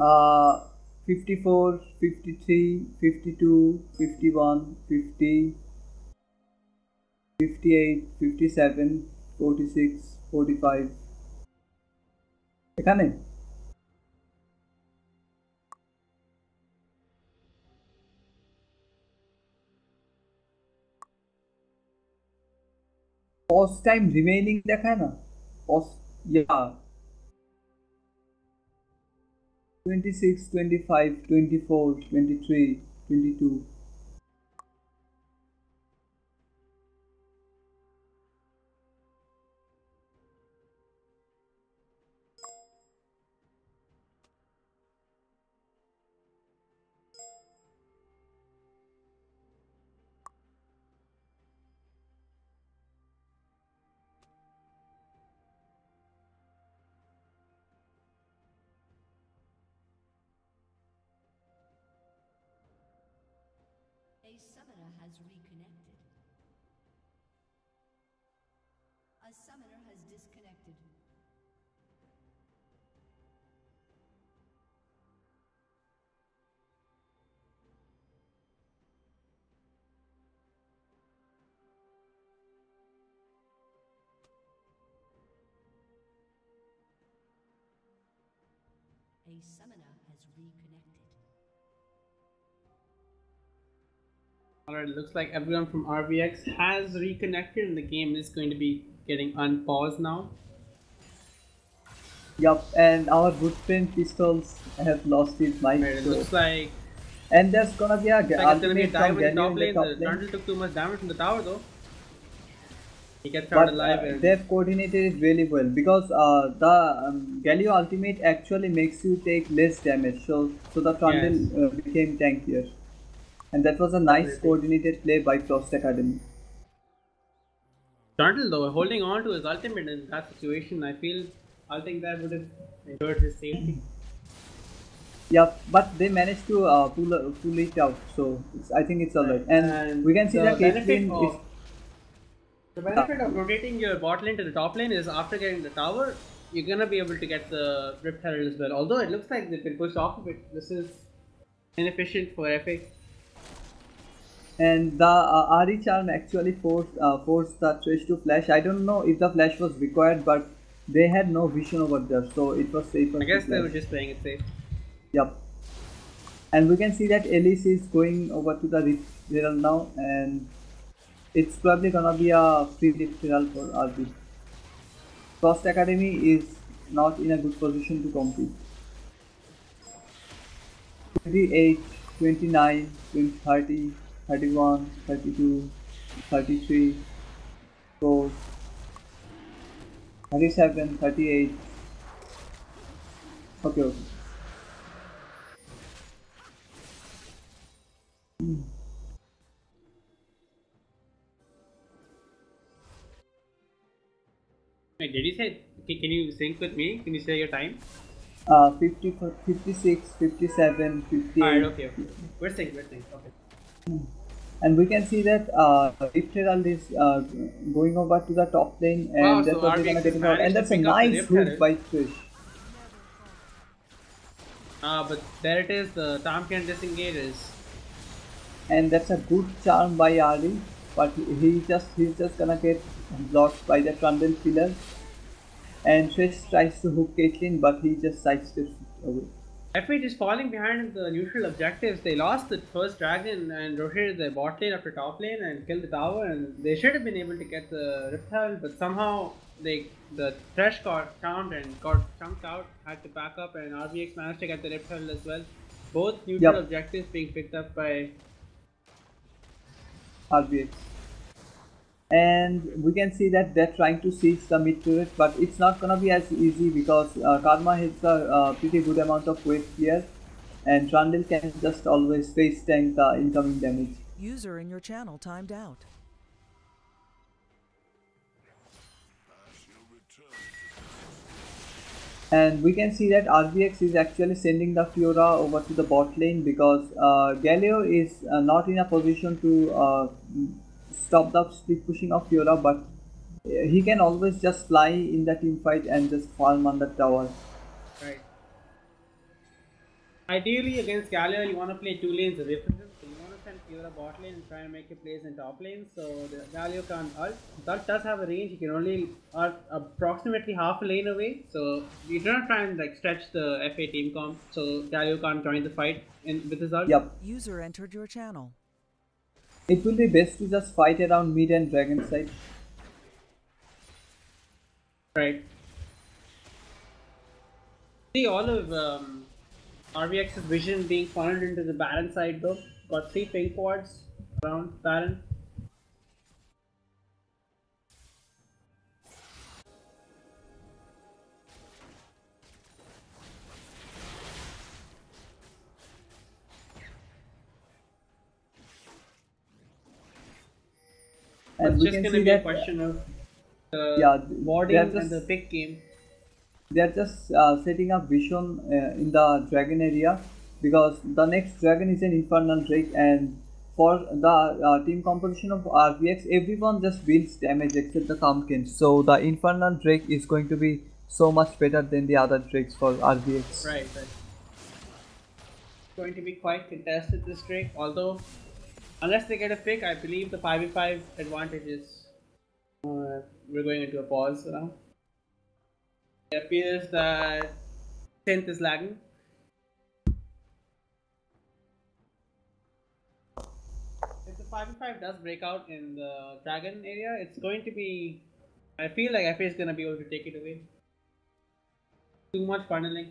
Uh, 54, 53, 52, 51, 50, 58, 57, 46, 45. এখানে pause time remaining দেখায় না pause, yeah, 26, 25, 24, 23, 22. summoner has reconnected. A summoner has disconnected. A summoner has reconnected. Alright, looks like everyone from RVX has reconnected and the game is going to be getting unpaused now. Yup, and our good friend Pistols have lost his mic. Right, it So. looks like, And there's gonna be a it's gonna be a ultimate dive from in the Galio top in lane. the top The lane. Trundle took too much damage from the tower though. He gets But out alive and they've coordinated it really well because the Galio ultimate actually makes you take less damage, so the Trundle became tankier, and that was a nice coordinated play by Frost Academy. Trundle though holding on to his ultimate in that situation, I think that would have hurt his safety. Yeah, but they managed to pull it out, so I think it's alright. And we can see that Caitlyn is. The benefit of rotating your bot lane to the top lane is after getting the tower, you're gonna be able to get the Rift Herald as well. Although it looks like they've been pushed off of it, this is inefficient for FA. And the Ari charm actually forced the Thresh to flash. I don't know if the flash was required, but they had no vision over there, so it was safer. I guess they were just playing it safe. Yep. And we can see that Elise is going over to the Rift Herald now, and it's probably gonna be a free Rift Herald for RB. Frost Academy is not in a good position to compete. 28, 29, 20, 30, 31, 32, 33, 4, 37, 38. Okay. Wait, did you say, can you sync with me? Can you say your time? 50, 56, 57, 58. Alright, okay. We're synced, okay. And we can see that Rift Herald is going over to the top lane, and Wow, that's so what they're gonna RVX get it out. managed And to that's a pick up the nice Rift hook Herald. by Trish. But there it is, the Tampion disengages. And that's a good charm by Ari, but he's just gonna get blocked by the Trundle pillar. And Trish tries to hook Caitlyn, but he just sidesteps it away. FA just falling behind the neutral objectives. They lost the first dragon and rotated their bot lane after top lane and killed the tower, and they should have been able to get the Rift Herald, but somehow the Thresh got found and got chunked out, had to back up, and RVX managed to get the Rift Herald as well. Both neutral objectives being picked up by RVX. And we can see that they're trying to siege the mid turret, but it's not gonna be as easy because Karma hits a pretty good amount of weight here, and Trundle can just always face tank the incoming damage. User in your channel timed out. And we can see that RVX is actually sending the Fiora over to the bot lane because Galio is not in a position to stop the split pushing of Fiora, but he can always just fly in the team fight and just farm on the tower. Right. Ideally, against Galio, you want to play two lanes away from him. So you want to send Fiora bot lane and try and make a plays in top lane. So the Galio can ult. That does have a range. He can only ult approximately half a lane away. So you do not try and like stretch the FA team comp. So Galio can't join the fight with his ult. Yep. User entered your channel. It will be best to just fight around mid and dragon side. Right. See all of RVX's vision being funneled into the Baron side though. Got 3 pink wards around Baron. And It's we just can gonna see be a that question of warding and the pick game. They are just setting up vision in the dragon area because the next dragon is an infernal drake, and for the team composition of RVX, everyone just builds damage except the Pumpkin. So the Infernal Drake is going to be so much better than the other Drakes for RVX. Right. Going to be quite contested this Drake, although unless they get a pick, I believe the 5v5 advantage is. We're going into a pause now. It appears that synth is lagging. If the 5v5 does break out in the dragon area, it's going to be. I feel like FA is going to be able to take it away. Too much funneling.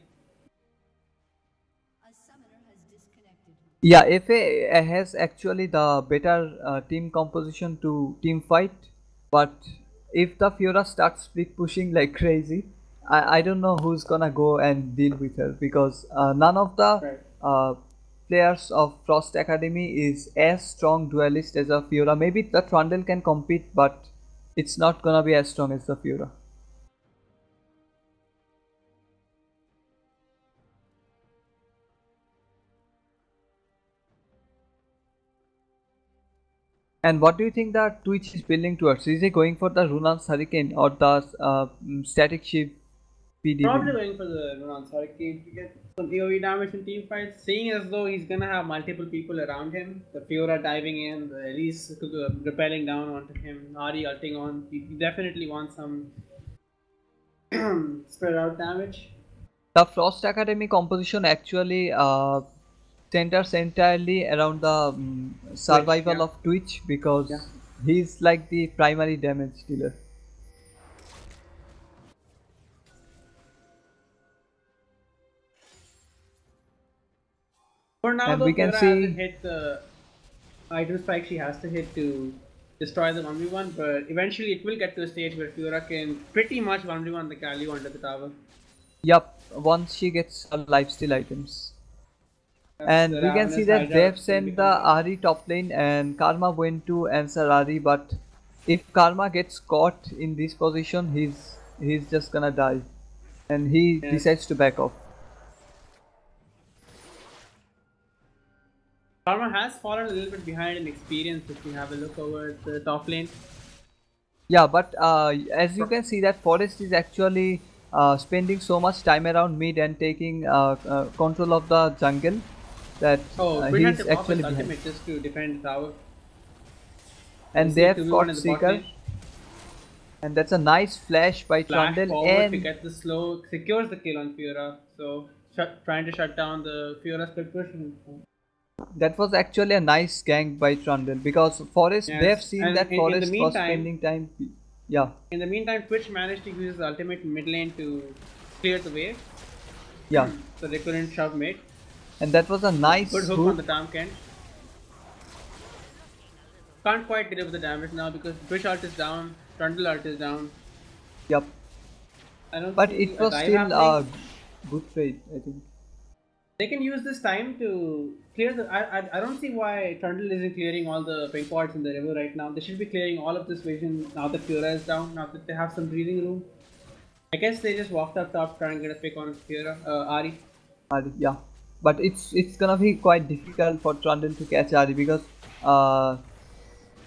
A summoner has disconnected. Yeah, FA has actually the better team composition to team fight, but if the Fiora starts split pushing like crazy, I don't know who's gonna go and deal with her, because none of the players of Frost Academy is as strong duelist as a Fiora. Maybe the Trundle can compete, but it's not gonna be as strong as the Fiora. And what do you think that Twitch is building towards? Is he going for the Runan's Hurricane or the Static Shift PD? Probably going for the Runan's Hurricane to get some AoE damage in team fights, seeing as though he's gonna have multiple people around him. The Fiora diving in, the Elise repelling down onto him, Ari ulting on. He definitely wants some spread out damage. The Frost Academy composition actually centers entirely around the survival of Twitch, because he's like the primary damage dealer. For now, And though, we can Fiora see- hasn't hit the item spike she has to hit to destroy the 1v1, but eventually it will get to a stage where Fiora can pretty much 1v1 the Galio under the tower. Yup, once she gets her lifesteal items. And the we can see Ravenous that Hydra they've will sent the become- Ari top lane and Karma went to answer Ari, but if Karma gets caught in this position, he's just gonna die. And he decides to back off. Karma has fallen a little bit behind in experience if you have a look over at the top lane. Yeah, but as you can see that Forest is actually spending so much time around mid and taking control of the jungle that Quinn had he's to pop actually his behind. ultimate just to defend the tower. And You they see have 2v1 got in the bot Seeker. lane. And that's a nice flash by Flash Trundle, forward to and get the slow, secures the kill on Fiora. So trying to shut down the Fiora split push. that was actually a nice gank by Trundle, because Forest, Yes, they've seen and that in the Forest was meantime- spending time. Yeah, In the meantime, Twitch managed to use his ultimate in mid lane to clear the wave, yeah. so they couldn't shove mid. And that was a nice Good hook hook. on the Tom Kent. Can't quite deliver the damage now because Twitch ult is down, Trundle ult is down. Yep. I don't But see it a was dive still a happening. good trade, I think. They can use this time to clear the. I don't see why Trundle isn't clearing all the pink pods in the river right now. They should be clearing all of this vision now that Fiora is down, now that they have some breathing room. I guess they just walked up top trying to get a pick on Fiora, Ari. Yeah. But it's gonna be quite difficult for Trundle to catch Ari, because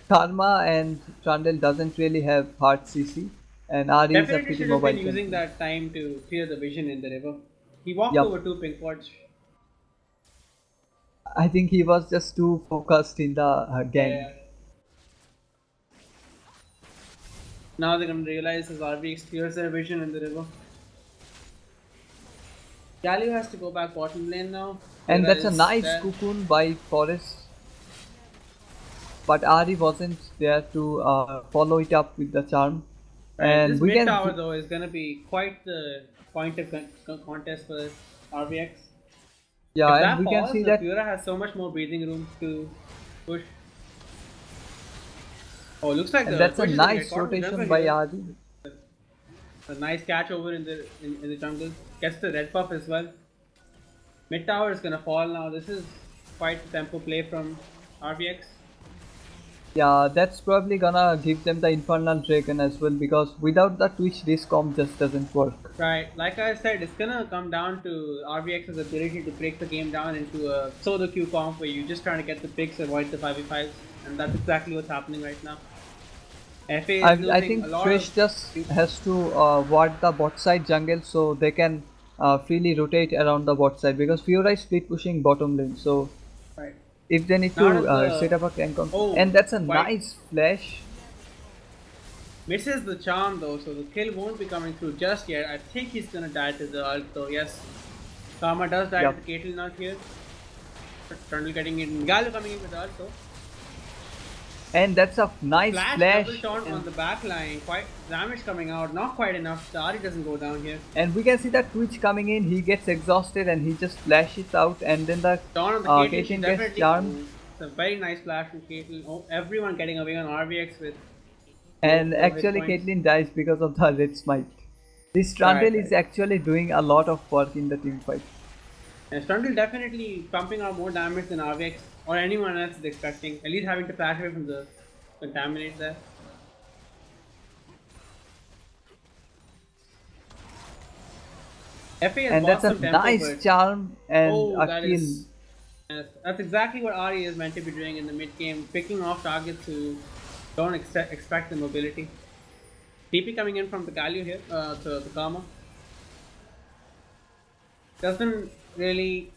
Karma and Trundle doesn't really have hard CC, and Ari is a Definitely pretty should have mobile been using champion. that time to clear the vision in the river. He walked Yup. over two pink pods. I think he was just too focused in the gang. Yeah. Now they're gonna realize as RVX clears their vision in the river. Galio has to go back bottom lane now. And Fiora that's a is nice there. cocoon by Forest. But Ari wasn't there to follow it up with the charm. Right, And this we mid can tower though is gonna be quite the point of contest for RVX. yeah, If and we can falls, see the that Fiora has so much more breathing room to push. Oh, looks like and the that's a push is gonna nice get caught in the rotation jungle by here. Ari. A nice catch over in the jungle. Gets the red buff as well. Mid tower is gonna fall now. This is quite the tempo play from RVX. Yeah, that's probably gonna give them the Infernal Dragon as well because without the Twitch this comp just doesn't work. Right, like I said, it's gonna come down to RVX's ability to break the game down into a solo queue comp where you're just trying to get the picks, avoid the 5v5s, and that's exactly what's happening right now. FA is I losing think a lot Trish of... just has to ward the bot side jungle so they can freely rotate around the bot side because Fiora is split pushing bottom lane. So Right. if they need Not to at the... set up a gank on, Oh, and that's a quite- nice flash. Misses the charm though, so the kill won't be coming through just yet. I think he's gonna die to the ult though, yes. Karma does die Yep. to the Caitlyn ult here. Trundle getting in. Gallo coming in with the ult though. And that's a nice Flash double flash. taunt on And, the back line. Quite damage coming out, not quite enough. The Ahri doesn't go down here. and we can see that Twitch coming in, he gets exhausted and he just flashes out and then the Taunt on the Caitlyn, she's Caitlyn gets definitely... charmed. It's a very nice flash from Caitlyn. Oh, everyone getting away on RVX with... And low hit actually points. Caitlyn dies because of the red smite. This Trundle Right, is right. actually doing a lot of work in the team fight. And Trundle definitely pumping out more damage than RVX or anyone else is expecting. At least having to flash away from the contaminate there. FA has And lost that's a some tempo, nice but... charm and Oh, a that kill. is... Yes, that's exactly what Ahri is meant to be doing in the mid game, picking off targets who don't expect the mobility. TP coming in from the Galio here, to the Karma. Doesn't really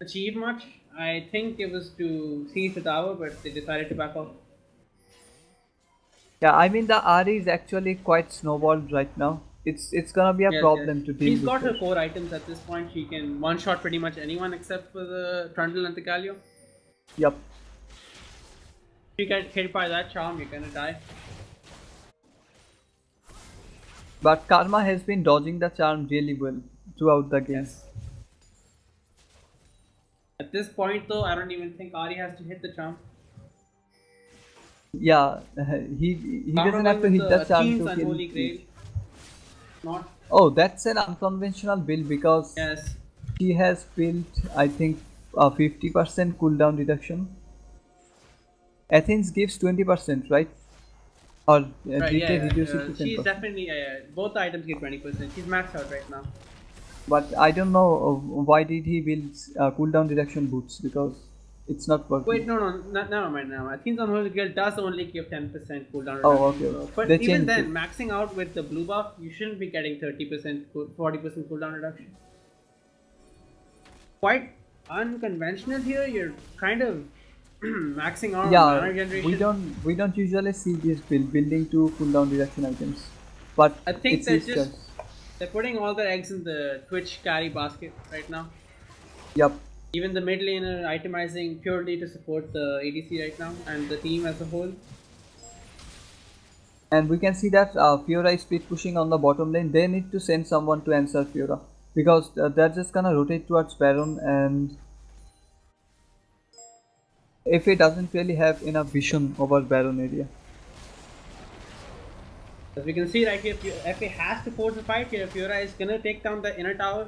achieve much. I think it was to seize the tower, but they decided to back off. Yeah, I mean the Ahri is actually quite snowballed right now. It's gonna be a Yes, problem yes. to deal She's with. got her it. core items at this point. She can one-shot pretty much anyone except for the Trundle and the Galio. Yep. If you get hit by that charm, you're gonna die. But Karma has been dodging the charm really well throughout the game. Yes. At this point though, I don't even think Ahri has to hit the charm. Yeah, he doesn't have to hit the charm Keen's to kill. Unholy Grail. Not... Oh, that's an unconventional build because Yes. she has built, I think, a 50% cooldown reduction. Athens gives 20%, right? Or Right, did yeah, they yeah. reduce it to 10%? She's definitely... both items get 20%. She's maxed out right now. But I don't know why did he build cooldown reduction boots because it's not working. Wait, no, never mind now. I think Unholy Grail does only give 10% cooldown reduction. Oh, okay. So, but They even changed then, it. maxing out with the blue buff, you shouldn't be getting 30%, 40% cooldown reduction. Quite unconventional here. You're kind of maxing out on mana Yeah, generation. we don't usually see this building two cooldown reduction items, but I think it's they're his just... choice. They're putting all their eggs in the Twitch carry basket right now. Yep. Even the mid laner itemizing purely to support the ADC right now and the team as a whole. And we can see that Fiora is split pushing on the bottom lane. They need to send someone to answer Fiora because they're just gonna rotate towards Baron, and FA doesn't really have enough vision over Baron area. As we can see right here, FA has to force a fight here. Fiora is gonna take down the inner tower.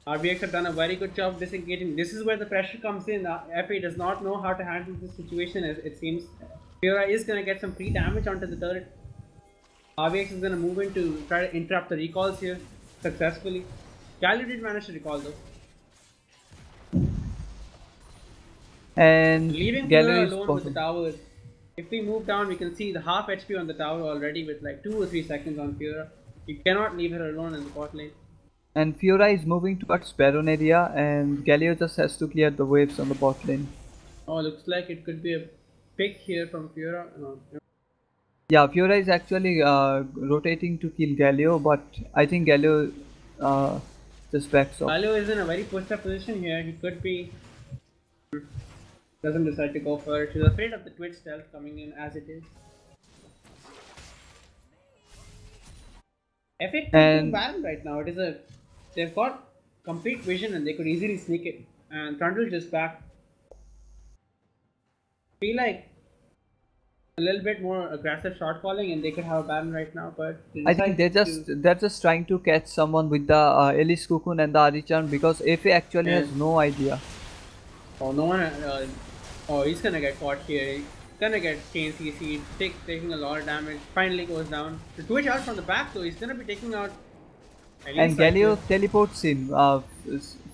RVX have done a very good job disengaging. This is where the pressure comes in. FA does not know how to handle this situation, as it seems. Fiora is gonna get some free damage onto the turret. RVX is gonna move in to try to interrupt the recalls here successfully. Galio did manage to recall though. And Leaving Gallo Fiora is alone with the bottom. tower. If we move down, we can see the half HP on the tower already with like 2 or 3 seconds on Fiora. You cannot leave her alone in the bot lane. And Fiora is moving towards Baron area, and Galio just has to clear the waves on the bot lane. Oh, looks like it could be a pick here from Fiora. Yeah, Fiora is actually rotating to kill Galio, but I think Galio just backs off. Galio is in a very pushed up position here. He could be... Doesn't decide to go for it. He's afraid of the Twitch stealth coming in as it is. FA is And- Baron right now. It is a... They've got complete vision and they could easily sneak it. And Trundle just back. Feel like a little bit more aggressive shot calling and they could have a Baron right now, but they I think decide they're just trying to catch someone with the Elise Cocoon and the Arichan because FA actually has no idea. Oh, no one Oh, he's gonna get caught here. He's gonna get chain CC, taking a lot of damage. Finally goes down. The Twitch out from the back though. He's gonna be taking out. At And least like Galio this. teleports in.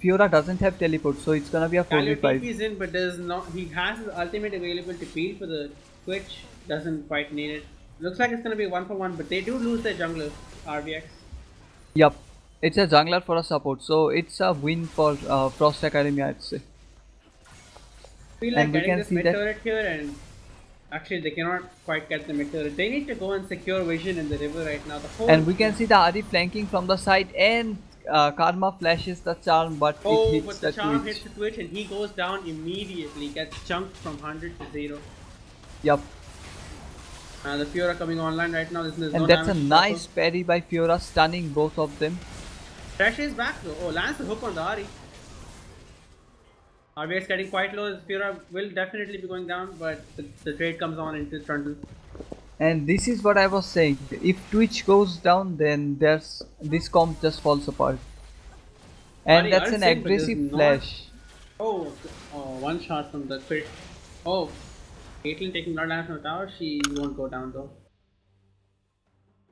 Fiora doesn't have teleport, so it's gonna be a Galio 4v5. TP's in, but does not. He has his ultimate available to peel for the Twitch. Doesn't quite need it. Looks like it's gonna be 1-for-1, but they do lose their jungler, RVX. Yup. It's a jungler for a support, so it's a win for Frost Academy, I'd say. Feel like And we getting can this see mid that- turret here, and actually they cannot quite get the mid turret. They need to go and secure vision in the river right now. The whole And we can see the Ari flanking from the side, and Karma flashes the charm, but it hits but the the charm Twitch. hits the Twitch and he goes down immediately. Gets chunked from 100 to 0. Yup. The Fiora coming online right now. There's no And that's a damage to nice suffer. parry by Fiora, stunning both of them. Thresh is back though. Oh, lands the hook on the Ari. RVX getting quite low. Fiora will definitely be going down, but the trade comes on into frontal. And this is what I was saying. If Twitch goes down, then this comp just falls apart. And Ari, that's an Ari, but there's aggressive not- flash. Oh, one shot from the Twitch. Oh, Caitlyn taking a lot of damage from the tower. She won't go down though.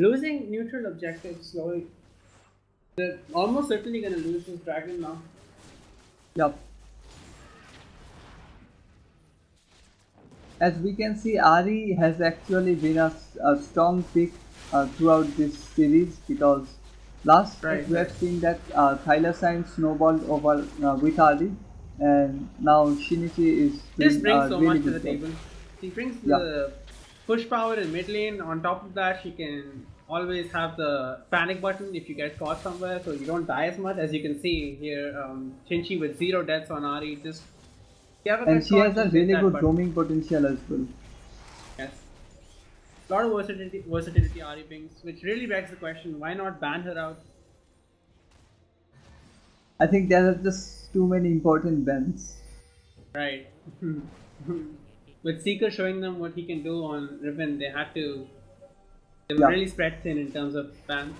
Losing neutral objectives slowly. They're almost certainly gonna lose this dragon now. Yup. As we can see, Ari has actually been a strong pick throughout this series, because last Right, week we have right. seen that Thylacine snowballed over with Ari, and now Shinichi is This doing brings so really much to the good job. table. She brings Yeah. the push power in mid lane. On top of that, she can always have the panic button if you get caught somewhere, so you don't die as much. As you can see here, Shinchi with 0 deaths on Ari. Just you have a And good she call, has a just hit really that good button. roaming potential as well. Yes. A lot of versatility Ari brings, which really begs the question: why not ban her out? I think there are just too many important bans. Right. With Seeker showing them what he can do on Riven, they had to. They were Yeah. really spread thin in terms of ban.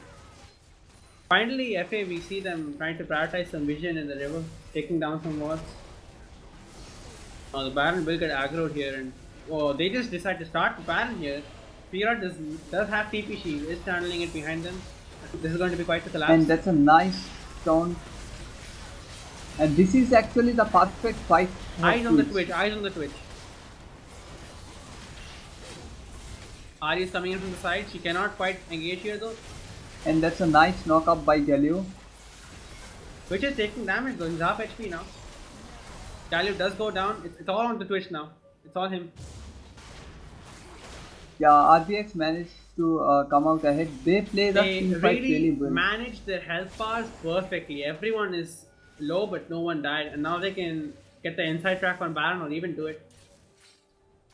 Finally, FA, we see them trying to prioritize some vision in the river, taking down some wards. Oh, the Baron will get aggroed here, and they just decide to start the Baron here. Fiora does have TP, she is channeling it behind them. This is going to be quite the collapse. And that's a nice taunt. And this is actually the perfect fight. for Eyes on the Twitch, eyes on the Twitch. Ari is coming in from the side, she cannot quite engage here though. And that's a nice knock up by Galio. Twitch is taking damage though, he's half HP now. Galio does go down, it's all on the Twitch now. It's all him. Yeah, RVX managed to come out ahead. They play the They team fight really really well. manage their health bars perfectly. Everyone is low but no one died, and now they can get the inside track on Baron or even do it.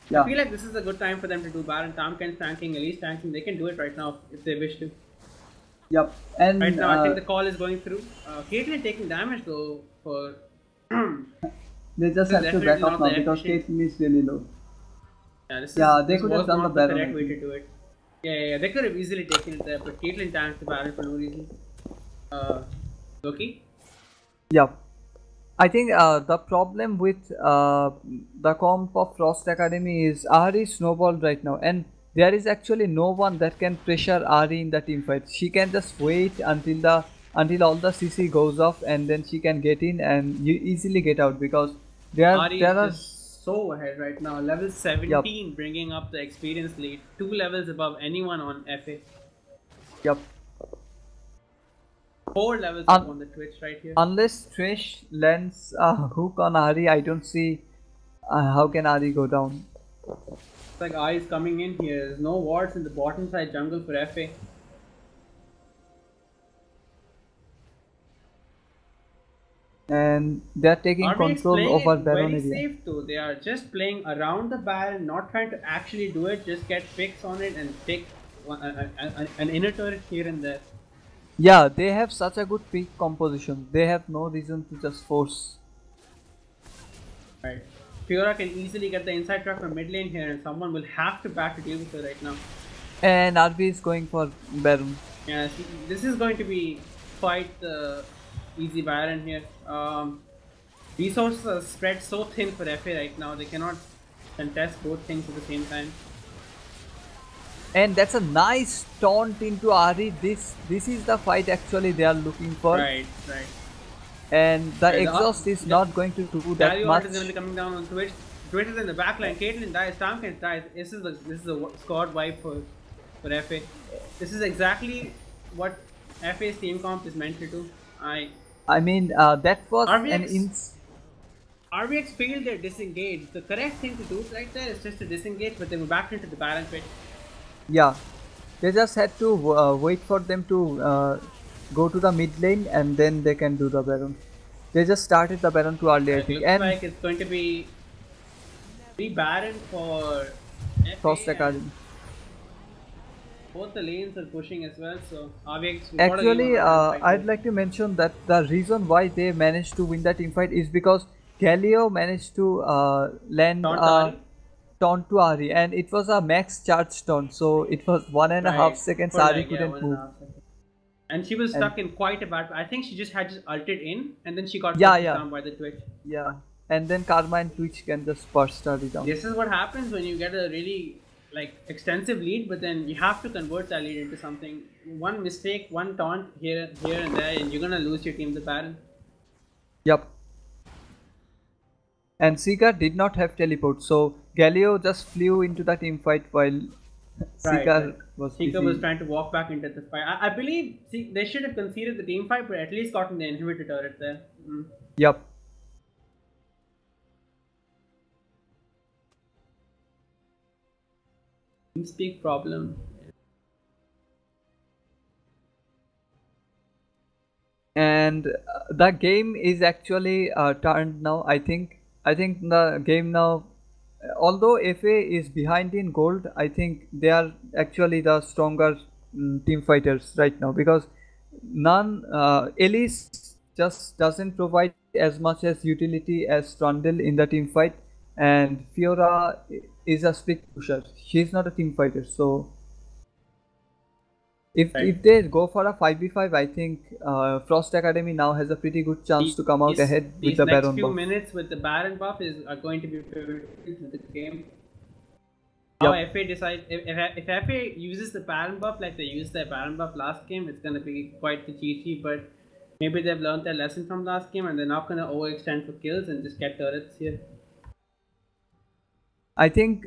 I Yeah, feel like this is a good time for them to do Baron. Tamken's tanking, Elise tanking, they can do it right now if they wish to. yep. And Right now I think the call is going through. Caitlyn taking damage though for they just this is have to definitely back not up now the because efficient- Caitlyn is really low. this Yeah, they this could have was done not the Baron, correct I way think. to do it. Yeah, they could have easily taken it there, but Caitlyn tanked the Baron for no reason. Loki? Yep. I think the problem with the comp of Frost Academy is Ari is snowballed right now, and there is actually no one that can pressure Ari in the team fight. She can just wait until all the CC goes off, and then she can get in and you easily get out, because Ari there is are just so ahead right now. Level 17 bringing up the experience lead. 2 levels above anyone on FA. yep. 4 levels up on the Twitch right here. Unless Trish lands a hook on Ari, I don't see how can Ari go down. It's like Ari is coming in here. There's no wards in the bottom side jungle for FA. And they're taking RVX control playing over it Baron very area. safe though. They are just playing around the Baron, not trying to actually do it. Just get picks on it and take an inner turret here and there. Yeah, they have such a good pick composition. They have no reason to just force. Right. Fiora can easily get the inside track from mid lane here, and someone will have to back to deal with her right now. And RV is going for Baron. Yeah, this is going to be quite the easy Baron here. Resources are spread so thin for FA right now. They cannot contest both things at the same time. And that's a nice taunt into Ari. This is the fight actually they are looking for. Right, right. And the Yeah, exhaust is not going to do that Galio much. is going to be coming down on Twitch. Twitch is in the back line. Caitlyn dies. Tomkins dies. This is a squad wipe for FA. This is exactly what FA's team comp is meant to do. I mean, that was RVX, RVX failed their disengage. The correct thing to do right there is just to disengage, but they were back into the Baron pit. Yeah, they just had to wait for them to go to the mid lane and then they can do the Baron. They just started the Baron too early, I think. Looks like it's going to be Baron for Frost Academy. Both the lanes are pushing as well, so RVX. Actually, I'd like to mention that the reason why they managed to win that team fight is because Galio managed to land taunt to Ari, and it was a max charge taunt, so it was 1.5 seconds. Ari couldn't move. And she was stuck in quite a bad. I think she just ulted in, and then she got down by the Twitch. Yeah, and then Karma and Twitch can just burst Ari down. This is what happens when you get a really extensive lead, but then you have to convert that lead into something. One mistake, one taunt here and there, and you're gonna lose your team the Baron. Yep. And Sika did not have teleport, so Galio just flew into the team fight while Sika was trying to walk back into the fight. I believe they should have conceded the team fight, but at least gotten the inhibitor turret there. Yep. Speak problem. And the game is actually turned now. I think the game now, although FA is behind in gold, I think they are actually the stronger team fighters right now, because Elise just doesn't provide as much as utility as Trundle in the team fight, and Fiora is a split pusher. She's not a team fighter, so if they go for a 5v5, I think Frost Academy now has a pretty good chance to come out ahead with the Baron buff. These next few minutes with the Baron buff are going to be pivotal to the game. How FA decides, if FA uses the Baron buff like they used their Baron buff last game, it's going to be quite the GG, but maybe they've learned their lesson from last game and they're not going to overextend for kills and just get turrets here. I think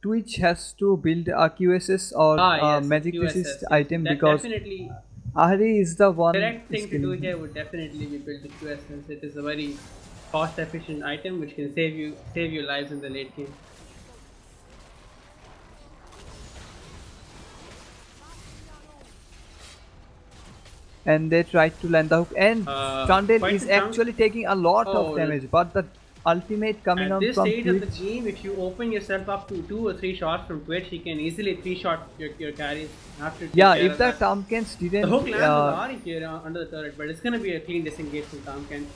Twitch has to build a QSS or magic resist item, because Ahri is the one. The correct thing to do here would definitely be build the QSS. It is a very cost efficient item which can save you lives in the late game. And they tried to land the hook, and Trundle is actually taking a lot of damage, but the ultimate coming out from Twitch. At this stage of the game, if you open yourself up to 2 or 3 shots from Twitch, he can easily 3-shot your carries after. Yeah, if the Tomkins didn't. The hook lands on Ari here under the turret, but it's gonna be a clean disengage from Tomkins.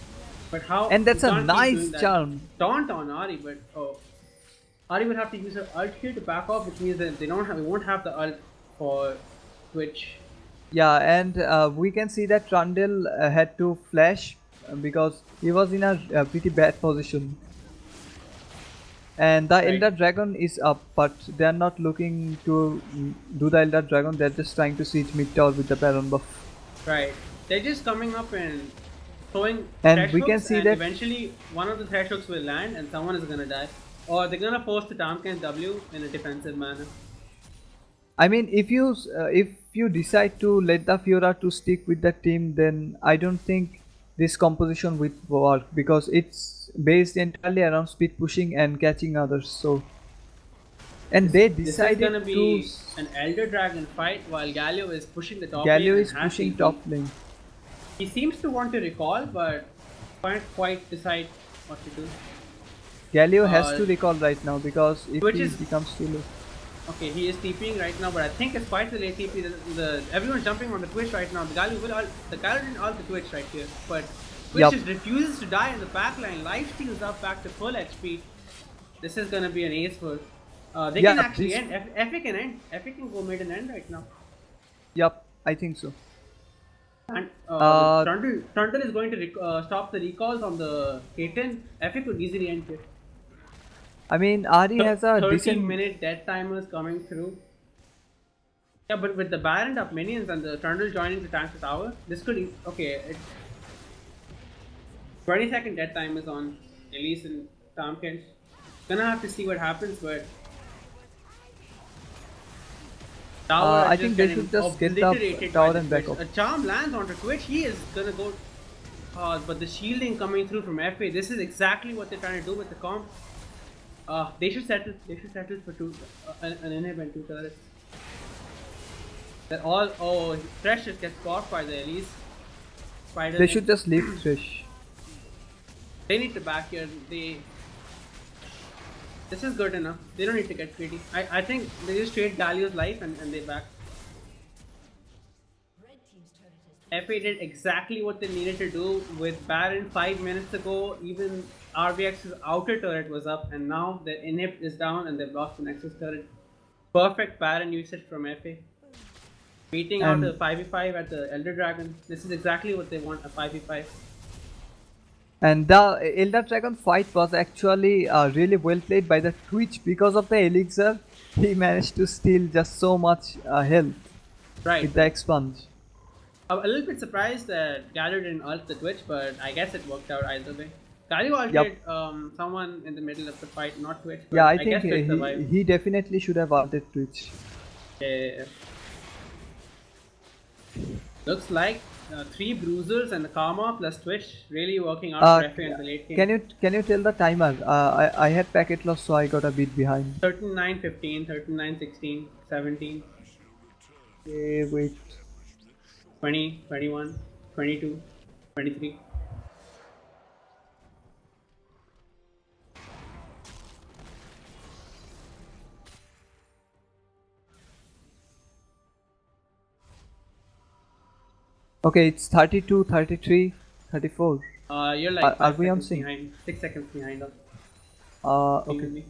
But how? And that's a nice charm. Taunt on Ari, but Ari would have to use her ult here to back off, which means that they won't have the ult for Twitch. Yeah, and we can see that Trundle had to flash because he was in a pretty bad position. And the Elder Dragon is up, but they are not looking to do the Elder Dragon, they're just trying to siege mid tower with the Baron buff. Right. They're just coming up and throwing and we can see that eventually one of the thresh hooks will land and someone is gonna die. Or they're gonna force the Tomkins W in a defensive manner. I mean, if you decide to let the Fiora to stick with the team, then I don't think this composition will work, because it's based entirely around speed pushing and catching others. So, and they decided this is gonna be an Elder Dragon fight while Galio is pushing the top lane. Galio is pushing top lane. He seems to want to recall, but can't quite decide what to do. Galio has to recall right now, because if he becomes too low. Okay, he is TPing right now, but I think it's quite the late TP. Everyone's jumping on the Twitch right now. The Galio didn't ult the Twitch right here, but Twitch just refuses to die in the backline. Life steals up back to full HP. This is gonna be an ace for. They can actually end. Epic can end. Epic can go mid and end right now. Yup, I think so. And Uh, Trundle is going to stop the recalls on the K10. FA could easily end it. I mean, Ari has a 30 decent. minute dead timers coming through. Yeah, but with the Baron up minions and the Trundle joining to tank the tower, this could okay. 20-second dead timers on Elise and Tompkins. Gonna have to see what happens, but tower I just think they getting should just get obliterated the by tower the and back Twitch. up. A charm lands onto Twitch. He is gonna go. But the shielding coming through from FA. This is exactly what they're trying to do with the comp. They should settle. They should settle for an inhib and 2 turrets. They're all. Oh, Thresh just gets caught by the Elise. Spider. They should just leave Trish. They need to back here. This is good enough. They don't need to get greedy. I think they just trade Galio's life and they back. Red team's turret has FA did exactly what they needed to do with Baron 5 minutes ago. Even RVX's outer turret was up, and now the inhib is down and they've lost the Nexus turret. Perfect Baron usage from FA. Beating out a 5v5 at the Elder Dragon. This is exactly what they want, a 5v5. And the Elder Dragon fight was actually really well played by the Twitch. Because of the elixir, he managed to steal just so much health Right. with the expunge. I'm a little bit surprised that Galio didn't ult the Twitch, but I guess it worked out either way. Galio ulted someone in the middle of the fight, not Twitch. But Yeah, I guess Twitch think survived. he definitely should have ulted Twitch. Yeah. Looks like 3 bruisers and the Karma plus Twitch really working out for FA in the late game. Can you tell the timer? I had packet loss, so I got a bit behind. 39-15, 39-16, 17, Okay, wait. 20, 21, 22, 23. Okay, it's 32, 33, 34. You're like Are 5 we on seconds sync? behind, 6 seconds behind us. Okay. Me.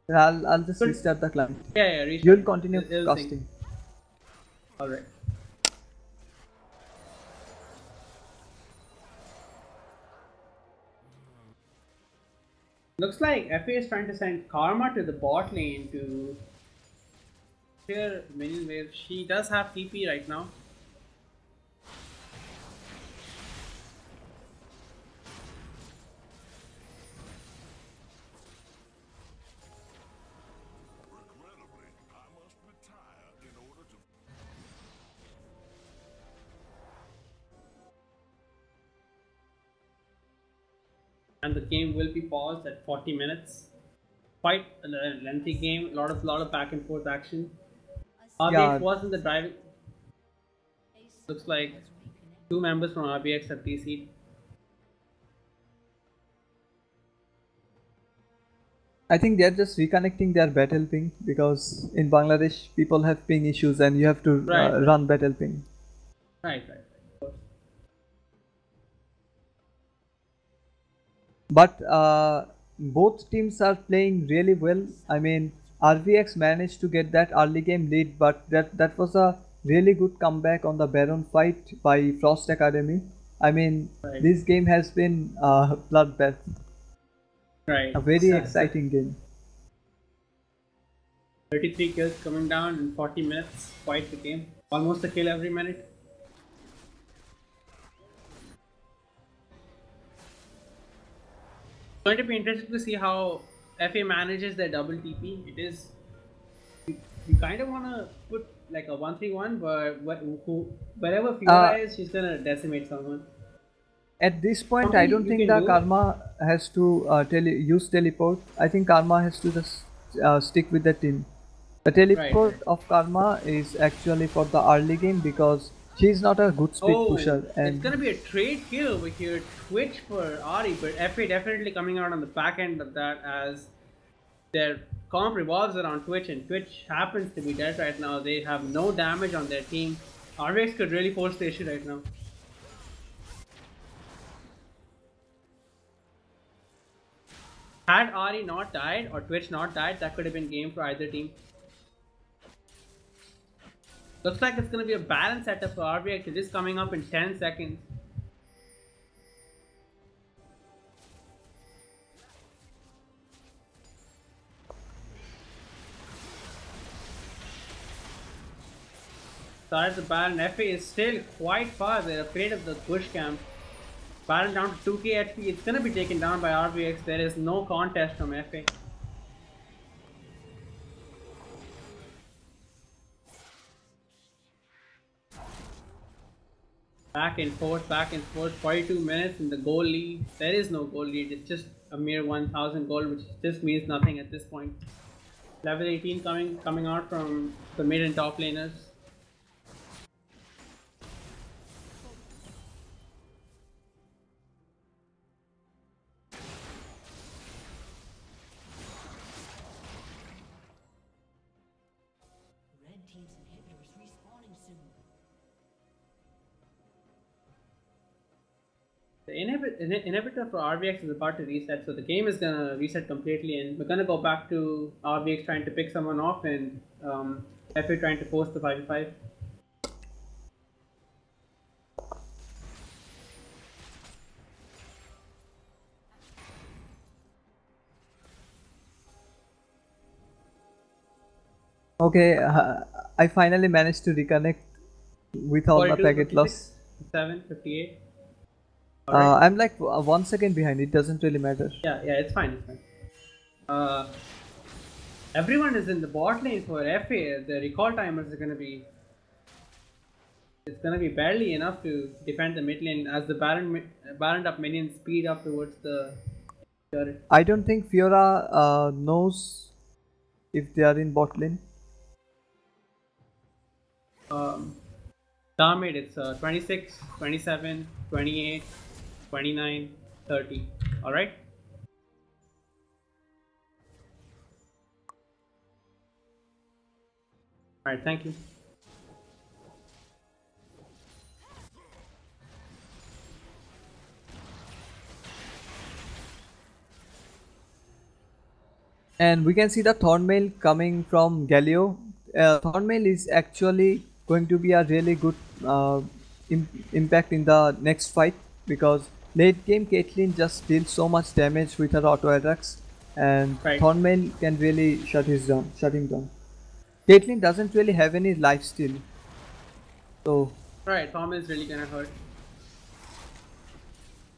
Then I'll just But- restart the client. Yeah, restart. You'll continue It'll sync. casting. Alright. Looks like FA is trying to send Karma to the bot lane to clear minion wave. She does have TP right now. Regrettably, I must retire in order to. And the game will be paused at 40 minutes. Quite a lengthy game, lot of back and forth action. RVX Yeah. was in the driving. Looks like 2 members from RVX have DC'd. I think they're just reconnecting their battle ping because in Bangladesh people have ping issues and you have to Right. run battle ping. Right, of course. But both teams are playing really well. I mean, RVX managed to get that early game lead, but that was a really good comeback on the Baron fight by Frost Academy. I mean, Right. this game has been bloodbath, Right. a very Sad. exciting game. 33 kills coming down in 40 minutes. Quite the game. Almost a kill every minute. Going to be interesting to see how FA manages their double TP. It is. You kind of want to put like a 1-3-1, but wherever Fiora is, she's gonna decimate someone. At this point, Something I don't you think can the do- Karma has to use teleport. I think Karma has to just stick with the team. The teleport Right. of Karma is actually for the early game because she's not a good speed pusher. It's And gonna be a trade kill over here. Twitch for Ari, but FA definitely coming out on the back end of that as their comp revolves around Twitch, and Twitch happens to be dead right now. They have no damage on their team. RVX could really force the issue right now. Had Ari not died or Twitch not died, that could have been game for either team. Looks like it's gonna be a balanced setup for RVX. It is coming up in 10 seconds. Started the Baron. FA is still quite far. They're afraid of the bush camp. Baron down to 2k HP. It's gonna be taken down by RVX. There is no contest from FA. Back and forth, 42 minutes in the goal lead. There is no goal lead, it's just a mere 1000 gold, which just means nothing at this point. Level 18 coming out from the mid and top laners. Red team's inhibitors respawning soon. The inhibitor for RVX is about to reset, so the game is gonna reset completely, and we're gonna go back to RVX trying to pick someone off and FA trying to force the 5v5. Okay, I finally managed to reconnect without my 42, packet 56, loss. 7, 58. Alright. I'm like 1 second behind. It doesn't really matter. Yeah, it's fine, everyone is in the bot lane for FA. The recall timers are gonna be... It's gonna be barely enough to defend the mid lane as the Baron up minions speed up towards the turret. I don't think Fiora knows if they are in bot lane. Damage, it's 26, 27, 28, 29, 30. Alright? Alright, thank you. And we can see the Thornmail coming from Galio. Thornmail is actually going to be a really good impact in the next fight, because late game Caitlyn just deals so much damage with her auto attacks, and Right. Thornmail can really shut him down. Caitlyn doesn't really have any lifesteal, so Right, Thornmail is really gonna hurt.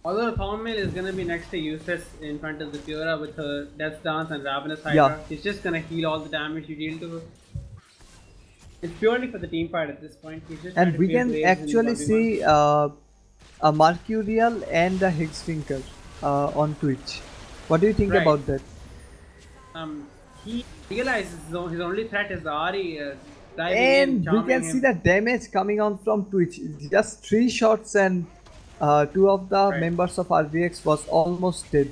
Although Thornmail is gonna be next to useless in front of the Fiora with her Death Dance and Ravenous Hydra. Yeah. She's just gonna heal all the damage you deal to her. It's purely for the team fight at this point. He's just trying and to we create can waves in actually 1v1. see a Mercurial and a Higgsfinker on Twitch. What do you think Right. about that? He realizes his only threat is the Ahri diving in, And we charming can him. see the damage coming on from Twitch. Just 3 shots and 2 of the Right. members of RVX was almost dead.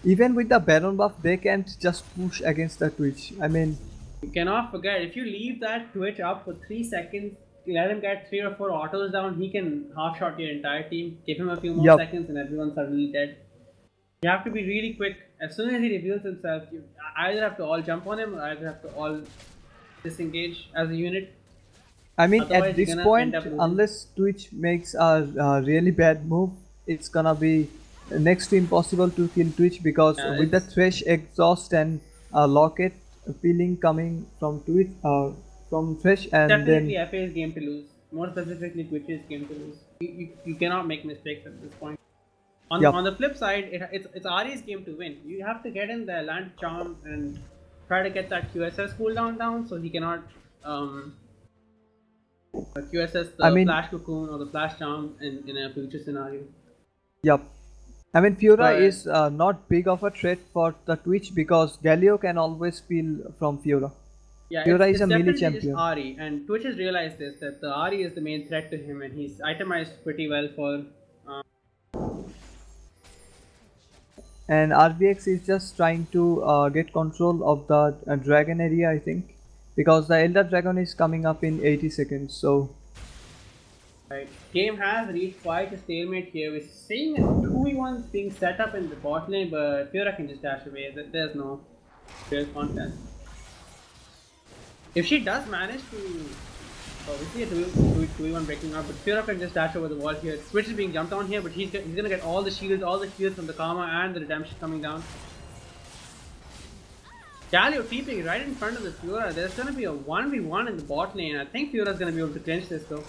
Even with the Baron buff, they can't just push against the Twitch. I mean, You cannot forget, if you leave that Twitch up for 3 seconds, let him get 3 or 4 autos down, he can half shot your entire team. Give him a few more Yup. seconds and everyone's suddenly dead. You have to be really quick. As soon as he reveals himself, you either have to all jump on him or either have to all disengage as a unit. I mean, Otherwise, at you're this gonna point, end up losing. unless Twitch makes a really bad move, it's gonna be next to impossible to kill Twitch, because Yeah, with the it's- Thresh exhaust and Locket peeling coming from Twitch, from Thresh, and Definitely then FA's game to lose. More specifically, Twitch's game to lose. You cannot make mistakes at this point. On, Yup. on the flip side, it's Ari's game to win. You have to get in the land charm and try to get that QSS cooldown down so he cannot QSS the I mean- flash cocoon or the flash charm in a future scenario. Yup. I mean, Fiora But- is not big of a threat for the Twitch, because Galio can always peel from Fiora. Yeah, Fiora it's is a melee definitely just champion. Ari, and Twitch has realized this, that the Ari is the main threat to him, and he's itemized pretty well for. And RVX is just trying to get control of the dragon area, I think, because the Elder Dragon is coming up in 80 seconds. So Right. Game has reached quite a stalemate here. We're seeing 2v1s being set up in the bot lane, but Fiora can just dash away. There's no real contest. If she does manage to Oh, we see a 2v1 breaking out, but Fiora can just dash over the wall here. Switch is being jumped on here, but he's gonna get all the shields from the Karma and the Redemption coming down. Galio TPing right in front of the Fiora. There's gonna be a 1v1 in the bot lane. I think Fiora's gonna be able to clinch this though.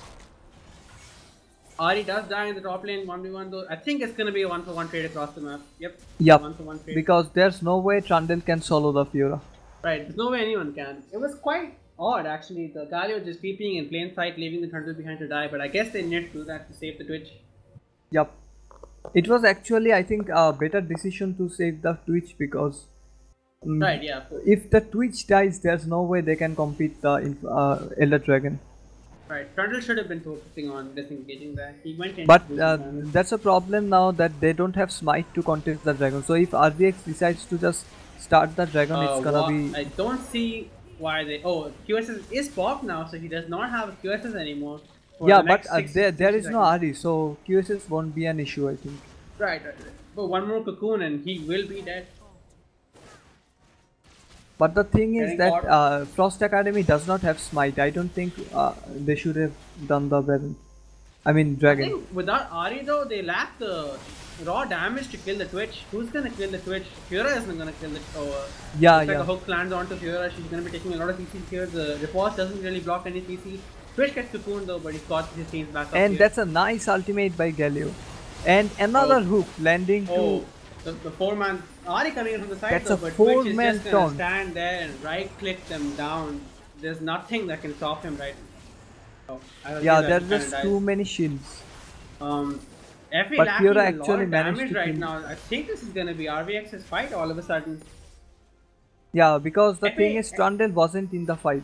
Ari does die in the top lane 1v1 though. I think it's gonna be a 1-for-1 trade across the map. Yep. Yep. 1-for-1 trade. Because there's no way Trundle can solo the Fiora. Right, there's no way anyone can. It was quite odd actually. The Galio just peeping in plain sight, leaving the Trundle behind to die, but I guess they need to do that to save the Twitch. Yep. It was actually, I think, a better decision to save the Twitch because Right, yeah. if the Twitch dies, there's no way they can compete the Elder Dragon. Right, Trundle should have been focusing on disengaging that. He went in. But that's a problem now that they don't have smite to contest the dragon. So if RVX decides to just start the dragon, it's gonna be. I don't see why they. Oh, QSS is popped now, so he does not have a QSS anymore. Yeah, but there is no Ari, so QSS won't be an issue, I think. Right. But one more cocoon and he will be dead. But the thing is Getting that caught. Frost Academy does not have smite. I don't think they should have done the Baron. I mean I dragon. think without Ari though, they lack the raw damage to kill the Twitch. Who's gonna kill the Twitch? Fiora isn't gonna kill it. Yeah, Looks like yeah. a hook lands onto Fiora. She's gonna be taking a lot of CC here. The Riposte doesn't really block any CC. Twitch gets cocoon though, but he's got his teams back up And here. that's a nice ultimate by Galio. And another hook landing to. The 4-man Ari coming in from the side That's though, a but Twitch is 4-man just gonna taunt. stand there and right click them down. There's nothing that can stop him right now. I don't Yeah, think that there's he kinda just dies. too many shields. FA But lacking Fiora a lot actually of managed damage to right kill. now. I think this is gonna be RVX's fight all of a sudden. Yeah, because the FA thing is Trundle wasn't in the fight.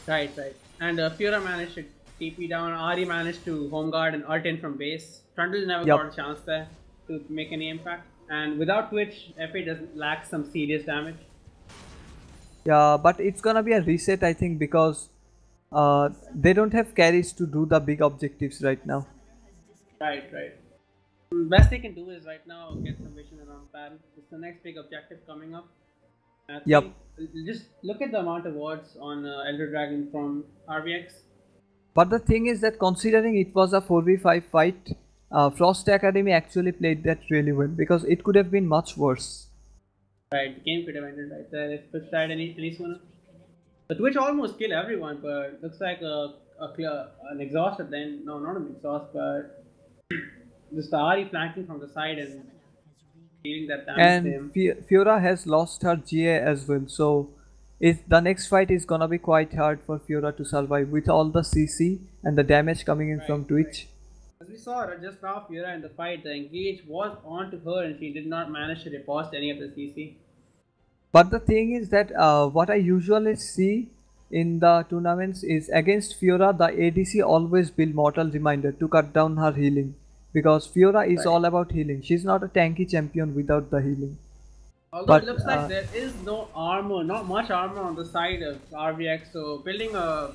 Right. And Fiora managed to TP down. Ari managed to home guard and ult in from base. Trundle never Yup. got a chance there to make any impact. And without Twitch, FA doesn't lack some serious damage. Yeah, but it's gonna be a reset, I think, because they don't have carries to do the big objectives right now. Right. Best they can do is right now get some vision around Baron. It's the next big objective coming up. I Yup. think just look at the amount of wards on Elder Dragon from RVX. But the thing is that considering it was a 4v5 fight, Frost Academy actually played that really well because it could have been much worse. Right, the game could have ended right there if Twitch died any sooner. The Twitch almost killed everyone, but looks like an exhaust at the end. No, not an exhaust, but just the Ari flanking from the side and dealing that damage And to him. Fiora has lost her GA as well, so the next fight is gonna be quite hard for Fiora to survive with all the CC and the damage coming in from Twitch. As we saw just now, Fiora in the fight, the engage was on to her and she did not manage to riposte any of the CC. But the thing is that what I usually see in the tournaments is against Fiora, the ADC always build Mortal Reminder to cut down her healing. Because Fiora is all about healing. She's not a tanky champion without the healing. Although But, it looks like there is no armor, not much armor on the side of RVX, so building a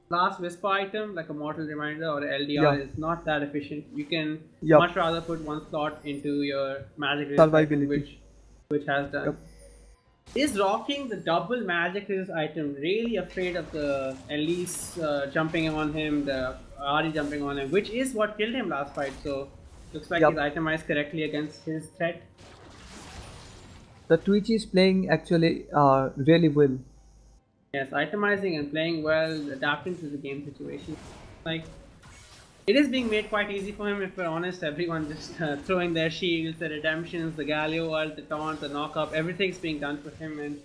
last Whisper item like a Mortal Reminder or a LDR is not that efficient. You can much rather put one slot into your magic resist item, Survivability. which has done. Is rocking the double magic resist item really afraid of the Elise jumping on him, the Ari jumping on him, which is what killed him last fight, so looks like he's itemized correctly against his threat. The Twitch is playing actually really well. Yes, itemizing and playing well, adapting to the game situation. Like, it is being made quite easy for him if we're honest. Everyone just throwing their shields, the redemptions, the Galio ult, the taunt, the knock-up, everything's being done for him.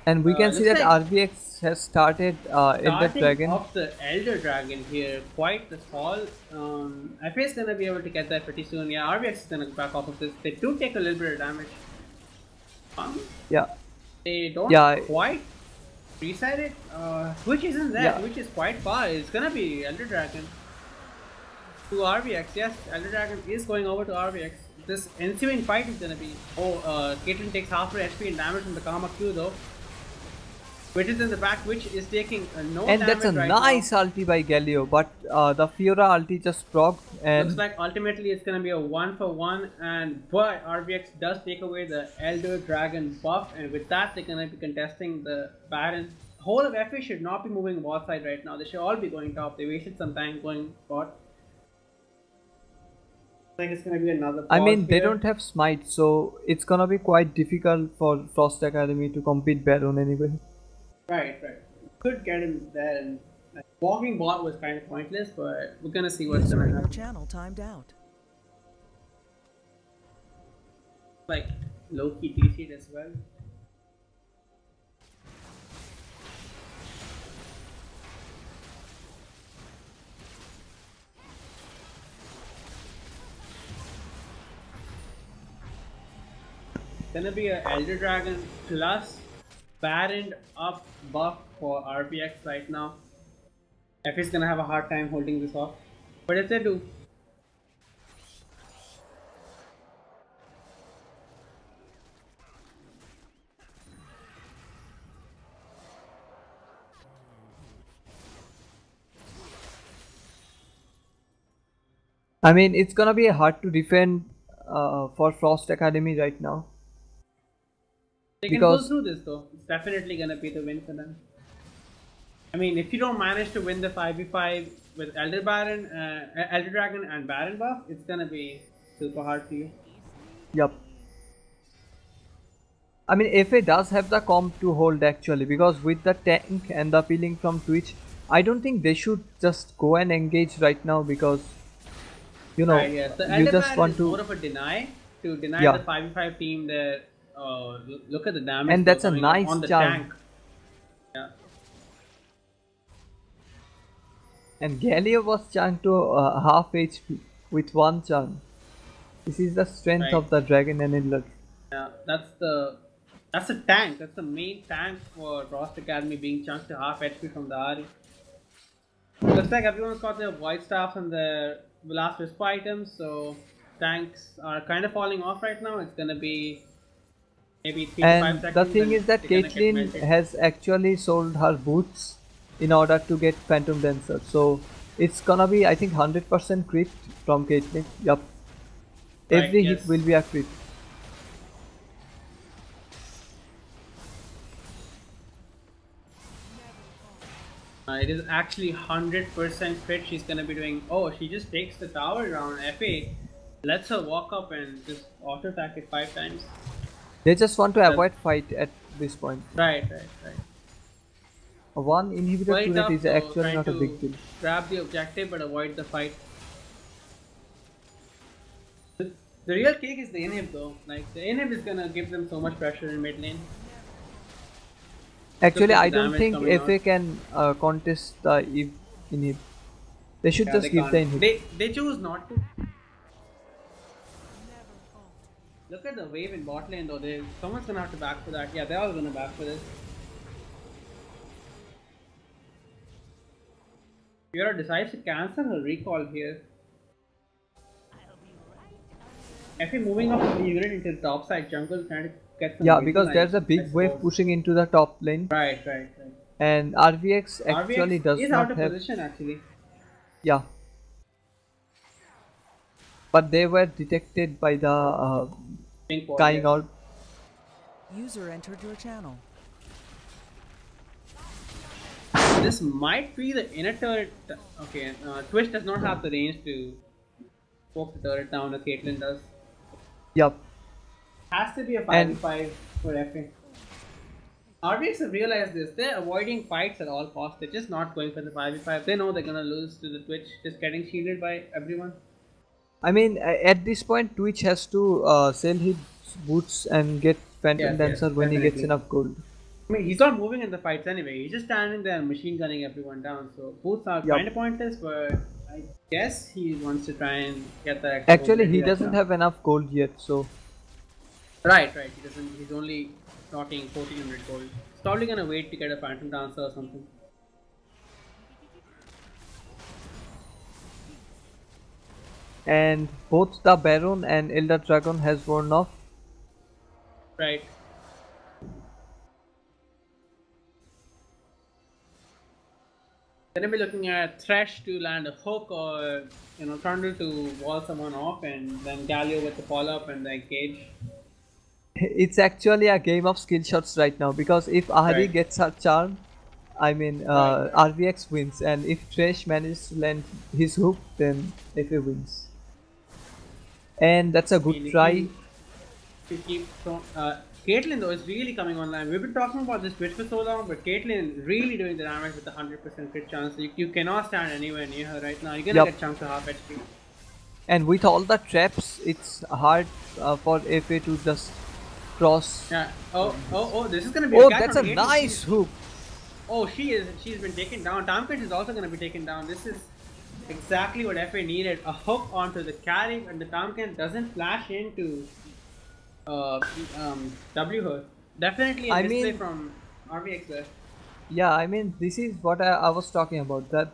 And we can see that like RVX has started Elder Dragon. Off the Elder Dragon here, quite the haul. FA is gonna be able to get that pretty soon. Yeah, RVX is gonna back off of this. They do take a little bit of damage. Yeah. They don't quite reset it. Which isn't there, which is quite far. It's gonna be Elder Dragon to RVX. Yes, Elder Dragon is going over to RVX. This ensuing fight is gonna be. Caitlyn takes half her HP and damage from the Karma Q though. Which is in the back, which is taking no And damage that's a right nice ulti by Galio, but the Fiora ulti just procced and looks like ultimately it's gonna be a 1-for-1, but RVX does take away the Elder Dragon buff, and with that they're gonna be contesting the Baron. whole of FA should not be moving bot side right now. They should all be going top. They wasted some time going bot. I think it's gonna be another pause I mean, they here. don't have smite, so it's gonna be quite difficult for Frost Academy to compete Baron anyway. Right. Could get him there, and like, walking bot was kind of pointless, but we're gonna see what's User gonna in your happen. channel timed out. Like low key TC'd as well. Gonna be a Elder Dragon plus Baron up buff for RVX right now. F is gonna have a hard time holding this off. But if they do, I mean, it's gonna be hard to defend for Frost Academy right now. they can go Because- through this though. It's definitely gonna be the win for them. I mean, if you don't manage to win the 5v5 with Elder Dragon and Baron buff, it's gonna be super hard for you. Yup. I mean, FA does have the comp to hold actually, because with the tank and the peeling from Twitch, I don't think they should just go and engage right now, because you know, Right, yes. The you Elder just Baron want is to, more of a deny to deny Yeah. the 5v5 team that look at the damage and that's a going nice on the charm. tank. Yeah. And Galio was charmed to half HP with one charm. This is the strength Right. of the dragon and Inlet. Yeah, that's the tank. That's the main tank for Frost Academy, being chunked to half HP from the Ari. Looks like everyone's got their Void Staffs and their last Wisp items, so tanks are kind of falling off right now. It's gonna be maybe 3 to 5 And seconds. the thing and is that they're gonna get Caitlyn melted. has actually sold her boots in order to get Phantom Dancer. So it's gonna be, I think, 100% crit from Caitlyn. Yup. Right, Every yes. hit will be a crit. It is actually 100% crit. She's gonna be doing. Oh, she just takes the tower down. FA lets her walk up and just auto attack it 5 times. They just want to avoid fight at this point. Right. One inhibitor Quite turret tough, is though, actually trying not a to big deal. grab the objective but avoid the fight. The real cake is the inhib though. Like the inhib is gonna give them so much pressure in mid lane. Actually, at the I don't damage think coming FA out. can contest the inhib. They should Yeah, just they give the can't. inhib. They choose not to. Look at the wave in bot lane though. Someone's gonna have to back for that. Yeah, they're all gonna back for this. Fiora decides to cancel her recall here. FA moving up the unit into the top side jungle, trying to get some. Yeah, vision, because there's I a big wave suppose. pushing into the top lane, Right. and RVX actually RVX does is not out of have. position actually. Yeah. But they were detected by the Pink wall, Skying yes. Orb. User entered your channel. This might be the inner turret. Okay, Twitch does not have the range to poke the turret down as Caitlyn does. Yup. Has to be a And- 5v5 for FA. RVX have realized this. They're avoiding fights at all costs. They're just not going for the 5v5. They know they're gonna lose to the Twitch, just getting shielded by everyone. I mean, at this point, Twitch has to sell his boots and get Phantom Yes, Dancer yes, when he gets definitely. enough gold. I mean, he's not moving in the fights anyway. He's just standing there and machine gunning everyone down. So boots are Yup. kind of pointless, but I guess he wants to try and get that extra Actually, he mobility right doesn't now. have enough gold yet, so Right. He doesn't. He's only talking 1400 gold. He's probably gonna wait to get a Phantom Dancer or something. and both the Baron and Elder Dragon has worn off. Right. Gonna be looking at Thresh to land a hook, or Trundle to wall someone off, and then Galio with the follow up and the engage. It's actually a game of skill shots right now, because if Ahri Right. gets her charm, I mean, Right. RVX wins, and if Trash manages to land his hook, then FA wins. And that's a I good mean, try. if you keep Caitlyn though is really coming online. We've been talking about this Twitch for so long, but Caitlyn is really doing the damage with a 100% crit chance. You cannot stand anywhere near her right now. You're gonna Yup. get chunked to half HP. And with all the traps, it's hard for FA to just cross. Yeah. Oh. This is gonna be a Oh, catch that's on a Caitlyn. nice hook. Oh, she's been taken down. Tomkins is also gonna be taken down. This is exactly what FA needed. A hook onto the carry, and the Tomkins doesn't flash into uh, W her. Definitely a I misplay mean, from RVX there. yeah, I mean, this is what I was talking about. That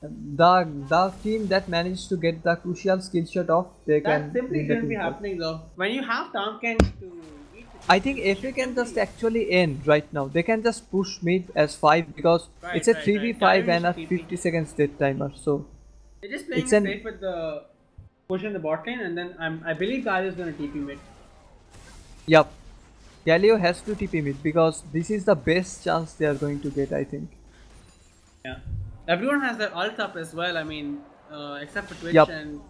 the team that managed to get the crucial skill shot off, they That can simply win the shouldn't be team fight. happening though. When you have Tomkins to eat I the think team, FA you can just simply actually end right now. They can just push mid as 5 because it's right, a right, right. 3v5 Gallery and a should TP. 50 seconds dead timer. So They're just playing it's it an safe with the push in the bot lane, and then I believe Galio is gonna TP mid. yup. Galio has to TP mid because this is the best chance they are going to get, I think. Yeah. Everyone has their ult up as well. I mean, except for Twitch Yup. and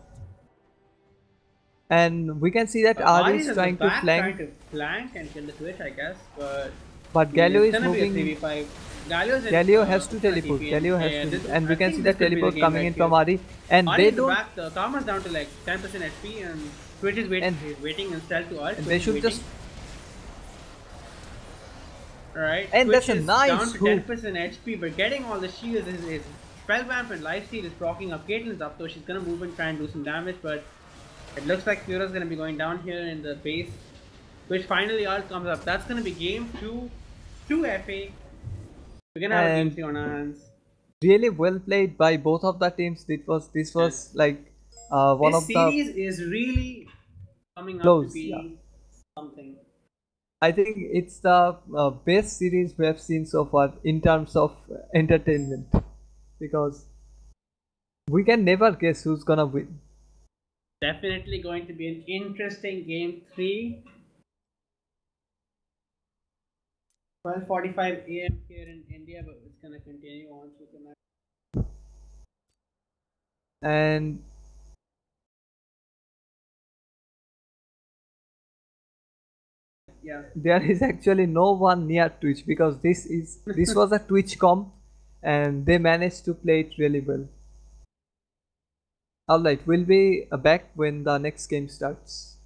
And we can see that Ari Mari's is at the trying to back trying flank, to flank and kill the Twitch, I guess. But but I mean, Galio it's is gonna be a moving. 3v5. Galio's in, Galio has to is gonna teleport. TP Galio yeah, has to, this, and I we can think see this that could be the teleport game coming right in here. from Ari, and Ari they in the don't. back, the Karma's down to like 10% HP, and Twitch is waiting. And- He's waiting and stealth to ult. And Twitch they is should waiting. just. Alright, And Twitch that's a is nice down to hook. 10% HP, but getting all the shields is spell vamp and lifesteal is proccing up. Caitlyn's up though, she's gonna move and try and do some damage, but it looks like Fiora's gonna be going down here in the base. Twitch finally ult comes up. That's gonna be game 2 FA. We're gonna have a game And 3 on our hands. really well played by both of the teams. This was like one This of the series is really coming up to close. Yeah, be something. I think it's the best series we have seen so far in terms of entertainment because we can never guess who's gonna win. Definitely going to be an interesting game 3. 12:45 a.m. here in India, but it's gonna continue on through the night. And Yeah. there is actually no one near Twitch because this was a Twitch comp, and they managed to play it really well. Alright, we'll be back when the next game starts.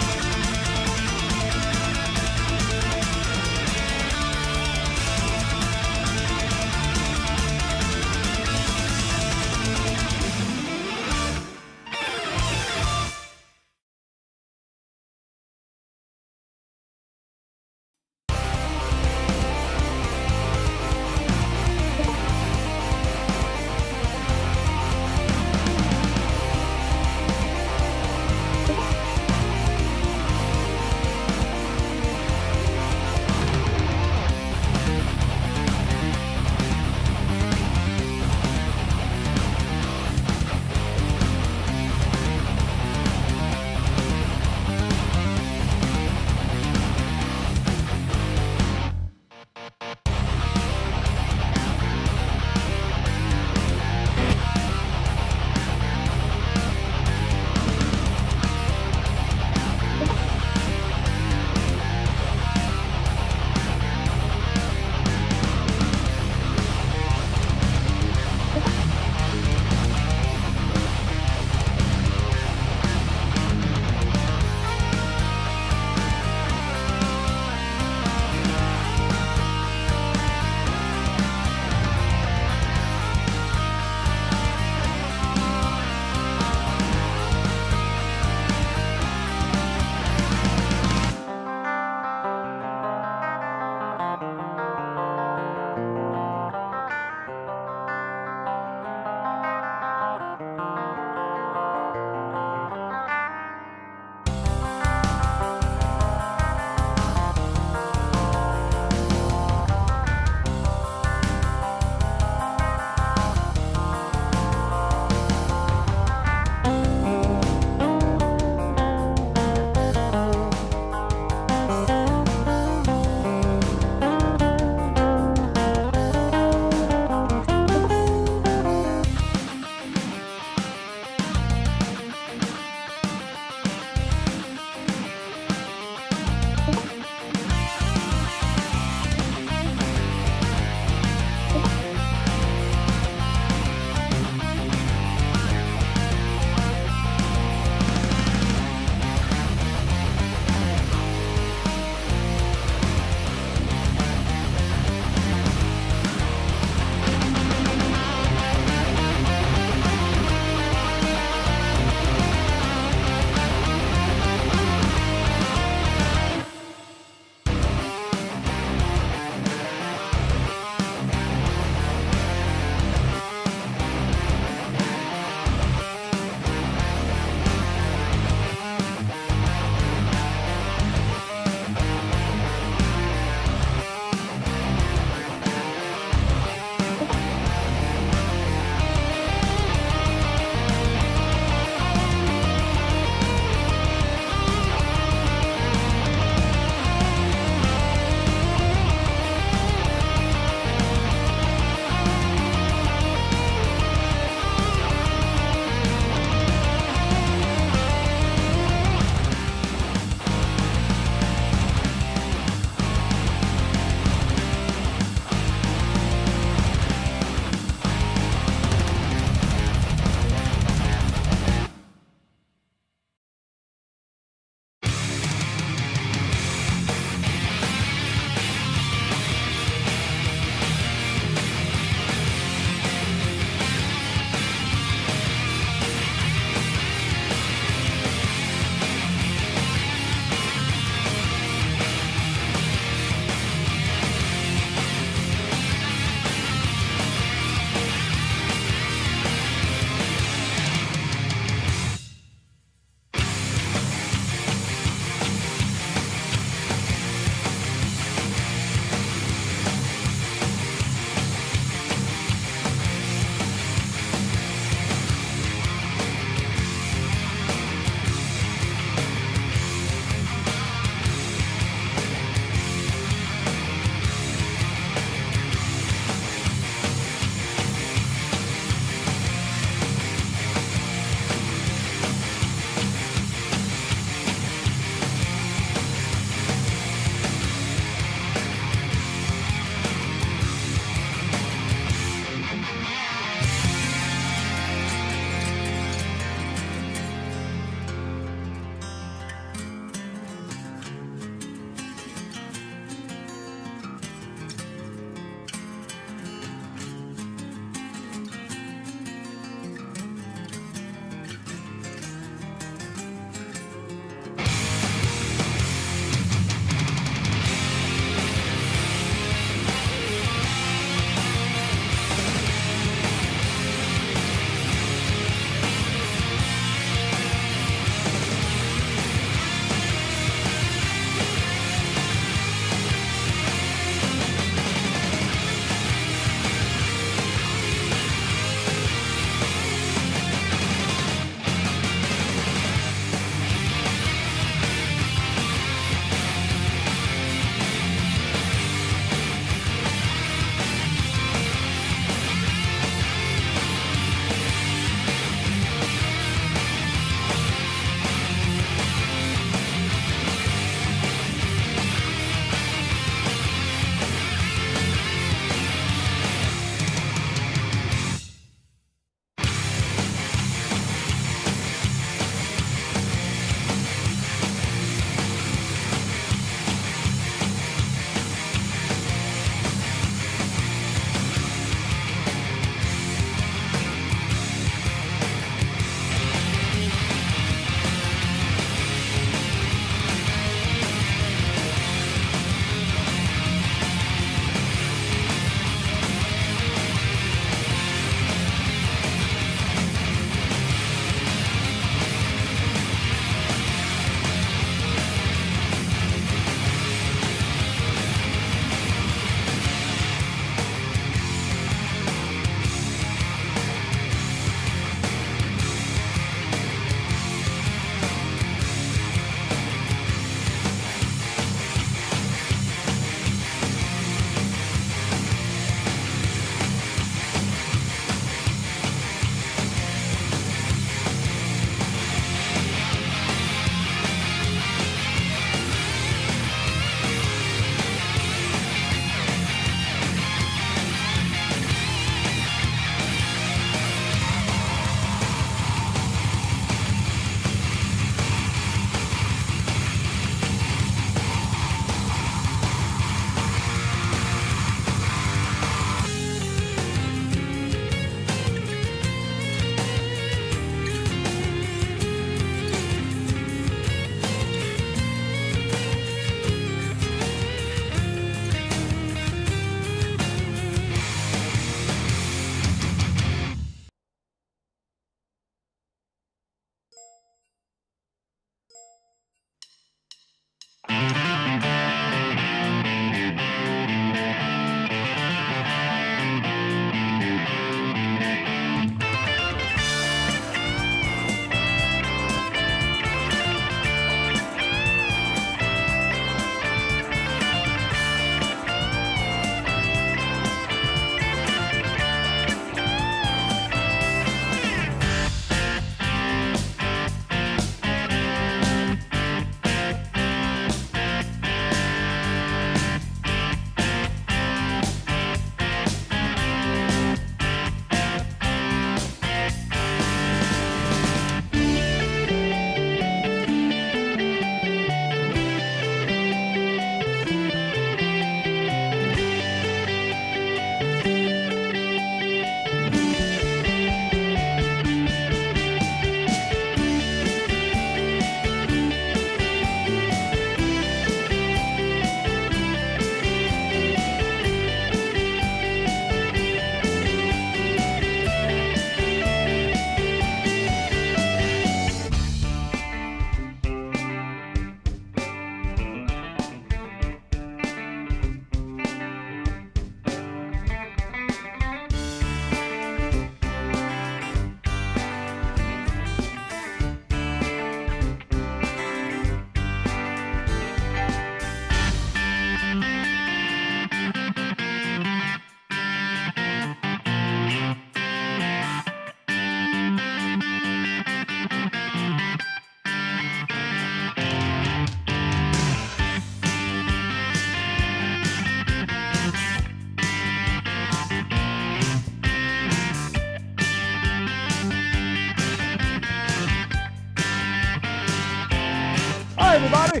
Hi, everybody.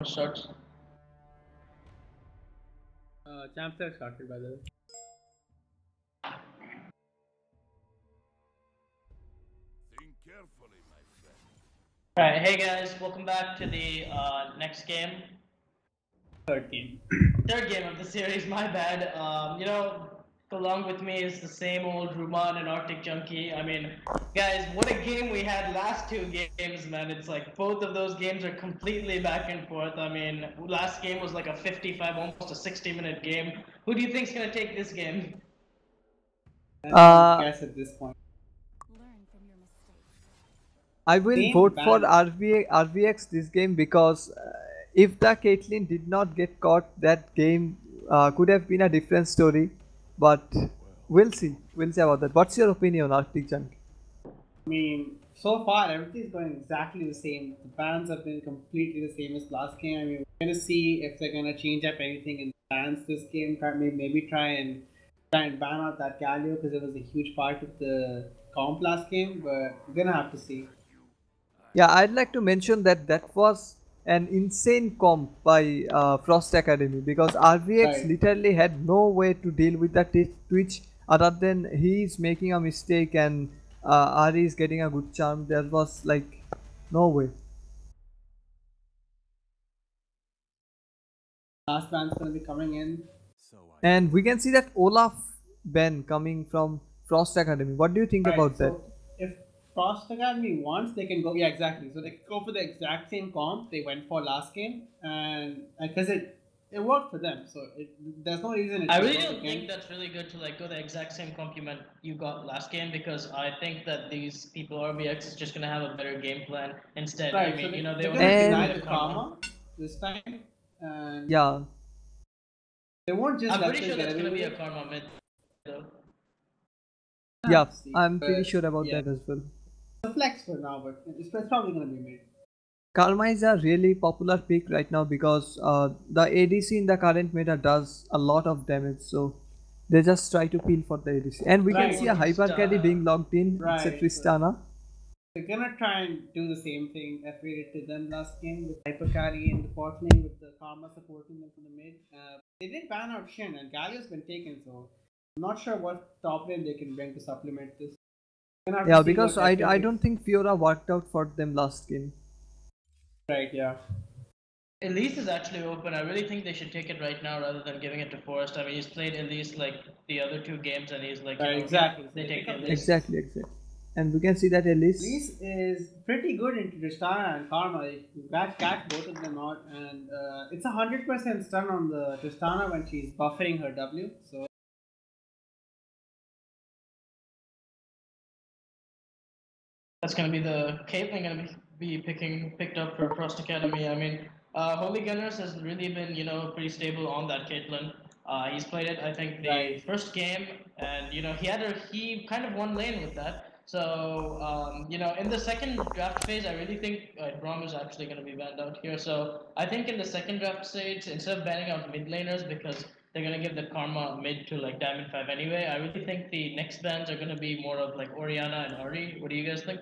Shots. Champs have started, by the way. Think carefully, my friend. Alright, hey guys, welcome back to the next game. Third game. Third game of the series, my bad. Along with me is the same old Ruman and Arctic Junkie. I mean, guys, what a game we had last two games, man. It's like both of those games are completely back and forth. I mean, last game was like a 55, almost a 60-minute game. Who do you think's gonna take this game? Guess at this point. Learn from your mistakes. I will Same vote for ban. RVX this game because if the Caitlyn did not get caught, that game could have been a different story. But we'll see. We'll see about that. What's your opinion, Arctic Junk? I mean, so far everything's going exactly the same. The bans have been completely the same as last game. I mean, we're gonna see if they're gonna change up anything in bans this game. Maybe try and ban out that Galio because it was a huge part of the comp last game. But we're gonna have to see. Yeah, I'd like to mention that that was an insane comp by Frost Academy because RVX Right. literally had no way to deal with that Twitch other than he's making a mistake and Ari is getting a good charm. There was like no way. Last ban's gonna be coming in. And we can see that Olaf Ben coming from Frost Academy. What do you think Right, about that? so if Frost Academy wants, they can go. Yeah, exactly. So they can go for the exact same comp they went for last game, and because it worked for them. So there's no reason it I should really work don't again. think that's really good to like go the exact same compliment you got last game, because I think that these people RVX is just gonna have a better game plan instead. Right, I so mean, you know, they they're only gonna take And deny away the the karma this time, and yeah, they won't just I'm let pretty them sure get that's away gonna with be a it. karma mid though. yeah, See, I'm pretty but sure about yeah, that as well. it's a flex for now, but it's probably gonna be made. Karma is a really popular pick right now because the ADC in the current meta does a lot of damage, so they just try to peel for the ADC. And we can Right. see a hyper carry being logged in. It's a Right, so Tristana. they're gonna try and do the same thing that we did to them last game with hyper carry and the bot lane with the karma supporting them from the mid. They did ban out Shin, and Galio's been taken, so I'm not sure what top lane they can bring to supplement this. Gonna have to Yeah, see because what FA I makes. don't think Fiora worked out for them last game. Right, yeah. Elise is actually open. I really think they should take it right now rather than giving it to Forrest. I mean, he's played Elise like the other two games, and he's like, you know, Exactly. So they they take pick up Elise. Exactly, exactly. And we can see that Elise. Elise is pretty good into Tristana and Karma. You catch both of them out, and it's 100% stun on the Tristana when she's buffering her W. So That's gonna be the Caitlyn gonna be picked up for Frost Academy. I mean, Holy Gunners has really been, you know, pretty stable on that Caitlyn. He's played it, I think, the Right. first game, and you know, he kind of won lane with that. So you know, in the second draft phase, I really think Braum is actually going to be banned out here. So I think in the second draft stage, instead of banning out mid laners because they're going to give the Karma mid to like Diamond 5 anyway, I really think the next bans are going to be more of like Orianna and Ari. What do you guys think?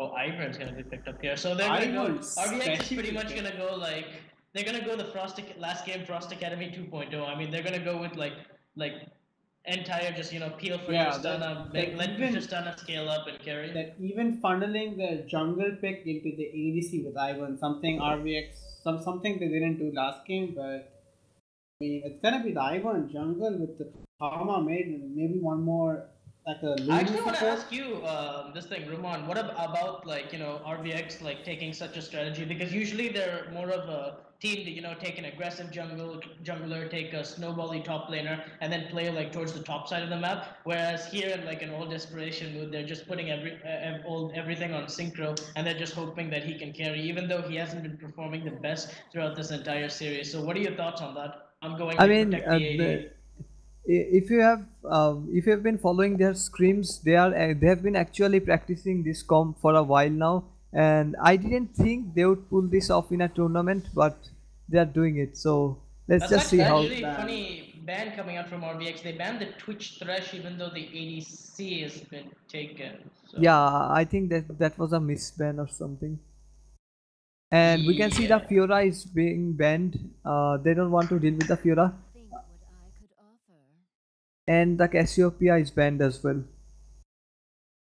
Oh, Ivern's gonna be picked up here. So they're gonna go. Ivern RVX is pretty much specifically. gonna go like they're gonna go the last game Frost Academy 2.0. I mean, they're gonna go with like entire just you know peel for Yeah, Tristana, let Tristana scale up and carry. that even funneling the jungle pick into the ADC with Ivan, something RVX, something they didn't do last game, but I mean, it's gonna be the Ivan jungle with the Karma mid and maybe one more like a I Lulu actually want to support. ask you this thing, Roman. What about like you know RVX like taking such a strategy? Because usually they're more of a team to you know take an aggressive jungler, take a snowbally top laner, and then play like towards the top side of the map. Whereas here in like an all desperation mood, they're just putting everything on synchro, and they're just hoping that he can carry, even though he hasn't been performing the best throughout this entire series. So what are your thoughts on that? I'm going I like mean, protect the AD. if you have been following their scrims, they have been actually practicing this comp for a while now, and I didn't think they would pull this off in a tournament, but they are doing it. So let's That's just see how. actually a really funny ban coming out from RVX. They banned the Twitch Thresh even though the ADC has been taken. So Yeah, I think that was a misban or something. And we can see the yeah. Fiora is being banned. They don't want to deal with the Fiora, Think what I could offer. and the Cassiopeia is banned as well.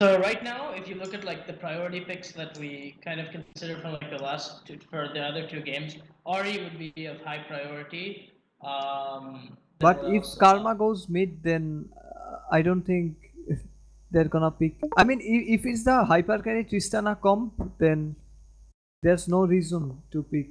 So right now, if you look at like the priority picks that we kind of consider from like the last two, for the other two games, Ori would be of high priority. Then But what if else? Karma goes mid, then I don't think they're gonna pick. I mean, if it's the Hyper Carry Tristana comp, then there's no reason to pick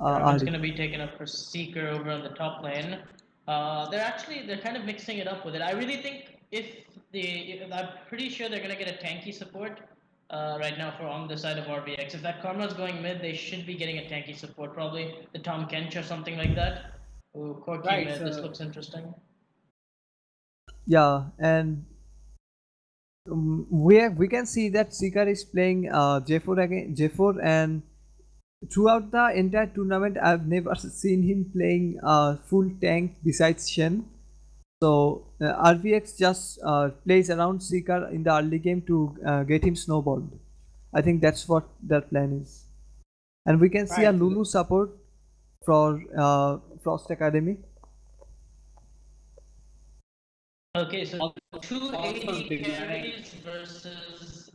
Dragon's Ahri. gonna be taken up for Seeker over on the top lane. They're kind of mixing it up with it. I really think I'm pretty sure they're gonna get a tanky support right now for on the side of RVX. If that Karma's going mid, they should be getting a tanky support, probably the Tom Kench or something like that. Ooh, Corki Right, mid. This so- looks interesting. Yeah, and we can see that Seeker is playing J4 again, J4, and throughout the entire tournament, I've never seen him playing full tank besides Shen. So RVX just plays around Seeker in the early game to get him snowballed. I think that's what their plan is. And we can see a Right, so Lulu support for Frost Academy. Okay, so two Also 80 big carries versus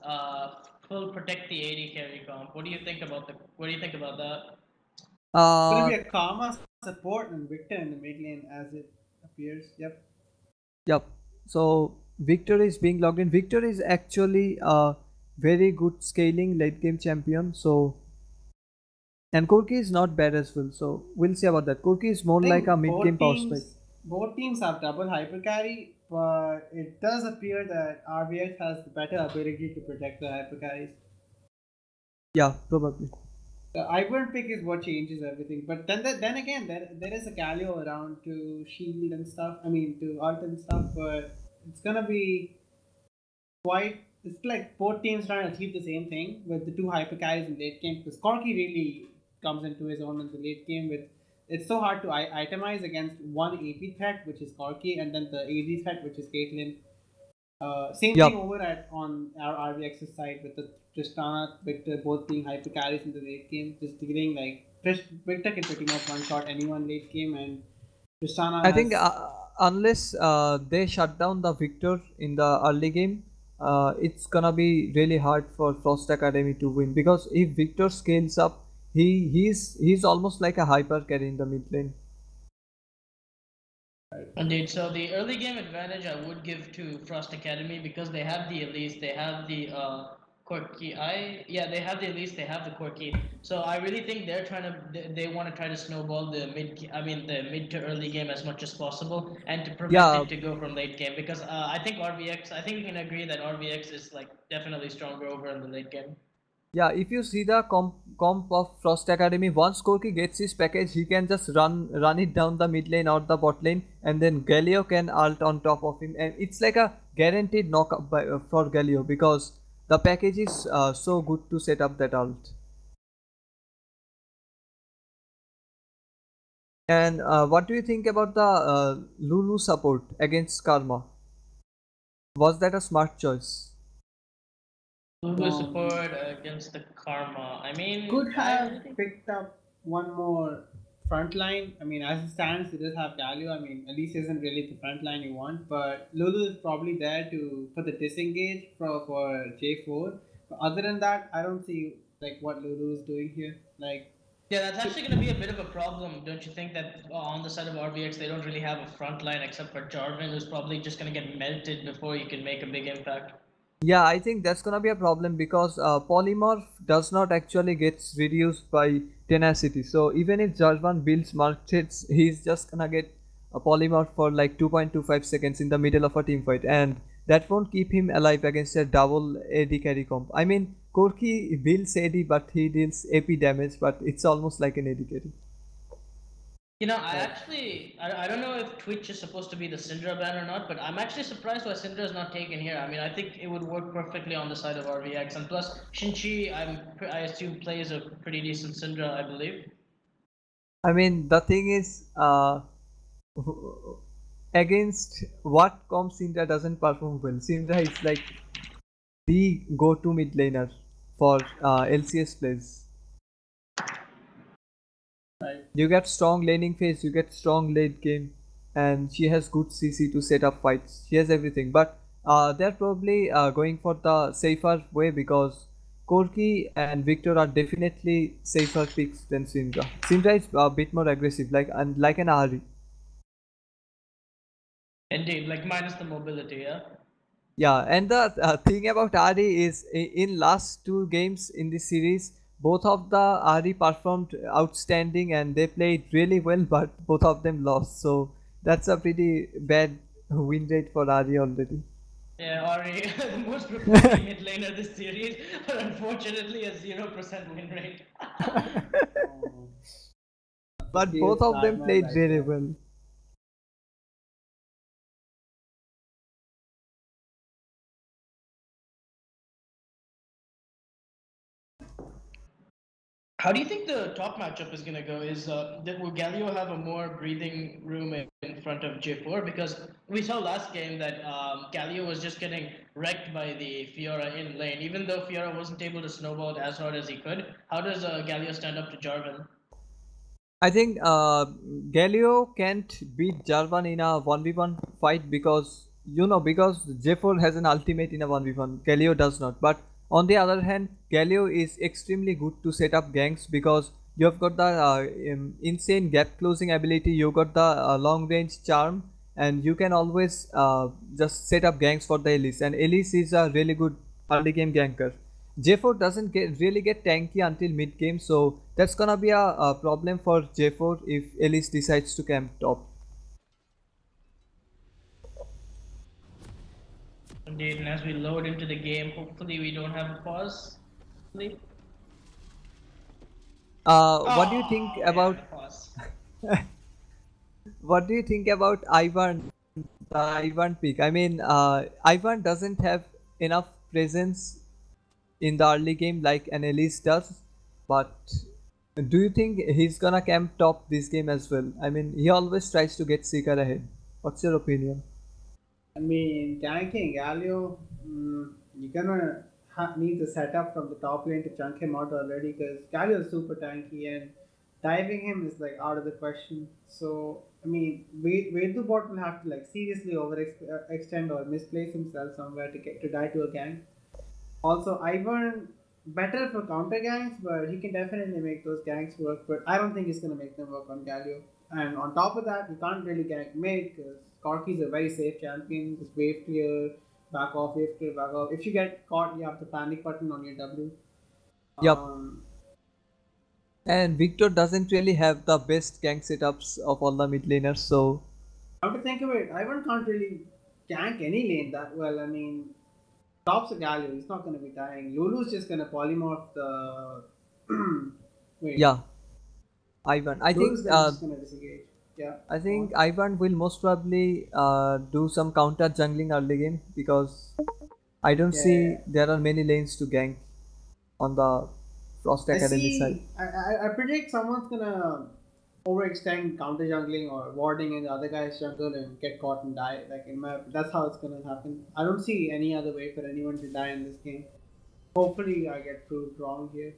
full protect the 80 carry comp. What do you think about that? It's gonna Uh, be a Karma support and Victor in the mid lane as it appears. Yep. Yep. So Victor is being logged in. Victor is actually a very good scaling late game champion. So And Corki is not bad as well, so we'll see about that. Corki is more I like a think mid-game power spike. both teams have double hyper carry, but it does appear that RVX has the better ability to protect the hyper carries. Yeah, probably. The Ivern pick is what changes everything. But then again, there is a Galio around to shield and stuff. I mean, to ult and stuff. But it's gonna be quite. It's like both teams trying to achieve the same thing with the two hyper carries in late game. Because Corki really comes into his own in the late game. With it's so hard to itemize against one AP threat, which is Corki, and then the AD threat, which is Caitlyn. Same Yep. thing over at on our RVX's side with the Tristana, Victor both being hyper carries in the late game. Just getting like Victor can pretty much one shot anyone late game, and Tristana I think has unless they shut down the Victor in the early game, it's gonna be really hard for Frost Academy to win because if Victor scales up, he's almost like a hyper carry in the mid lane. Indeed. So the early game advantage I would give to Frost Academy because they have the Elise, they have the Corki. They have the Elise, they have the Corki. So I really think they're trying to they want to try to snowball the the mid to early game as much as possible and to prevent Yeah, it to go from late game because I think RVX. I think we can agree that RVX is like definitely stronger over in the late game. yeah. If you see the comp of Frost Academy, once Corki gets his package, he can just run it down the mid lane or the bot lane, and then Galio can ult on top of him, and it's like a guaranteed knockup for Galio because the package is so good to set up that ult. And what do you think about the Lulu support against Karma? Was that a smart choice? Lulu support against the Karma. I mean, could I have really think picked up one more front line. I mean, as it stands, it does have Galio. I mean, Elise isn't really the front line you want, but Lulu is probably there to for the disengage for J4. But other than that, I don't see like what Lulu is doing here. Like yeah, that's actually going to be a bit of a problem, don't you think? That on the side of RVX, they don't really have a front line except for Jarvan, who's probably just going to get melted before you can make a big impact. Yeah, I think that's gonna be a problem because polymorph does not actually gets reduced by tenacity. So even if Jarvan builds markets, he's just gonna get a polymorph for like 2.25 seconds in the middle of a team fight, and that won't keep him alive against a double AD carry comp. I mean, Corki builds AD, but he deals AP damage, but it's almost like an AD carry. You know, I don't know if Twitch is supposed to be the Syndra ban or not, but I'm actually surprised why Syndra is not taken here. I mean, I think it would work perfectly on the side of RVX, and plus Shinchi, I assume plays a pretty decent Syndra, I believe. I mean, the thing is, against what comp Syndra doesn't perform well. Syndra is like the go-to mid laner for LCS plays. right. You get strong laning phase, you get strong late game, and she has good CC to set up fights. She has everything, but they're probably going for the safer way because Corki and Victor are definitely safer picks than Syndra. Syndra is a bit more aggressive, like an Ahri. Indeed, like minus the mobility, yeah. Yeah, and the thing about Ari is in last two games in this series, both of the Ari performed outstanding and they played really well, but both of them lost. So that's a pretty bad win rate for Ari already. Yeah, Ori, the most reported mid laner this series, but unfortunately a 0% win rate. But He both is of them Batman played right really there. well. How do you think the top matchup is going to go? Will Galio have a more breathing room in front of J4? Because we saw last game that Galio was just getting wrecked by the Fiora in lane. Even though Fiora wasn't able to snowball it as hard as he could, how does Galio stand up to Jarvan? I think Galio can't beat Jarvan in a 1v1 fight because because J4 has an ultimate in a 1v1. Galio does not. But on the other hand, Galio is extremely good to set up ganks because you have got the insane gap closing ability, you got the long range charm, and you can always just set up ganks for the Elise. And Elise is a really good early game ganker. J4 doesn't really get tanky until mid game, so that's gonna be a problem for J4 if Elise decides to camp top. Indeed, and as we load into the game, hopefully we don't have a pause. What do you think about what do you think about Ivan, the Ivan pick? I mean, Ivan doesn't have enough presence in the early game like an Elise does, but do you think he's gonna camp top this game as well? I mean, he always tries to get Seeker ahead. What's your opinion? I mean, tanking Galio, you're gonna need the setup from the top lane to chunk him out already because Galio is super tanky and diving him is like out of the question. So, I mean, Vedu bot will have to like seriously overextend or misplace himself somewhere to get to die to a gank. Also, Ivan better for counter ganks, but he can definitely make those ganks work. But I don't think he's gonna make them work on Galio. And on top of that, you can't really gank mid because Corki is a very safe champion. Just wave clear, back off, wave clear, back off. If you get caught, you have the panic button on your W. Yep. And Victor doesn't really have the best gank setups of all the mid laners, so. Come to think of it, Ivan can't really gank any lane that well. I mean, top's a Galio, he's not going to be dying. Lulu's just going to polymorph the. Wait. Yeah. Ivan. I Lulu's think. just going to disengage. Yeah. I think Ivan will most probably do some counter jungling early game because I don't see there are many lanes to gank on the Frost Academy side. I predict someone's gonna overextend counter jungling or warding in the other guy's jungle and get caught and die. Like that's how it's gonna happen. I don't see any other way for anyone to die in this game. Hopefully, I get proved wrong here.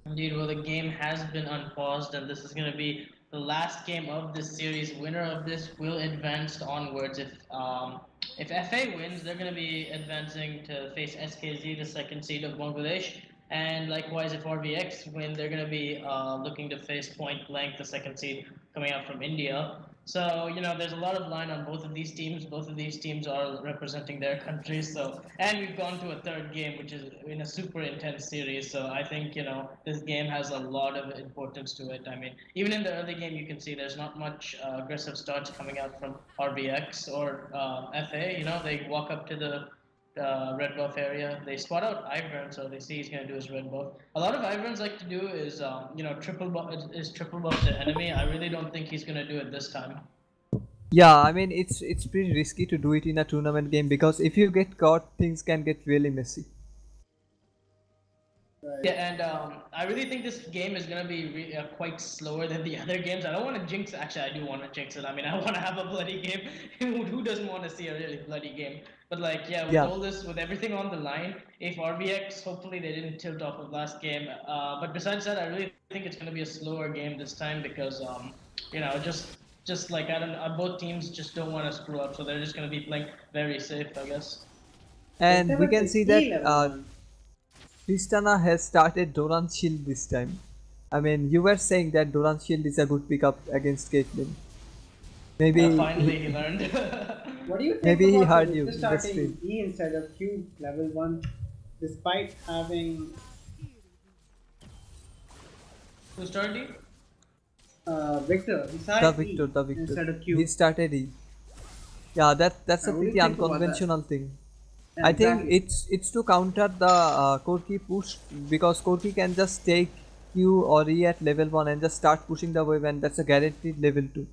Indeed, well, the game has been unpaused, and this is going to be the last game of this series. Winner of this will advance onwards. If FA wins, they're going to be advancing to face SKZ, the second seed of Bangladesh. And likewise, if RVX win, they're going to be looking to face Point Blank, the second seed coming out from India. So, you know, there's a lot of line on both of these teams. Both of these teams are representing their countries. So, and we've gone to a third game, which is in a super intense series. So I think, you know, this game has a lot of importance to it. I mean, even in the early game, you can see there's not much aggressive starts coming out from RVX or FA. You know, they walk up to the red buff area. They spot out Ivern, so they see he's going to do his red buff. A lot of Iverns like to do is, you know, triple buff the enemy. I really don't think he's going to do it this time. Yeah, I mean it's pretty risky to do it in a tournament game because if you get caught, things can get really messy. Yeah, and I really think this game is going to be quite slower than the other games. I don't want to jinx. Actually, I do want to jinx it. I mean, I want to have a bloody game. Who doesn't want to see a really bloody game? But like, yeah, with all this, with everything on the line, if RVX, hopefully they didn't tilt off of last game. But besides that, I really think it's going to be a slower game this time because, you know, just like both teams just don't want to screw up, so they're just going to be playing very safe, I guess. And we can see that Tristana has started Doran's Shield this time. I mean, you were saying that Doran's Shield is a good pickup against Caitlyn. Maybe finally he learned. What do you think maybe he about heard you. starting E instead of Q level 1 despite having... Who started E? Victor. He started the Victor. instead of Q. He started E. Yeah, that's a pretty unconventional thing. Yeah, I think it's to counter the Corki push because Corki can just take Q or E at level 1 and just start pushing the wave, and that's a guaranteed level 2.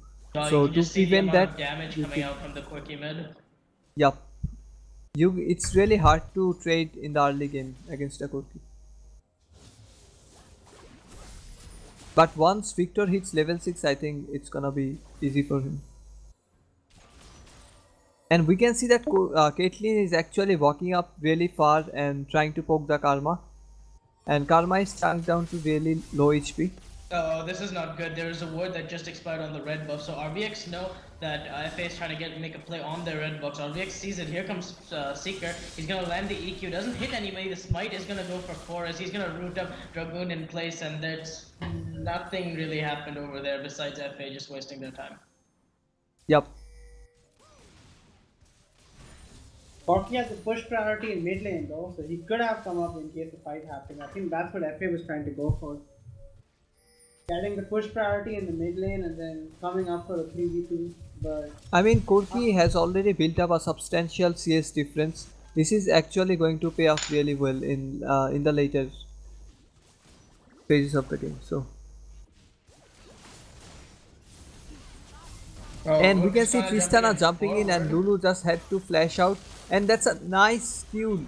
So to prevent that damage coming out from the Corki mid. Yup. It's really hard to trade in the early game against a Corki. But once Victor hits level 6, I think it's gonna be easy for him. And we can see that Caitlyn is actually walking up really far and trying to poke the Karma. And Karma is chunked down to really low HP. Oh, this is not good. There is a ward that just expired on the red buff. So RVX know that FA is trying to make a play on their red buff. So RVX sees it. Here comes Seeker. He's going to land the EQ. Doesn't hit anybody. The smite is going to go for 4 as he's going to root up Dragoon in place. And there's nothing really happened over there besides FA just wasting their time. Yup. Corky had the push priority in mid lane though, so he could have come up in case the fight happened. I think that's what FA was trying to go for. Getting the push priority in the mid lane and then coming up for a 3v2. But I mean, Korki has already built up a substantial CS difference. This is actually going to pay off really well in the later phases of the game. So, and we can see Tristana jumping in, and Lulu just had to flash out, and that's a nice Q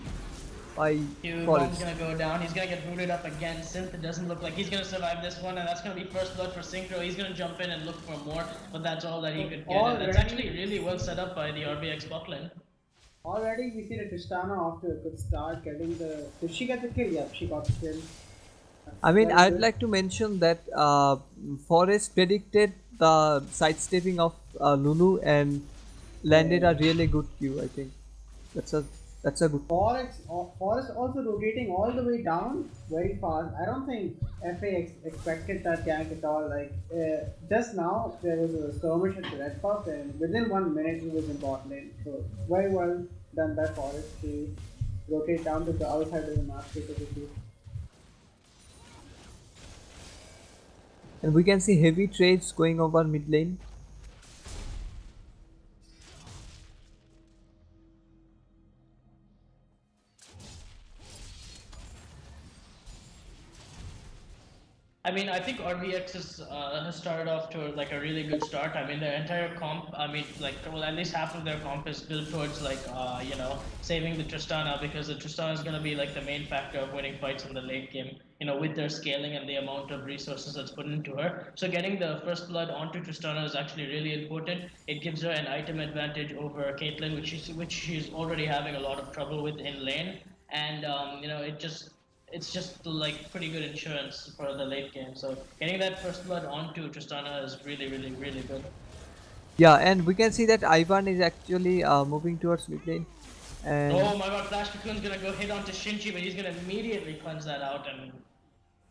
by Dude, Forest. Bomb's gonna go down. He's gonna get booted up again. Synth, it doesn't look like he's gonna survive this one, and that's gonna be first blood for Synchro. He's gonna jump in and look for more, but that's all that he could get. And that's actually really well set up by the RVX bot lane. already we see the Tristana off to a good start, getting the. Did she get the kill? Yep, she got the kill. I mean, Very I'd good. like to mention that Forest predicted the sidestepping of Lulu and landed a really good Q. I think that's a good. Forest also rotating all the way down very fast. I don't think FA expected that gank at all. Like just now there was a skirmish at the red buff and within 1 minute he was in bot lane. So very well done by Forest to rotate down to the outside of the map specifically. And we can see heavy trades going over mid lane. I mean, I think RVX has started off to like a really good start. I mean, their entire comp, I mean, like, well, at least half of their comp is built towards like, you know, saving the Tristana, because the Tristana is going to be like the main factor of winning fights in the late game, you know, with their scaling and the amount of resources that's put into her. So getting the first blood onto Tristana is actually really important. It gives her an item advantage over Caitlyn, which she's already having a lot of trouble with in lane. And, you know, it's just like pretty good insurance for the late game. So getting that first blood onto Tristana is really, really, really good. Yeah, and we can see that Ivan is actually moving towards mid lane. And Oh my god, Flash Cocoon's gonna go hit onto Shinji, but he's gonna immediately cleanse that out, and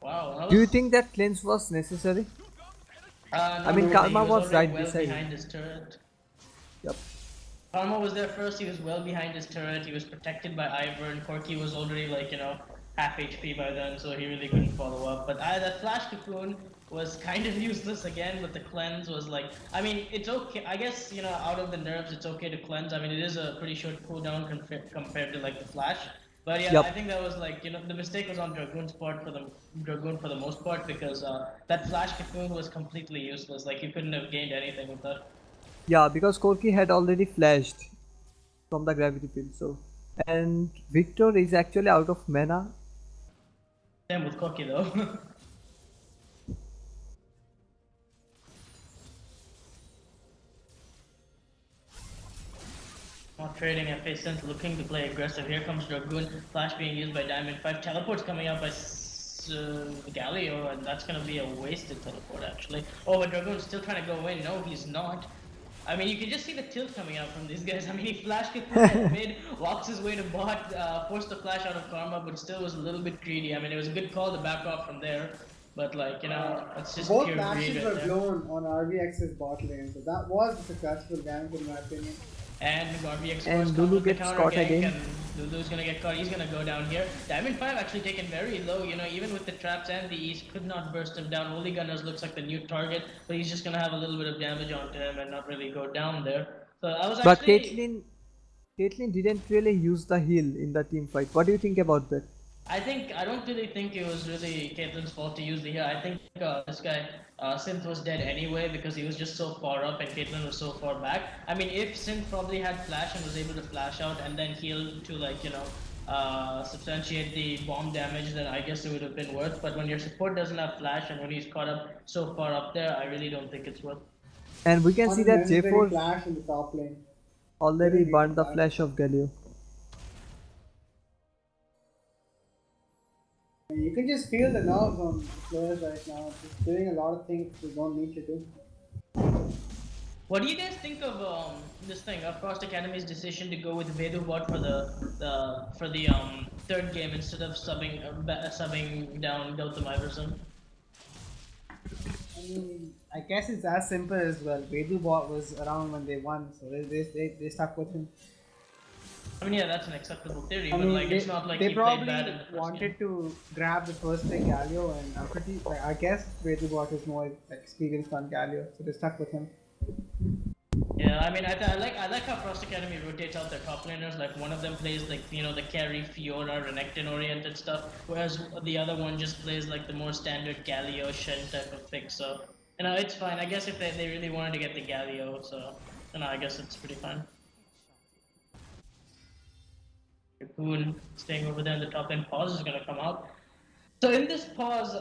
wow. That was... do you think that cleanse was necessary? No, I mean, he Karma was already right well beside behind him. his turret. Yep. Karma was there first, he was well behind his turret, he was protected by Ivor, and Corki was already like, you know, half HP by then, so he really couldn't follow up. But that Flash Cocoon was kind of useless again, but the cleanse was like, I mean, it's okay, I guess, you know, out of the nerves, it's okay to cleanse. I mean, it is a pretty short cooldown compared to like the Flash. But yeah, Yep. I think that was like, you know, the mistake was on Dragoon's part Dragoon for the most part, because that Flash Cocoon was completely useless. Like, you couldn't have gained anything with that. Yeah, because Korki had already flashed from the gravity field. So, and Victor is actually out of mana. Same with Corki though. Not trading FA Synth, looking to play aggressive. Here comes Dragoon. Flash being used by Diamond 5. Teleport's coming out by Galio, and that's going to be a wasted teleport actually. Oh, but Dragoon's still trying to go in. No, he's not. I mean, you can just see the tilt coming out from these guys. I mean, he flashed it at mid, walks his way to bot, forced the flash out of Karma, but still was a little bit greedy. I mean, it was a good call to back off from there, but like, you know, it's just Both pure greed matches right were there. blown on RVX's bot lane, so that was a successful gank in my opinion. And RVX And scores Lulu with the gets counter caught gank, again. and Lulu's gonna get caught. He's gonna go down here. Diamond 5 actually taken very low, you know, even with the traps and the East, could not burst him down. Holy Gunners looks like the new target, but he's just gonna have a little bit of damage onto him and not really go down there. So I was But actually... Caitlyn didn't really use the heal in the team fight. What do you think about that? I don't really think it was really Caitlyn's fault to use the heal. I think this guy, Synth was dead anyway because he was just so far up and Caitlyn was so far back. I mean, if Synth probably had flash and was able to flash out and then heal to like, you know, substantiate the bomb damage, then I guess it would have been worth. But when your support doesn't have flash and when he's caught up so far up there, I really don't think it's worth. And we can see that Unnecessary J4 flash in the top lane. already Really burned the bad. flash of Galio. You can just feel the nerves on the players right now, just doing a lot of things they don't need to do. What do you guys think of this thing of Frost Academy's decision to go with Vedu bot for the third game instead of subbing down Gautam Iverson? I mean, I guess it's as simple as well. Vedu bot was around when they won, so they stuck with him. I mean, yeah, that's an acceptable theory, I but mean, like, it's not like they he played bad probably in the first wanted game. to grab the first pick Galio, and I'm pretty like I guess Vedubot is more like, experienced on Galio, so they stuck with him. Yeah, I mean, I like how Frost Academy rotates out their top laners. Like one of them plays like the carry Fiora Renekton oriented stuff, whereas the other one just plays like the more standard Galio Shen type of pick. So it's fine. I guess if they really wanted to get the Galio, so I guess it's pretty fine. Cocoon staying over there in the top lane. Pause is gonna come out. So in this pause,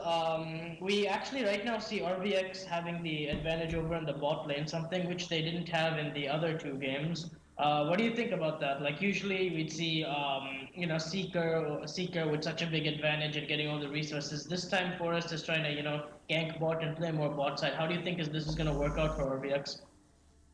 we actually right now see RVX having the advantage over in the bot lane, something which they didn't have in the other two games. What do you think about that? Like usually we'd see, Seeker with such a big advantage at getting all the resources. This time Forest is trying to, gank bot and play more bot side. How do you think this is gonna work out for RVX?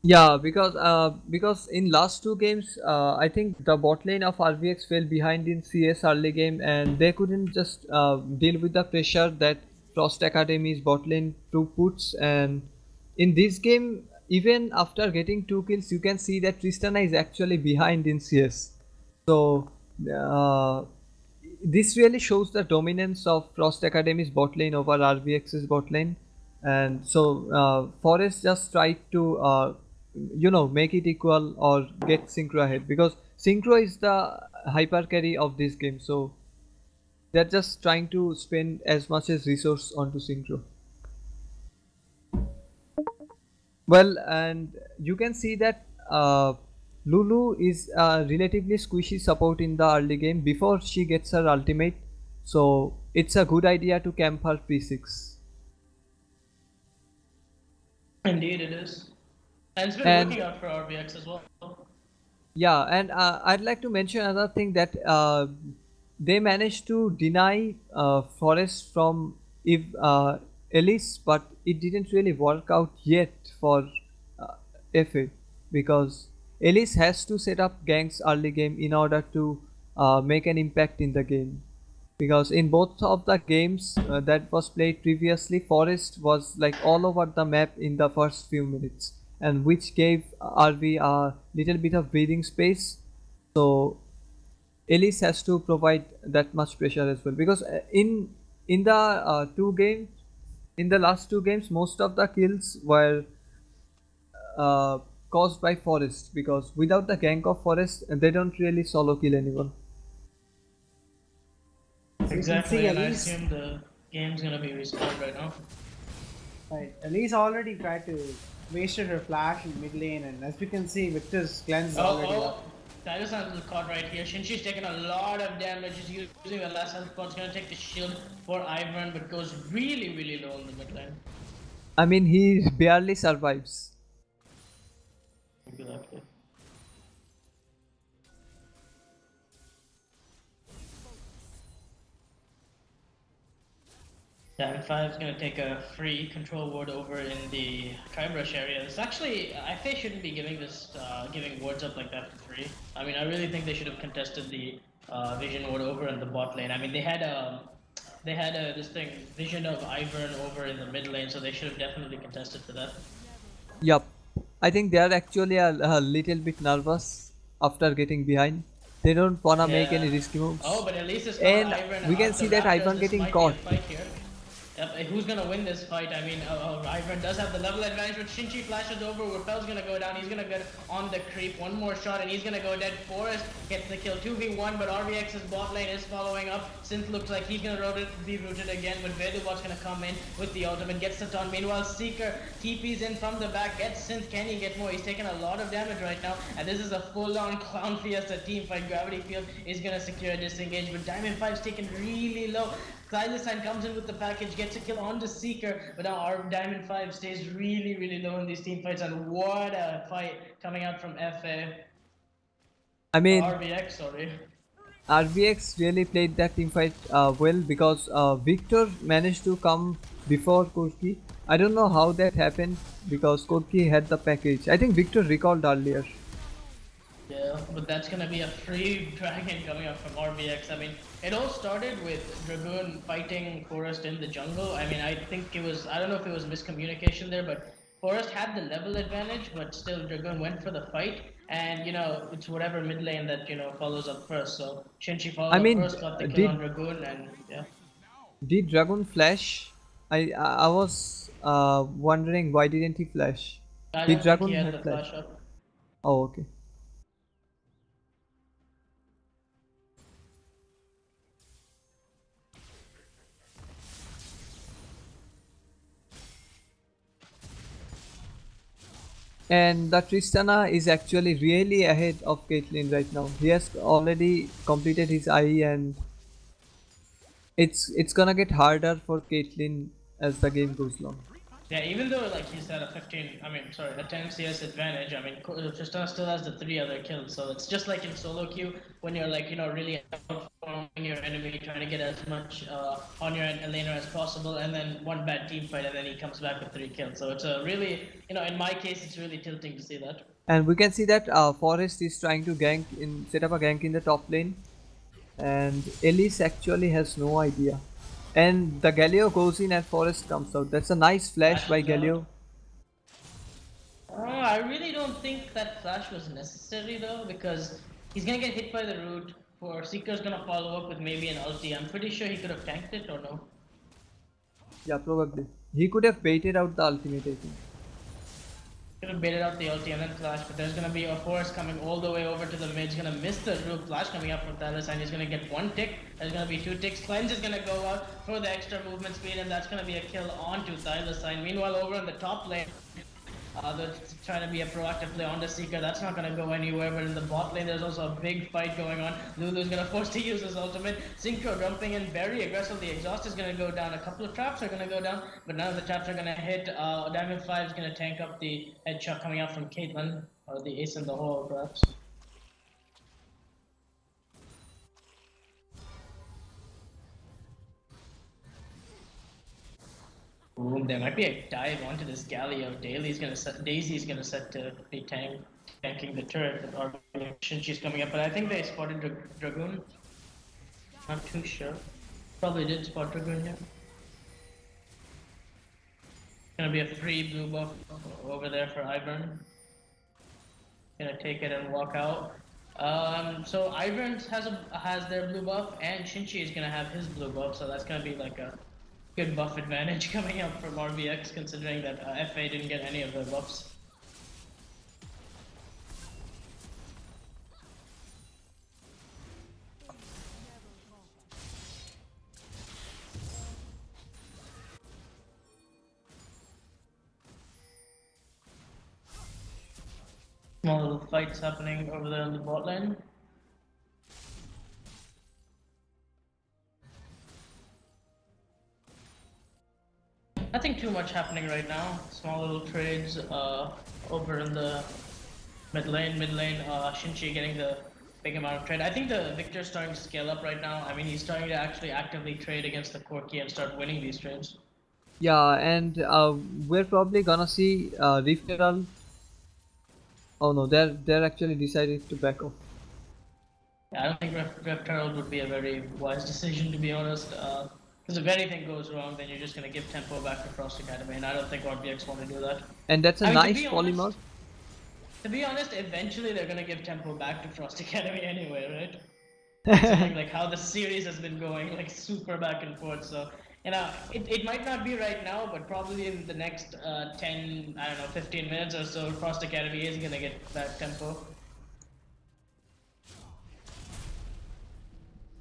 Yeah, because in last two games, I think the bot lane of RVX fell behind in CS early game, and they couldn't just deal with the pressure that Frost Academy's bot lane two puts. And in this game, even after getting 2 kills, you can see that Tristana is actually behind in CS. So this really shows the dominance of Frost Academy's bot lane over RVX's bot lane. And so Forest just tried to make it equal or get Synchro ahead, because Synchro is the hyper carry of this game, so they're just trying to spend as much as resource onto Synchro. Well, and you can see that Lulu is relatively squishy support in the early game before she gets her ultimate, so it's a good idea to camp her P6. Indeed, it is. And it's been working out for RVX as well. Yeah, and I'd like to mention another thing, that they managed to deny Forest from Elise, but it didn't really work out yet for FA, because Elise has to set up ganks early game in order to make an impact in the game. Because in both of the games that was played previously, Forest was like all over the map in the first few minutes, and which gave RV a little bit of breathing space. So Elise has to provide that much pressure as well, because in the last two games, most of the kills were caused by Forest, because without the gank of Forest, they don't really solo kill anyone. Exactly, and I assume the game's gonna be respawned right now. Right, Elise already tried to wasted her flash in mid lane, and as we can see, Victor's cleanse is already up. Dinosaur's is caught right here. Shinshi's taking a lot of damage. He's using the last health pod. He's gonna take the shield for Ivern, but goes really, really low in the mid lane. I mean, he barely survives. Exactly. Diamond 5 is going to take a free control ward over in the Tribrush area. It's actually, FA shouldn't be giving giving wards up like that for free. I mean, I really think they should have contested the Vision ward over in the bot lane. I mean, they had this thing, Vision of Ivern over in the mid lane, so they should have definitely contested for that. Yup. I think they are actually a little bit nervous after getting behind. They don't wanna make any risky moves. Oh, but at least it's and Ivern we can see that Ivern getting caught. Yep, who's gonna win this fight? I mean, Ivern does have the level advantage, but Shinji flashes over. Rappel's gonna go down. He's gonna get on the creep. One more shot, and he's gonna go dead. Forest gets the kill. 2v1, but RVX's bot lane is following up. Synth looks like he's gonna be rooted again, but Vedubot's gonna come in with the ultimate, gets the taunt. Meanwhile, Seeker TP's in from the back, gets Synth. Can he get more? He's taking a lot of damage right now, and this is a full-on Clown Fiesta team fight. Gravity Field is gonna secure a disengage, but Diamond 5's taken really low. Silasine comes in with the package, gets a kill on the Seeker, but now our Diamond 5 stays really, really low in these team fights, and what a fight coming out from FA. I mean, RVX, sorry. RVX really played that team fight well, because Victor managed to come before Korki. I don't know how that happened, because Korki had the package. I think Victor recalled earlier. Yeah, but that's gonna be a free dragon coming up from RVX. I mean, it all started with Dragoon fighting Forest in the jungle. I mean, I think it was, I don't know if it was miscommunication there, but Forest had the level advantage, but still Dragoon went for the fight, and it's whatever mid lane that follows up first. So Shinji I followed up mean, first, got the kill did on Dragoon, and yeah. did Dragon flash? I was wondering why didn't he flash? I Did don't think he Dragon had have the flash? flash up. Oh, okay. And the Tristana is actually really ahead of Caitlyn right now. He has already completed his IE, and it's gonna get harder for Caitlyn as the game goes along. Yeah, even though like he's at a 15, I mean, sorry, a 10 CS advantage. I mean, Tristana still has the 3 other kills, so it's just like in solo queue when you're like really outperforming your enemy, trying to get as much on your laner as possible, and then one bad team fight, and then he comes back with 3 kills. So it's a really, in my case, it's really tilting to see that. And we can see that Forest is trying to set up a gank in the top lane, and Elise actually has no idea. And the Galio goes in and Forest comes out. That's a nice flash by Flashes out. Galio. I really don't think that flash was necessary though, because he's gonna get hit by the root. For Seeker's gonna follow up with maybe an ulti. I'm pretty sure he could have tanked it or no. Yeah, probably. He could have baited out the ultimate, I think. Could have baited out the ulti and then flash, but there's gonna be a Forest coming all the way over to the mid. He's gonna miss the root flash coming up from Thalos, and he's gonna get 1 tick. There's gonna be 2 ticks. Cleanse is gonna go out for the extra movement speed, and that's gonna be a kill onto Thalos. Meanwhile, over on the top lane, they're trying to be a proactive play on the Seeker. That's not going to go anywhere. But in the bot lane, there's also a big fight going on. Lulu's going to force to use his ultimate. Synchro jumping in very aggressively. Exhaust is going to go down. A couple of traps are going to go down, but none of the traps are going to hit. Diamond 5 is going to tank up the headshot coming out from Caitlyn, or the ace in the hole, perhaps. Ooh, there might be a dive onto this Galio. Daisy's gonna set to be tanking the turret with RVX. She's coming up, but I think they spotted Dragoon. Not too sure. Probably did spot Dragoon, yeah. Gonna be a free blue buff over there for Ivern. Gonna take it and walk out. So Ivern has their blue buff, and Shinchi is gonna have his blue buff, so that's gonna be like a good buff advantage coming up from RVX, considering that FA didn't get any of their buffs. Small little fights happening over there on the bot lane. Nothing too much happening right now. Small little trades over in the mid lane. Shinchi getting the big amount of trade. I think the Victor's starting to scale up right now. I mean, he's starting to actually actively trade against the Corki and start winning these trades. Yeah, and we're probably gonna see Referral. Oh no, they're actually decided to back off. Yeah, I don't think Rep Herald would be a very wise decision, to be honest. Because if anything goes wrong, then you're just going to give tempo back to Frost Academy, and I don't think RVX want to do that. And that's a nice polymer. To be honest, eventually they're going to give tempo back to Frost Academy anyway, right? Considering like how the series has been going, like super back and forth. So, it might not be right now, but probably in the next 10, I don't know, 15 minutes or so, Frost Academy is going to get back tempo.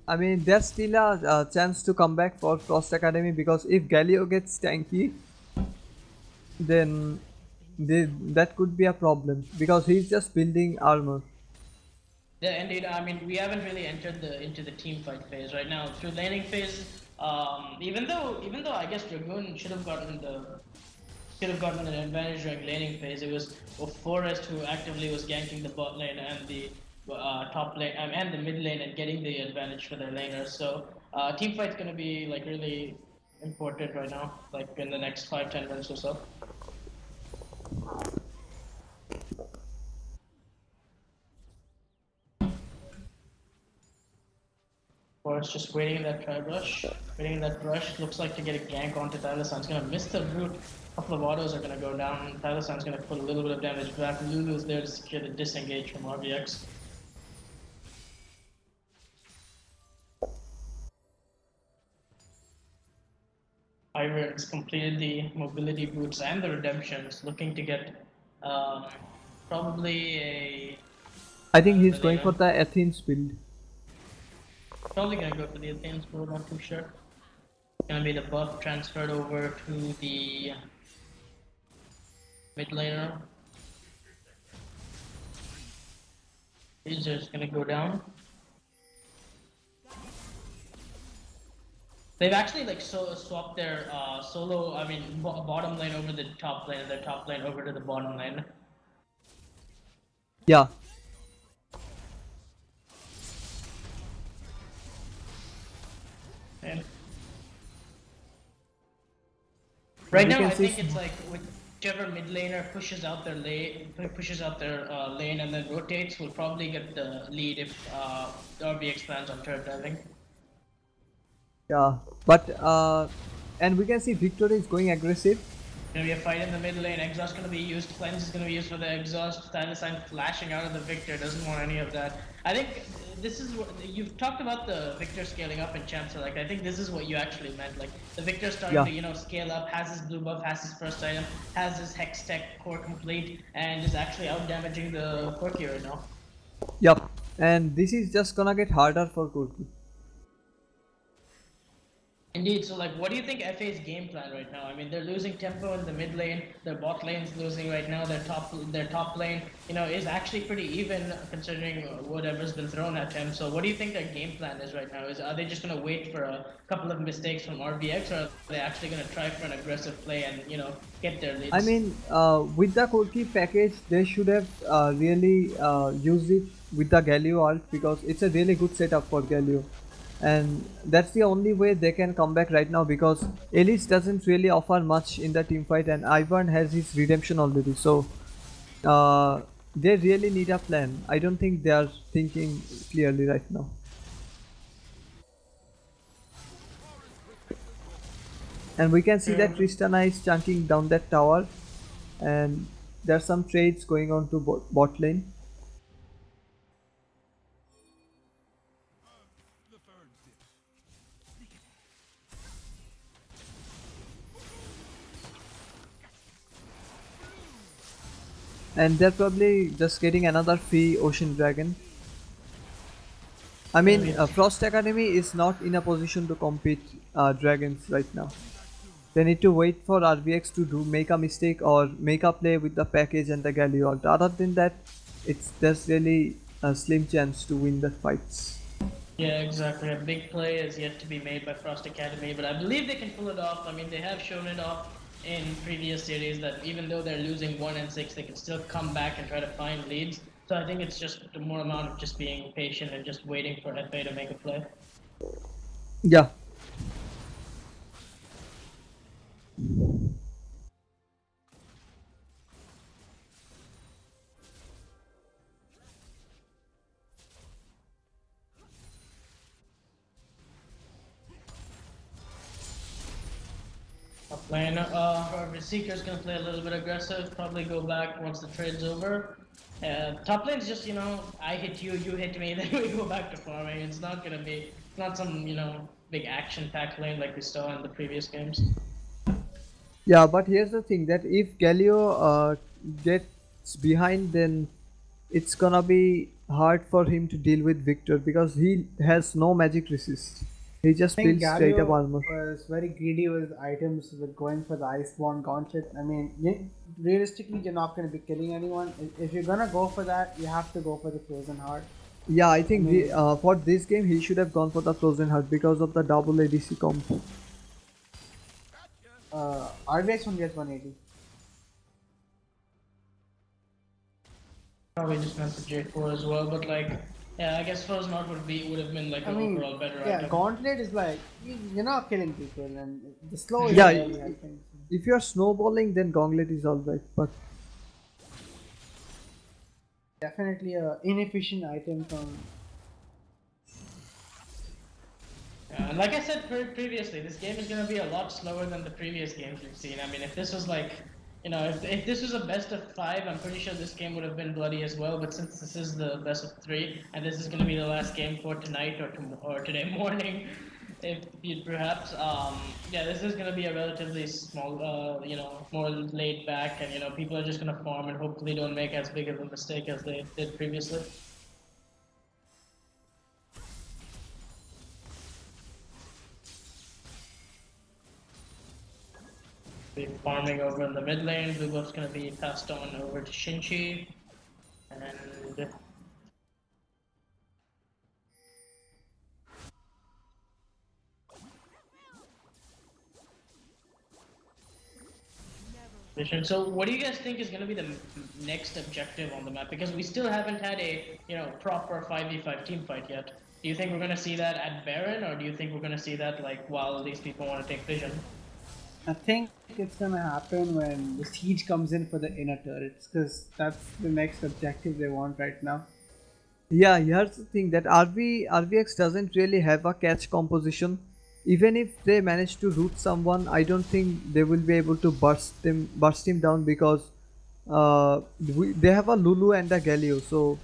I mean, there's still a chance to come back for Frost Academy, because if Galio gets tanky, then that could be a problem, because he's just building armor. Yeah, indeed. I mean, we haven't really entered into the team fight phase right now. Through laning phase, even though I guess Dragoon should have gotten an advantage during laning phase. It was Forest who actively was ganking the bot lane and the top lane and the mid lane and getting the advantage for their laners. So team fight's gonna be like really important right now, like in the next 5-10 minutes or so. force, just waiting in that tribe rush. Waiting in that rush. Looks like to get a gank onto Thalisan's gonna miss the root. A couple of autos are gonna go down. Thalisan's gonna put a little bit of damage back. Lulu's there to secure the disengage from RVX. Iron's completed the mobility boots and the redemptions, looking to get probably a. I think he's going for the Athens build. Probably gonna go for the Athens build, not too sure. Gonna be the buff transferred over to the mid laner. He's just gonna go down. They've actually like swapped their bottom lane over the top lane and their top lane over to the bottom lane. Yeah. And right We now, can I see think it's like whichever mid laner pushes out their lane, lane and then rotates will probably get the lead if RVX plans on turret diving. Yeah, but and we can see Victor is going aggressive. Gonna be a fight in the mid lane. Exhaust gonna be used. Cleanse is gonna be used for the exhaust. Thalisan flashing out of the Victor. Doesn't want any of that. I think this is what you've talked about, the Victor scaling up in champs. So like I think this is what you actually meant. Like the Victor starting to scale up, has his blue buff, has his first item, has his hex tech core complete, and is actually out damaging the Corki right now. Yup, and this is just gonna get harder for Corki. Indeed, so like what do you think FA's game plan right now? I mean, they're losing tempo in the mid lane, their bot lane's losing right now, their top lane, is actually pretty even considering whatever's been thrown at him. So what do you think their game plan is right now? Are they just gonna wait for a couple of mistakes from RVX, or are they actually gonna try for an aggressive play and get their leads? I mean, with the Corki package, they should have really used it with the Galio ult, because it's a really good setup for Galio. And that's the only way they can come back right now, because Elise doesn't really offer much in the team fight and Ivern has his redemption already, so they really need a plan. I don't think they are thinking clearly right now. And we can see that Tristana is chunking down that tower, and there's some trades going on to bot lane. And they're probably just getting another free Ocean Dragon. I mean, Frost Academy is not in a position to compete dragons right now. They need to wait for RVX to make a mistake or make a play with the package and the Galio ult. Other than that, there's really a slim chance to win the fights. Yeah, exactly. A big play is yet to be made by Frost Academy, but I believe they can pull it off. I mean, they have shown it off in previous series that even though they're losing 1 and 6, they can still come back and try to find leads. So I think it's just a more amount of just being patient and just waiting for FA to make a play. Yeah. Lane, Seeker's gonna play a little bit aggressive, probably go back once the trade's over. Top lane's just, I hit you, you hit me, then we go back to farming. It's not gonna be, not some, big action-packed lane like we saw in the previous games. Yeah, but here's the thing, that if Galio gets behind, then it's gonna be hard for him to deal with Victor, because he has no magic resist. He just builds straight up armor. Was very greedy with items, with going for the Iceborne Gauntlet. I mean, realistically, you're not going to be killing anyone. If you're going to go for that, you have to go for the Frozen Heart. Yeah, I think for this game, he should have gone for the Frozen Heart because of the double ADC combo. RVX one gets 180. Probably just meant the J4 as well, but yeah, I guess Frozen Heart would have been like an overall better item. Yeah, Gauntlet is like, you're not killing people, and the slow is really, I think. If you're snowballing, then Gauntlet is alright, but definitely a inefficient item from Like I said previously, this game is going to be a lot slower than the previous games we've seen. I mean, if this was like, if this was a best of 5, I'm pretty sure this game would have been bloody as well. But since this is the best of 3, and this is going to be the last game for tonight or today morning, if you perhaps, yeah, this is going to be a relatively small, more laid back, and people are just going to farm and hopefully don't make as big of a mistake as they did previously. Be farming over in the mid lane. Blue buff's gonna be passed on over to Shinchi, and so what do you guys think is gonna be the next objective on the map? Because we still haven't had a proper 5v5 team fight yet. Do you think we're gonna see that at Baron, or do you think we're gonna see that like while these people want to take Vision? I think it's gonna happen when the siege comes in for the inner turrets, because that's the next objective they want right now. Yeah, here's the thing that RVX doesn't really have a catch composition. Even if they manage to root someone, I don't think they will be able to burst him down because they have a Lulu and a Galio, so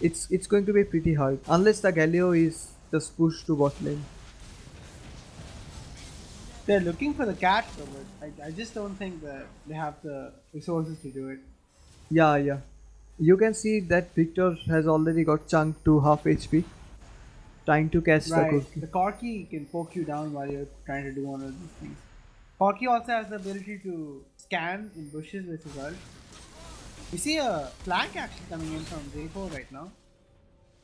it's going to be pretty hard unless the Galio is just pushed to bot lane. They're looking for the catch though, but I just don't think that they have the resources to do it. Yeah. You can see that Victor has already got chunked to half HP, trying to catch the Corki. The Corki can poke you down while you're trying to do one of these things. Corki also has the ability to scan in bushes with his ult. We see a flank actually coming in from J4 right now.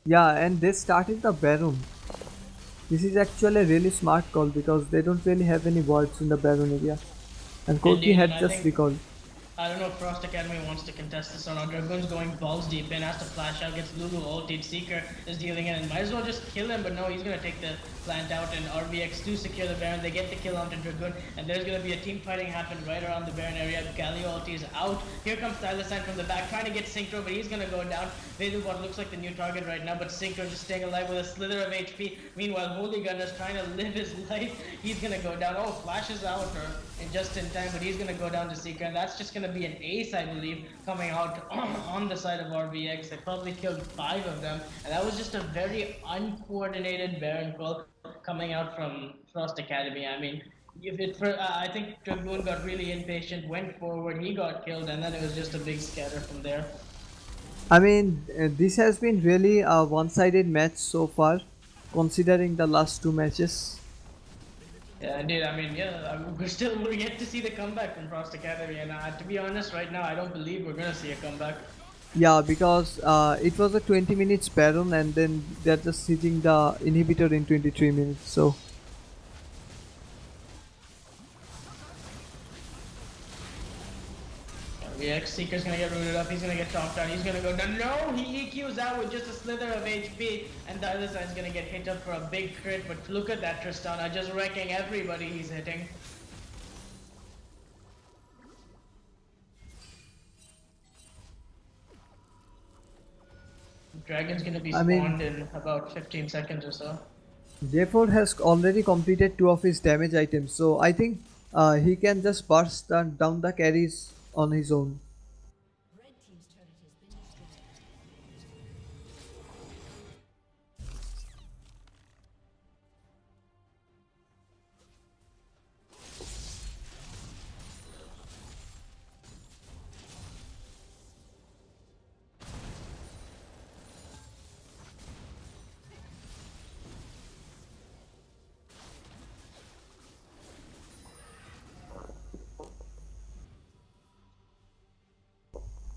Yeah, and they started the Baron. This is actually a really smart call because they don't really have any wards in the Baron area. And Corki had just recalled. I don't know if Frost Academy wants to contest this or not. Dragoon's going balls deep in, has to flash out, gets Lulu ulted, Seeker is dealing in, and might as well just kill him, but no, he's gonna take the plant out, and RVX do secure the Baron. They get the kill onto Dragoon, and there's gonna be a team fighting happen right around the Baron area. Galio ulti is out. Here comes Thylacine from the back, trying to get Synchro, but he's gonna go down. They do what looks like the new target right now, but Synchro just staying alive with a slither of HP. Meanwhile, Holy Gunner's trying to live his life. He's gonna go down. Oh, flashes out just in time, but he's gonna go down to Seeker, and that's just gonna be an ace, I believe, coming out on the side of RVX. They probably killed 5 of them, and that was just a very uncoordinated Baron call coming out from Frost Academy. I mean, I think Dragoon got really impatient, went forward, he got killed, and then it was just a big scatter from there. I mean, this has been really a one-sided match so far, considering the last 2 matches. Yeah, indeed. I mean, we're yet to see the comeback from Frost Academy, and to be honest, right now, I don't believe we're gonna see a comeback. Yeah, because it was a 20 minutes Baron, and then they're just hitting the inhibitor in 23 minutes, so... RVX Seeker's gonna get rooted up, he's gonna get chopped down, he's gonna go down. No, he EQs out with just a slither of HP, and the other side's gonna get hit up for a big crit, but look at that Tristana, just wrecking everybody he's hitting. Dragon's gonna be spawned in about 15 seconds or so. J4 has already completed 2 of his damage items, so I think he can just burst down the carries on his own.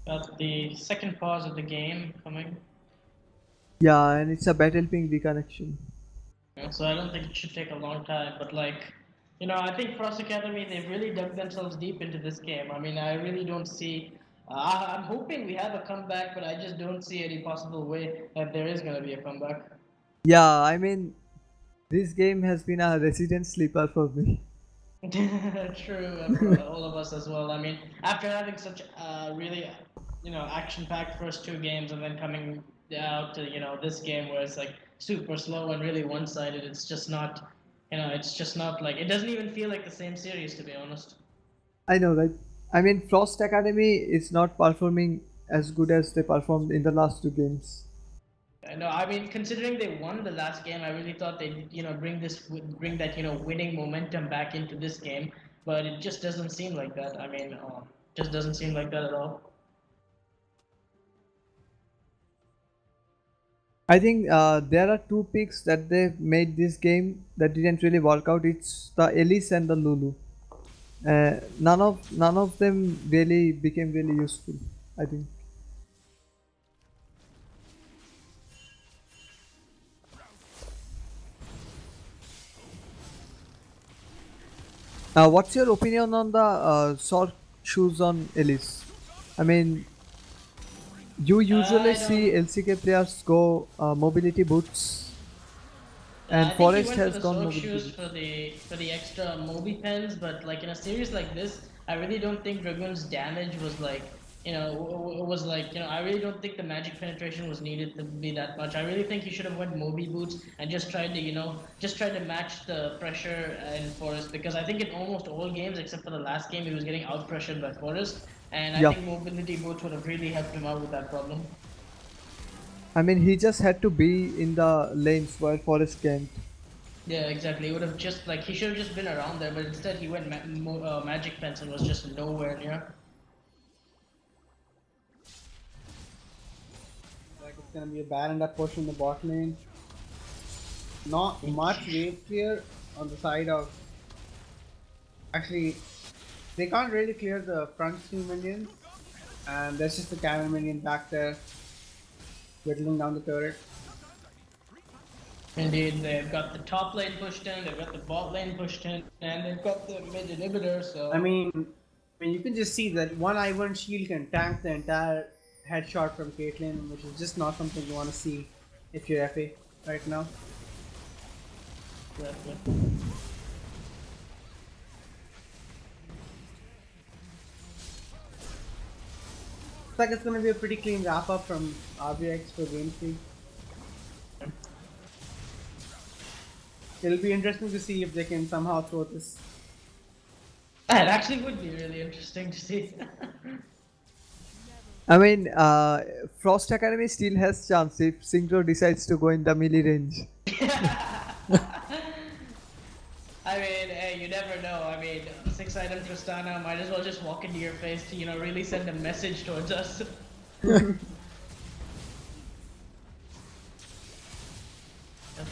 That's the second pause of the game coming. Yeah, and it's a battle ping reconnection. Yeah, so I don't think it should take a long time, but like, I think Frost Academy, they've really dug themselves deep into this game. I mean, I really don't see, I'm hoping we have a comeback, but I just don't see any possible way that there is going to be a comeback. Yeah, I mean, this game has been a resident sleeper for me. True, for all of us as well. I mean, after having such really, action-packed first 2 games and then coming out to, this game where it's like super slow and really one-sided, it's just not You know, it's just not like, it doesn't even feel like the same series, to be honest. I know, right? I mean, Frost Academy is not performing as good as they performed in the last two games. No, I mean, considering they won the last game, I really thought they'd, you know, bring that, you know, winning momentum back into this game, but it just doesn't seem like that. I mean, just doesn't seem like that at all. I think there are two picks that they made this game that didn't really work out. It's the Elise and the Lulu. None of them really became really useful, I think. What's your opinion on the short shoes on Elise? I mean, you usually I see don't. LCK players go mobility boots, and I think he Forest went for has the gone soak mobility shoes boots. for the extra Moby pens, but like in a series like this, I really don't think Dragoon's damage was like, you know, was like, you know, I really don't think the magic penetration was needed to be that much. I really think he should have went Moby boots and just tried to, you know, just tried to match the pressure in Forest, because I think in almost all games except for the last game he was getting out pressured by Forest, and I Yeah, think mobility boots would have really helped him out with that problem. I mean he just had to be in the lanes while Forest can't. Yeah, exactly. He would have just like he should have just been around there, but instead he went magic fence and was just nowhere near. Like it's gonna be a Baron that push in the bot lane. Not much wave clear on the side of. Actually, they can't really clear the front two minions, and there's just a cannon minion back there, whittling down the turret. Indeed, they've got the top lane pushed in, they've got the bot lane pushed in, and they've got the mid inhibitor. So I mean, you can just see that one Iron shield can tank the entire headshot from Caitlyn, which is just not something you want to see if you're FA right now. exactly. Looks like it's gonna be a pretty clean wrap up from RVX for game 3. It'll be interesting to see if they can somehow throw this. It actually would be really interesting to see. I mean, Frost Academy still has chance if Synchro decides to go in the melee range. I mean, hey, you never know. I mean, 6-item Tristana might as well just walk into your face to, you know, really send a message towards us.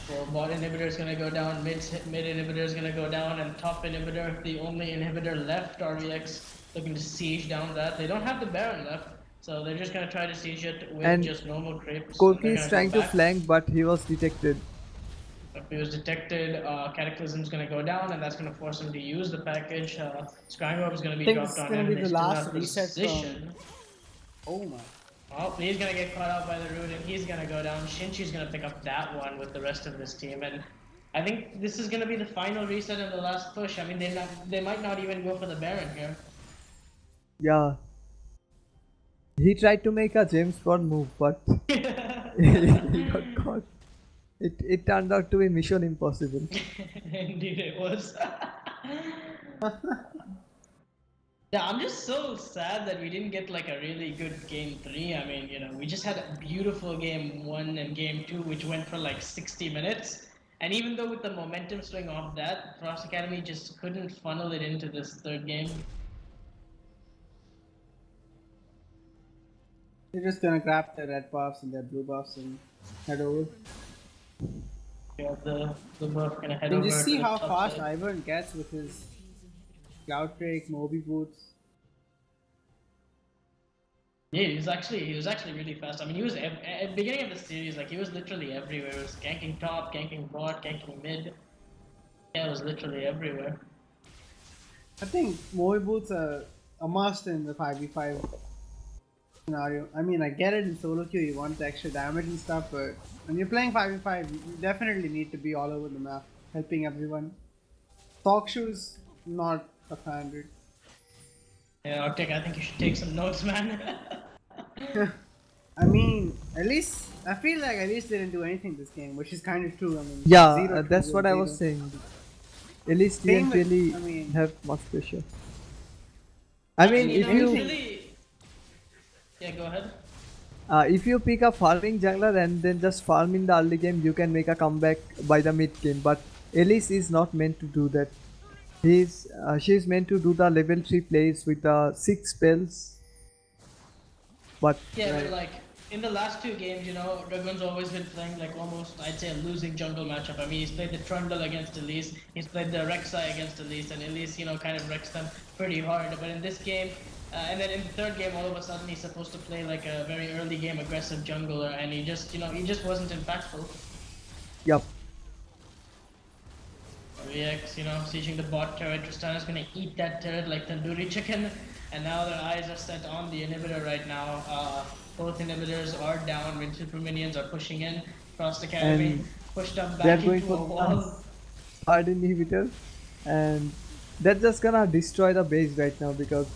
So bot inhibitor is gonna go down, mid inhibitor is gonna go down, and top inhibitor, the only inhibitor left. RVX looking to siege down that. They don't have the Baron left, so they're just gonna try to siege it with And just normal creeps. Corki is trying to flank, but he was detected. If he was detected, Cataclysm's gonna go down, and that's gonna force him to use the package. Skyrorb is gonna I be think dropped this is on gonna him. be They the still last have reset position. Oh my. Oh, he's gonna get caught out by the root, and he's gonna go down. Shinchi's gonna pick up that one with the rest of his team, and I think this is gonna be the final reset and the last push. I mean, they might not even go for the Baron here. Yeah. He tried to make a James Bond move, but he got caught. It turned out to be mission impossible. Indeed, it was. Yeah, I'm just so sad that we didn't get like a really good game 3. I mean, you know, we just had a beautiful game 1 and game 2, which went for like 60 minutes. And even though with the momentum swing off that, Frost Academy just couldn't funnel it into this third game. They're just gonna grab their red buffs and their blue buffs and head over. Yeah, the buff gonna head You over can just see to the how top fast side. Ivern gets with his Cloud Drake, Moby boots. Yeah, he was actually really fast. I mean, he was at the beginning of the series, like he was literally everywhere. He was ganking top, ganking bot, ganking mid. Yeah, it was literally everywhere. I think Moby boots are a must in the 5v5 scenario. I mean, I get it in solo queue, you want the extra damage and stuff, but when you're playing 5v5, you definitely need to be all over the map, helping everyone. Sock shoes, not a fan, dude. Yeah, Arctic, I think you should take some notes, man. I mean, at least I feel like at least they didn't do anything this game, which is kind of true. I mean, Yeah, zero that's kills, what I zero. was saying. Elise Same didn't with- really I mean- have much pressure. I mean, you if know, you really... Yeah, go ahead. if you pick a farming jungler and then just farm in the early game, you can make a comeback by the mid game. But Elise is not meant to do that. She's meant to do the level 3 plays with the 6 spells. But Yeah, but like in the last two games, you know, Dragon's always been playing like almost, I'd say, a losing jungle matchup. I mean, he's played the Trundle against Elise, he's played the Rek'Sai against Elise, and Elise, you know, kind of wrecks them pretty hard. But in this game, and then in the third game, all of a sudden he's supposed to play like a very early game aggressive jungler, and he just, you know, he just wasn't impactful. yep. RVX, you know, sieging the bot turret. Tristana's gonna eat that turret like tandoori chicken, and now their eyes are set on the inhibitor right now. Both inhibitors are down. Super minions are pushing in. Frost Academy And pushed up They're back going into a for wall. hard inhibitor, and that's just gonna destroy the base right now because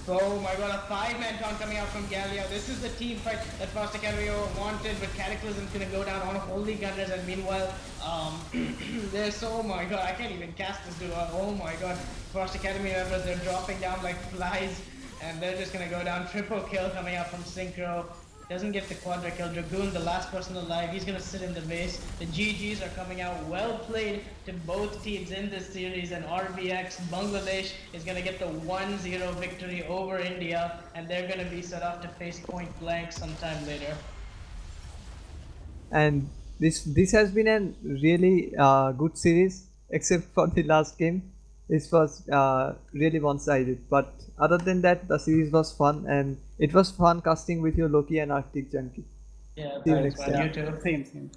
Oh my god, a 5-man count coming out from Galio. This is the team fight that Frost Academy wanted, but Cataclysm's gonna go down on Holy Gunners, and meanwhile, there's, oh my god, I can't even cast this dude. Oh my god, Frost Academy members, they're dropping down like flies, and they're just gonna go down. Triple kill coming out from Synchro. Doesn't get the quadra kill. Dragoon, the last person alive, he's gonna sit in the base. The GGs are coming out. Well played to both teams in this series, and RVX Bangladesh is gonna get the 1-0 victory over India, and they're gonna be set off to face point blank sometime later. and this has been a really good series except for the last game. This was really one-sided, but other than that, the series was fun, and it was fun casting with your Loki and Arctic Junkie. Yeah, See you thanks, next man. time. You too. Same.